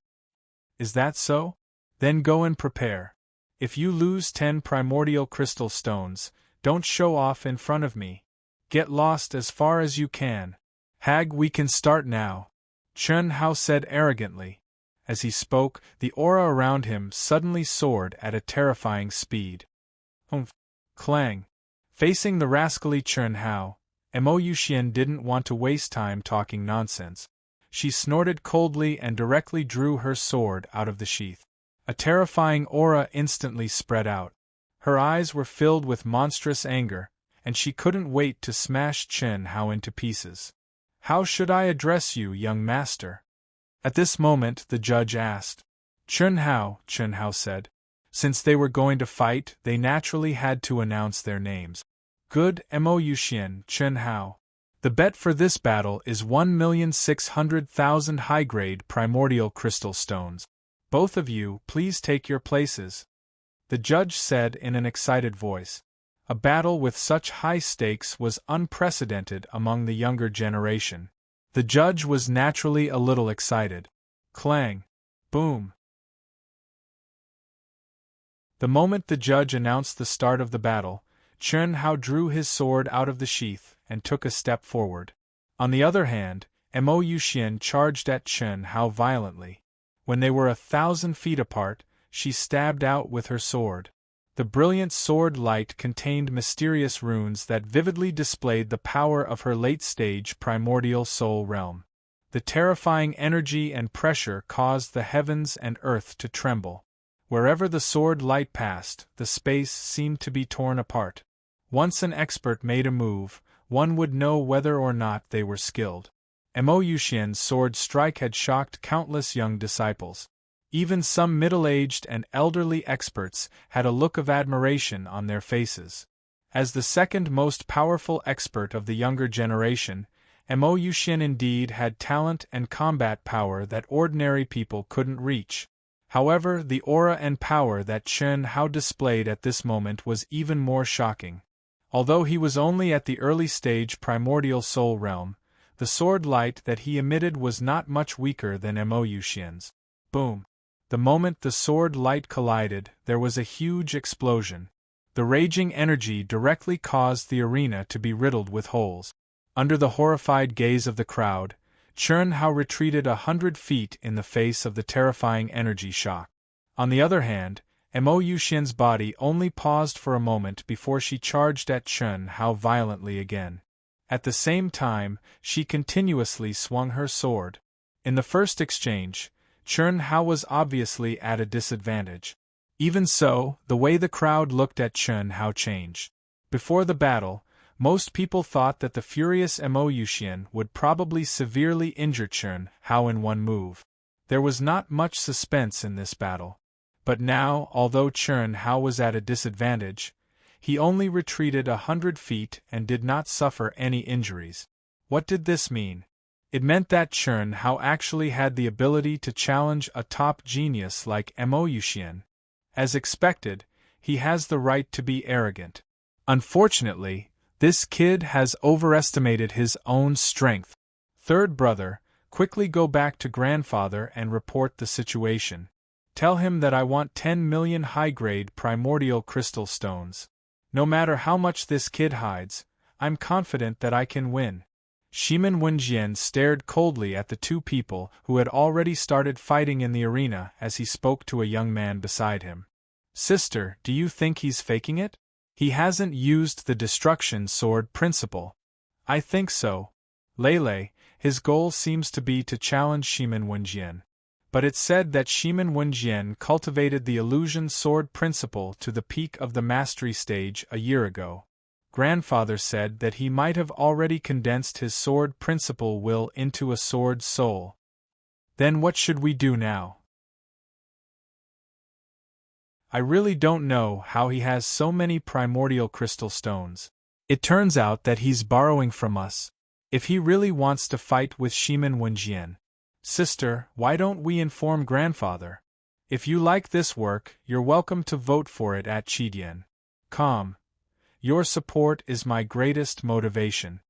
Is that so? Then go and prepare. If you lose 10 primordial crystal stones, don't show off in front of me. Get lost as far as you can. Hag, we can start now. Chun Hao said arrogantly. As he spoke, the aura around him suddenly soared at a terrifying speed. Oomph! Clang! Facing the rascally Chun Hao, Mo Yuxian didn't want to waste time talking nonsense. She snorted coldly and directly drew her sword out of the sheath. A terrifying aura instantly spread out. Her eyes were filled with monstrous anger, and she couldn't wait to smash Chun Hao into pieces. "How should I address you, young master?" At this moment the judge asked. Chun Hao said. Since they were going to fight, they naturally had to announce their names. Good, Mo Yuxian, Chun Hao. The bet for this battle is 1,600,000 high-grade primordial crystal stones. Both of you, please take your places, the judge said in an excited voice. A battle with such high stakes was unprecedented among the younger generation. The judge was naturally a little excited. Clang! Boom! The moment the judge announced the start of the battle, Chun Hao drew his sword out of the sheath and took a step forward. On the other hand, Mo Yuxian charged at Chun Hao violently. When they were 1,000 feet apart, she stabbed out with her sword. The brilliant sword light contained mysterious runes that vividly displayed the power of her late-stage primordial soul realm. The terrifying energy and pressure caused the heavens and earth to tremble. Wherever the sword light passed, the space seemed to be torn apart. Once an expert made a move, one would know whether or not they were skilled. Mo Yuxian's sword strike had shocked countless young disciples. Even some middle-aged and elderly experts had a look of admiration on their faces. As the second most powerful expert of the younger generation, Mo Yuxian indeed had talent and combat power that ordinary people couldn't reach. However, the aura and power that Chun Hao displayed at this moment was even more shocking. Although he was only at the early stage primordial soul realm, the sword light that he emitted was not much weaker than Mo Yuxian's. Boom! The moment the sword light collided, there was a huge explosion. The raging energy directly caused the arena to be riddled with holes. Under the horrified gaze of the crowd, Chun Hao retreated 100 feet in the face of the terrifying energy shock. On the other hand, Mo Yuxian's body only paused for a moment before she charged at Chun Hao violently again. At the same time, she continuously swung her sword. In the first exchange, Chun Hao was obviously at a disadvantage. Even so, the way the crowd looked at Chun Hao changed. Before the battle, most people thought that the furious Mo Yuxian would probably severely injure Chun Hao in one move. There was not much suspense in this battle. But now, although Chun Hao was at a disadvantage, he only retreated 100 feet and did not suffer any injuries. What did this mean? It meant that Chun Hao actually had the ability to challenge a top genius like Mo Yuxian. As expected, he has the right to be arrogant. Unfortunately, this kid has overestimated his own strength. Third brother, quickly go back to grandfather and report the situation. Tell him that I want 10 million high-grade primordial crystal stones. No matter how much this kid hides, I'm confident that I can win. Shimin Wenjian stared coldly at the two people who had already started fighting in the arena as he spoke to a young man beside him. Sister, do you think he's faking it? He hasn't used the destruction sword principle. I think so. Lele, his goal seems to be to challenge Shimin Wenjian. But it's said that Shimin Wenjian cultivated the illusion sword principle to the peak of the mastery stage a year ago. Grandfather said that he might have already condensed his sword principle will into a sword soul. Then what should we do now? I really don't know how he has so many primordial crystal stones. It turns out that he's borrowing from us. If he really wants to fight with Shimin Wenjian. Sister, why don't we inform grandfather? If you like this work, you're welcome to vote for it at Chidian. Com. Your support is my greatest motivation.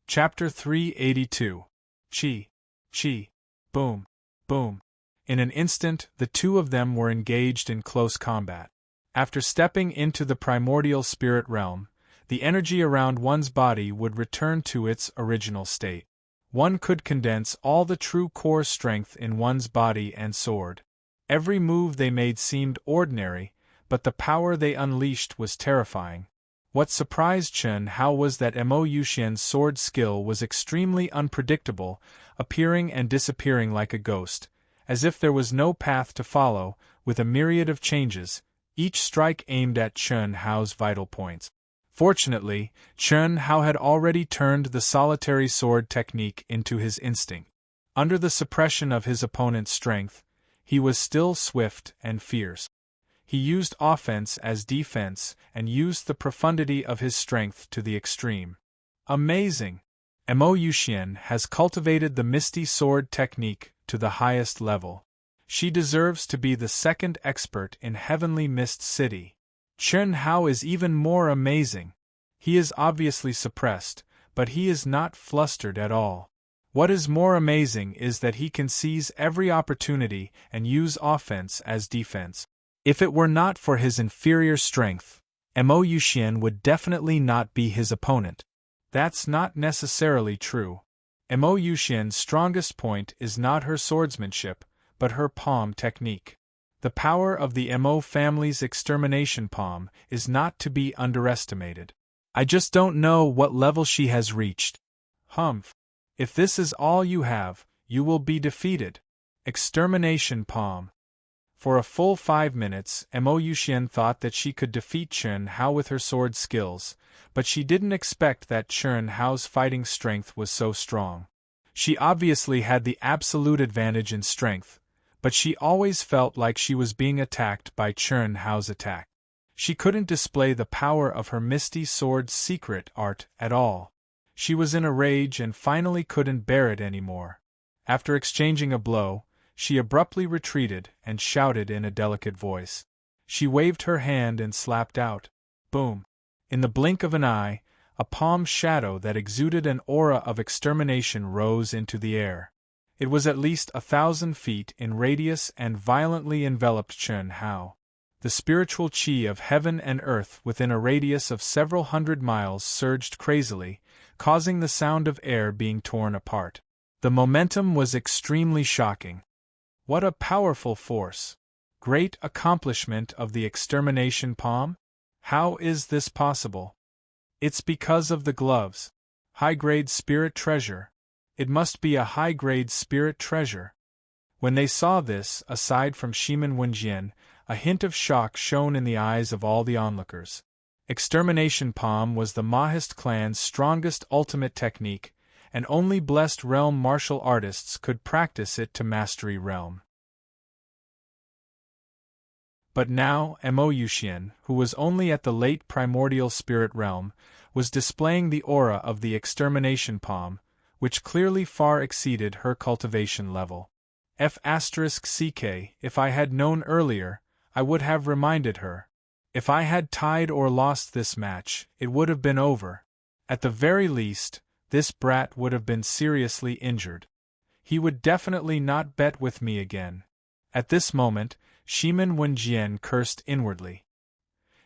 Chapter 382. Chi. Boom. Boom. In an instant, the two of them were engaged in close combat. After stepping into the primordial spirit realm, the energy around one's body would return to its original state. One could condense all the true core strength in one's body and sword. Every move they made seemed ordinary, but the power they unleashed was terrifying. What surprised Chen Hao was that Mo Yuxian's sword skill was extremely unpredictable, appearing and disappearing like a ghost, as if there was no path to follow, with a myriad of changes, each strike aimed at Chen Hao's vital points. Fortunately, Chen Hao had already turned the solitary sword technique into his instinct. Under the suppression of his opponent's strength, he was still swift and fierce. He used offense as defense and used the profundity of his strength to the extreme. Amazing! Mo Yuxian has cultivated the misty sword technique to the highest level. She deserves to be the second expert in Heavenly Mist City. Chen Hao is even more amazing. He is obviously suppressed, but he is not flustered at all. What is more amazing is that he can seize every opportunity and use offense as defense. If it were not for his inferior strength, Mo Yuxian would definitely not be his opponent. That's not necessarily true. Mo Yuxian's strongest point is not her swordsmanship, but her palm technique. The power of the Mo family's extermination palm is not to be underestimated. I just don't know what level she has reached. Humph. If this is all you have, you will be defeated. Extermination palm. For a full 5 minutes, Mo Yuxian thought that she could defeat Chen Hao with her sword skills, but she didn't expect that Chen Hao's fighting strength was so strong. She obviously had the absolute advantage in strength, but she always felt like she was being attacked by Chen Hao's attack. She couldn't display the power of her misty sword's secret art at all. She was in a rage and finally couldn't bear it anymore. After exchanging a blow, she abruptly retreated and shouted in a delicate voice. She waved her hand and slapped out. Boom! In the blink of an eye, a palm shadow that exuded an aura of extermination rose into the air. It was at least 1,000 feet in radius and violently enveloped Chen Hao. The spiritual chi of heaven and earth within a radius of several hundred miles surged crazily, causing the sound of air being torn apart. The momentum was extremely shocking. What a powerful force! Great accomplishment of the extermination palm? How is this possible? It's because of the gloves. High-grade spirit treasure. It must be a high-grade spirit treasure. When they saw this, aside from Shimin Wenjian, a hint of shock shone in the eyes of all the onlookers. Extermination palm was the Mahist clan's strongest ultimate technique, and only blessed realm martial artists could practice it to mastery realm. But now, Mo Yuxian, who was only at the late primordial spirit realm, was displaying the aura of the extermination palm, which clearly far exceeded her cultivation level. F***ck, if I had known earlier, I would have reminded her. If I had tied or lost this match, it would have been over. At the very least, this brat would have been seriously injured. He would definitely not bet with me again. At this moment, Shimin Wenjian cursed inwardly.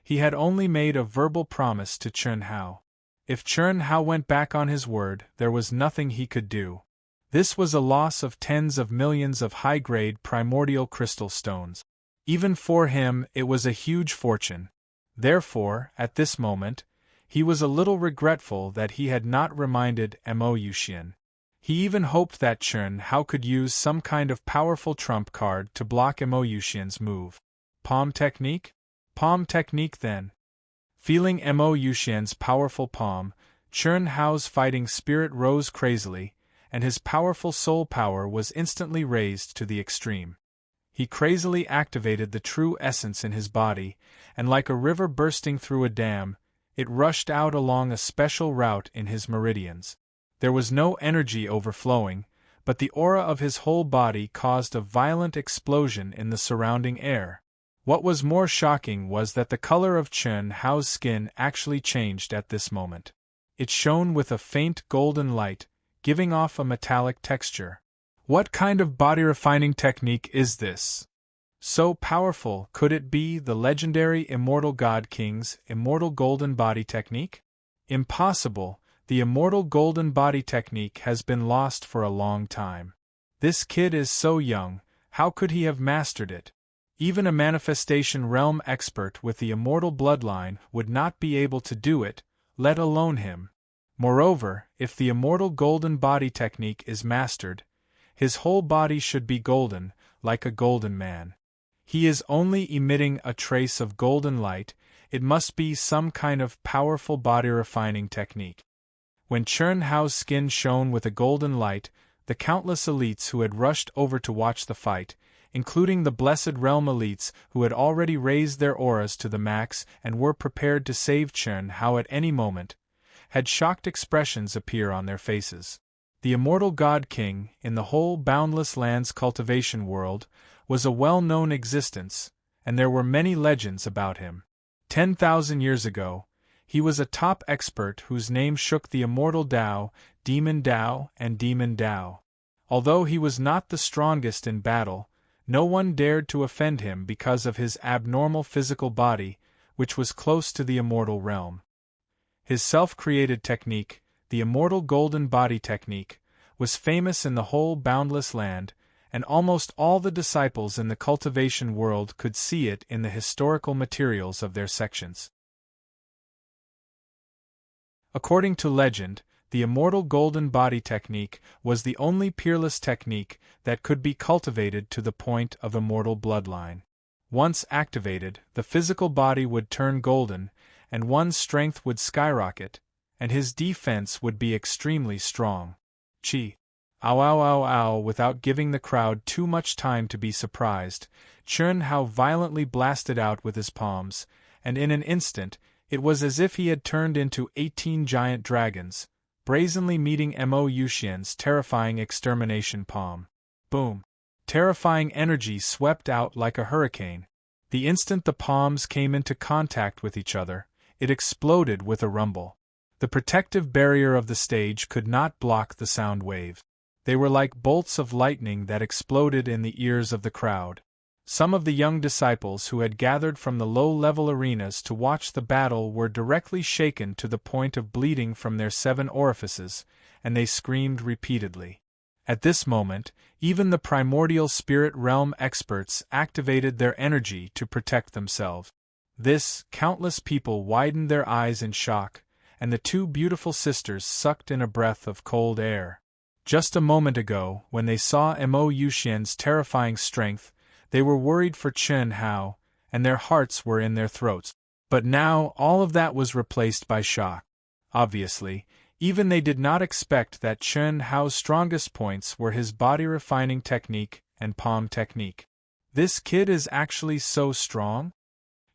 He had only made a verbal promise to Chen Hao. If Chen Hao went back on his word, there was nothing he could do. This was a loss of tens of millions of high-grade primordial crystal stones. Even for him, it was a huge fortune. Therefore, at this moment, he was a little regretful that he had not reminded Mo Yuxian. He even hoped that Chen Hao could use some kind of powerful trump card to block Mo Yuxian's move. Palm technique? Palm technique then. Feeling Mo Yuxian's powerful palm, Chen Hao's fighting spirit rose crazily, and his powerful soul power was instantly raised to the extreme. He crazily activated the true essence in his body, and like a river bursting through a dam, it rushed out along a special route in his meridians. There was no energy overflowing, but the aura of his whole body caused a violent explosion in the surrounding air. What was more shocking was that the color of Chen Hao's skin actually changed at this moment. It shone with a faint golden light, giving off a metallic texture. What kind of body-refining technique is this? So powerful, could it be the legendary Immortal God King's immortal golden body technique? Impossible, the immortal golden body technique has been lost for a long time. This kid is so young, how could he have mastered it? Even a manifestation realm expert with the immortal bloodline would not be able to do it, let alone him. Moreover, if the immortal golden body technique is mastered, his whole body should be golden, like a golden man. He is only emitting a trace of golden light, it must be some kind of powerful body refining technique. When Chern Hao's skin shone with a golden light, the countless elites who had rushed over to watch the fight, including the Blessed Realm elites who had already raised their auras to the max and were prepared to save Chern Hao at any moment, had shocked expressions appear on their faces. The immortal God King, in the whole boundless lands cultivation world, was a well-known existence, and there were many legends about him. 10,000 years ago, he was a top expert whose name shook the immortal Dao, Demon Dao, and Demon Dao. Although he was not the strongest in battle, no one dared to offend him because of his abnormal physical body, which was close to the immortal realm. His self-created technique, the immortal golden body technique, was famous in the whole boundless land, and almost all the disciples in the cultivation world could see it in the historical materials of their sections. According to legend, the immortal golden body technique was the only peerless technique that could be cultivated to the point of immortal bloodline. Once activated, the physical body would turn golden, and one's strength would skyrocket, and his defense would be extremely strong. Chi. Ow ow ow ow. Without giving the crowd too much time to be surprised, Chern Hao violently blasted out with his palms, and in an instant, it was as if he had turned into 18 giant dragons, brazenly meeting Mo Yuxian's terrifying extermination palm. Boom! Terrifying energy swept out like a hurricane. The instant the palms came into contact with each other, it exploded with a rumble. The protective barrier of the stage could not block the sound wave. They were like bolts of lightning that exploded in the ears of the crowd. Some of the young disciples who had gathered from the low-level arenas to watch the battle were directly shaken to the point of bleeding from their 7 orifices, and they screamed repeatedly. At this moment, even the primordial spirit realm experts activated their energy to protect themselves. Countless people widened their eyes in shock, and the 2 beautiful sisters sucked in a breath of cold air. Just a moment ago, when they saw Mo Yuxian's terrifying strength, they were worried for Chern Hao, and their hearts were in their throats. But now all of that was replaced by shock. Obviously, even they did not expect that Chern Hao's strongest points were his body-refining technique and palm technique. This kid is actually so strong?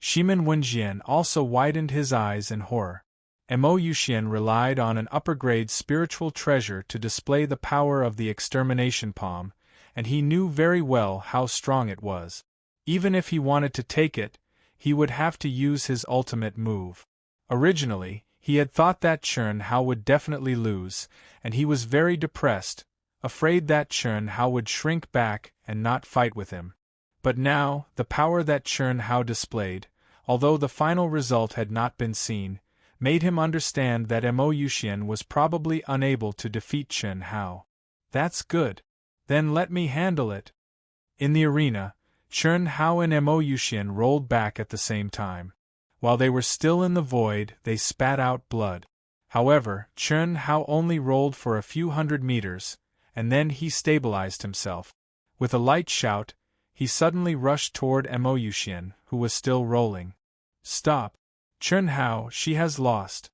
Shimin Wenjian also widened his eyes in horror. Mo Yuxian relied on an upper-grade spiritual treasure to display the power of the extermination palm, and he knew very well how strong it was. Even if he wanted to take it, he would have to use his ultimate move. Originally, he had thought that Chern Hao would definitely lose, and he was very depressed, afraid that Chern Hao would shrink back and not fight with him. But now, the power that Chern Hao displayed, although the final result had not been seen, made him understand that Mo Yuxian was probably unable to defeat Chern Hao. That's good. Then let me handle it. In the arena, Chern Hao and Mo Yuxian rolled back at the same time. While they were still in the void, they spat out blood. However, Chern Hao only rolled for a few hundred meters, and then he stabilized himself. With a light shout, he suddenly rushed toward Mo Yuxian, who was still rolling. Stop! Chern Hao, she has lost.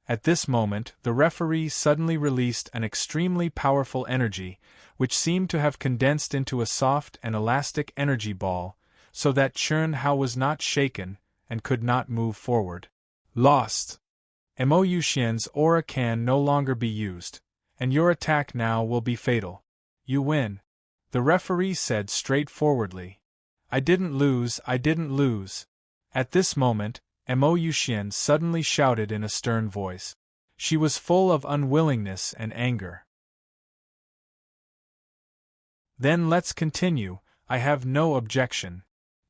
At this moment, the referee suddenly released an extremely powerful energy, which seemed to have condensed into a soft and elastic energy ball, so that Chern Hao was not shaken and could not move forward. Lost! Mo Yuxian's aura can no longer be used, and your attack now will be fatal. You win. The referee said straightforwardly. I didn't lose. At this moment, Mo Yuxian suddenly shouted in a stern voice. She was full of unwillingness and anger. Then let's continue, I have no objection.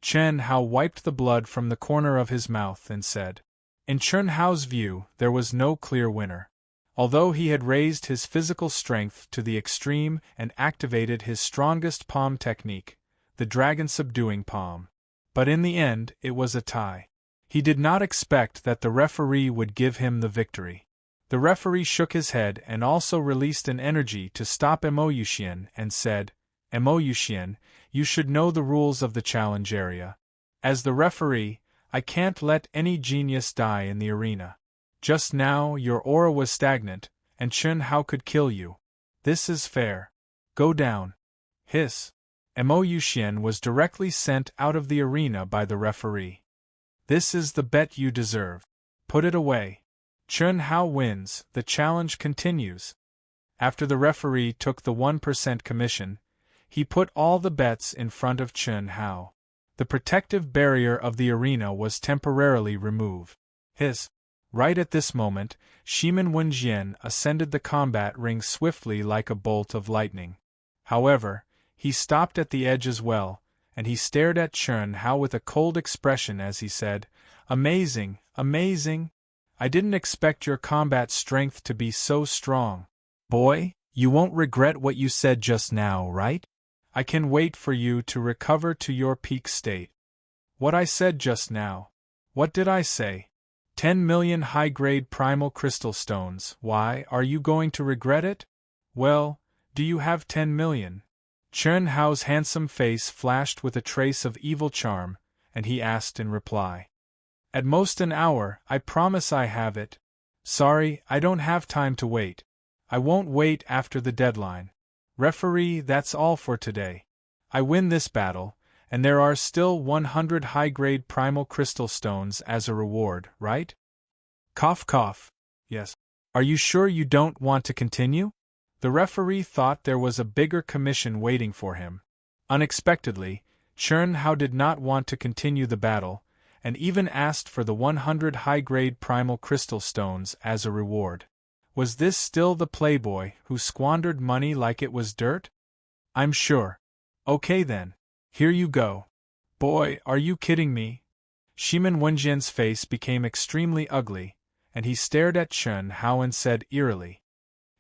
Chern Hao wiped the blood from the corner of his mouth and said. In Chen Hao's view, there was no clear winner. Although he had raised his physical strength to the extreme and activated his strongest palm technique, the dragon-subduing palm. But in the end, it was a tie. He did not expect that the referee would give him the victory. The referee shook his head and also released an energy to stop Mo Yuxian and said, Mo Yuxian, you should know the rules of the challenge area. As the referee, I can't let any genius die in the arena. Just now your aura was stagnant, and Chen Hao could kill you. This is fair. Go down. Hiss. Mo Yuxian was directly sent out of the arena by the referee. This is the bet you deserve. Put it away. Chen Hao wins, the challenge continues. After the referee took the 1% commission, he put all the bets in front of Chen Hao. The protective barrier of the arena was temporarily removed. Right at this moment, Shimin Wenjian ascended the combat ring swiftly like a bolt of lightning. However, he stopped at the edge as well, and he stared at Chen Hao with a cold expression as he said, Amazing, amazing! I didn't expect your combat strength to be so strong. Boy, you won't regret what you said just now, right? I can wait for you to recover to your peak state. What I said just now. What did I say? 10 million high-grade primal crystal stones. Why, are you going to regret it? Well, do you have 10 million? Chen Hao's handsome face flashed with a trace of evil charm, and he asked in reply. At most an hour, I promise I have it. Sorry, I don't have time to wait. I won't wait after the deadline. Referee, that's all for today. I win this battle, and there are still 100 high-grade primal crystal stones as a reward, right? Cough cough. Yes. Are you sure you don't want to continue? The referee thought there was a bigger commission waiting for him. Unexpectedly, Chen Hao did not want to continue the battle, and even asked for the 100 high-grade primal crystal stones as a reward. Was this still the playboy who squandered money like it was dirt? I'm sure. Okay then. Here you go. Boy, are you kidding me? Shimin Wenjian's face became extremely ugly, and he stared at Chen Hao and said eerily,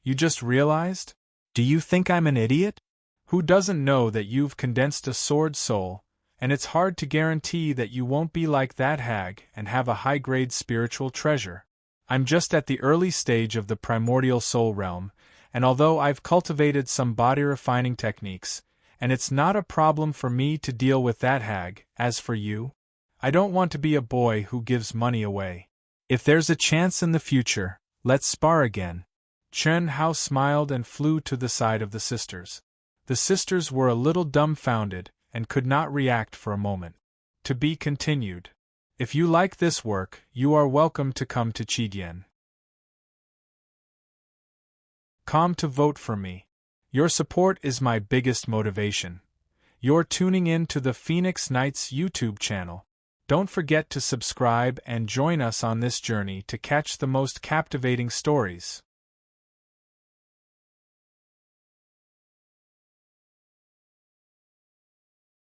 You just realized? Do you think I'm an idiot? Who doesn't know that you've condensed a sword soul, and it's hard to guarantee that you won't be like that hag and have a high-grade spiritual treasure. I'm just at the early stage of the primordial soul realm, and although I've cultivated some body-refining techniques, and it's not a problem for me to deal with that hag, as for you, I don't want to be a boy who gives money away. If there's a chance in the future, let's spar again. Chen Hao smiled and flew to the side of the sisters. The sisters were a little dumbfounded and could not react for a moment. To be continued. If you like this work, you are welcome to come to Qigyan. Come to vote for me. Your support is my biggest motivation. You're tuning in to the Phoenix Knights YouTube channel. Don't forget to subscribe and join us on this journey to catch the most captivating stories.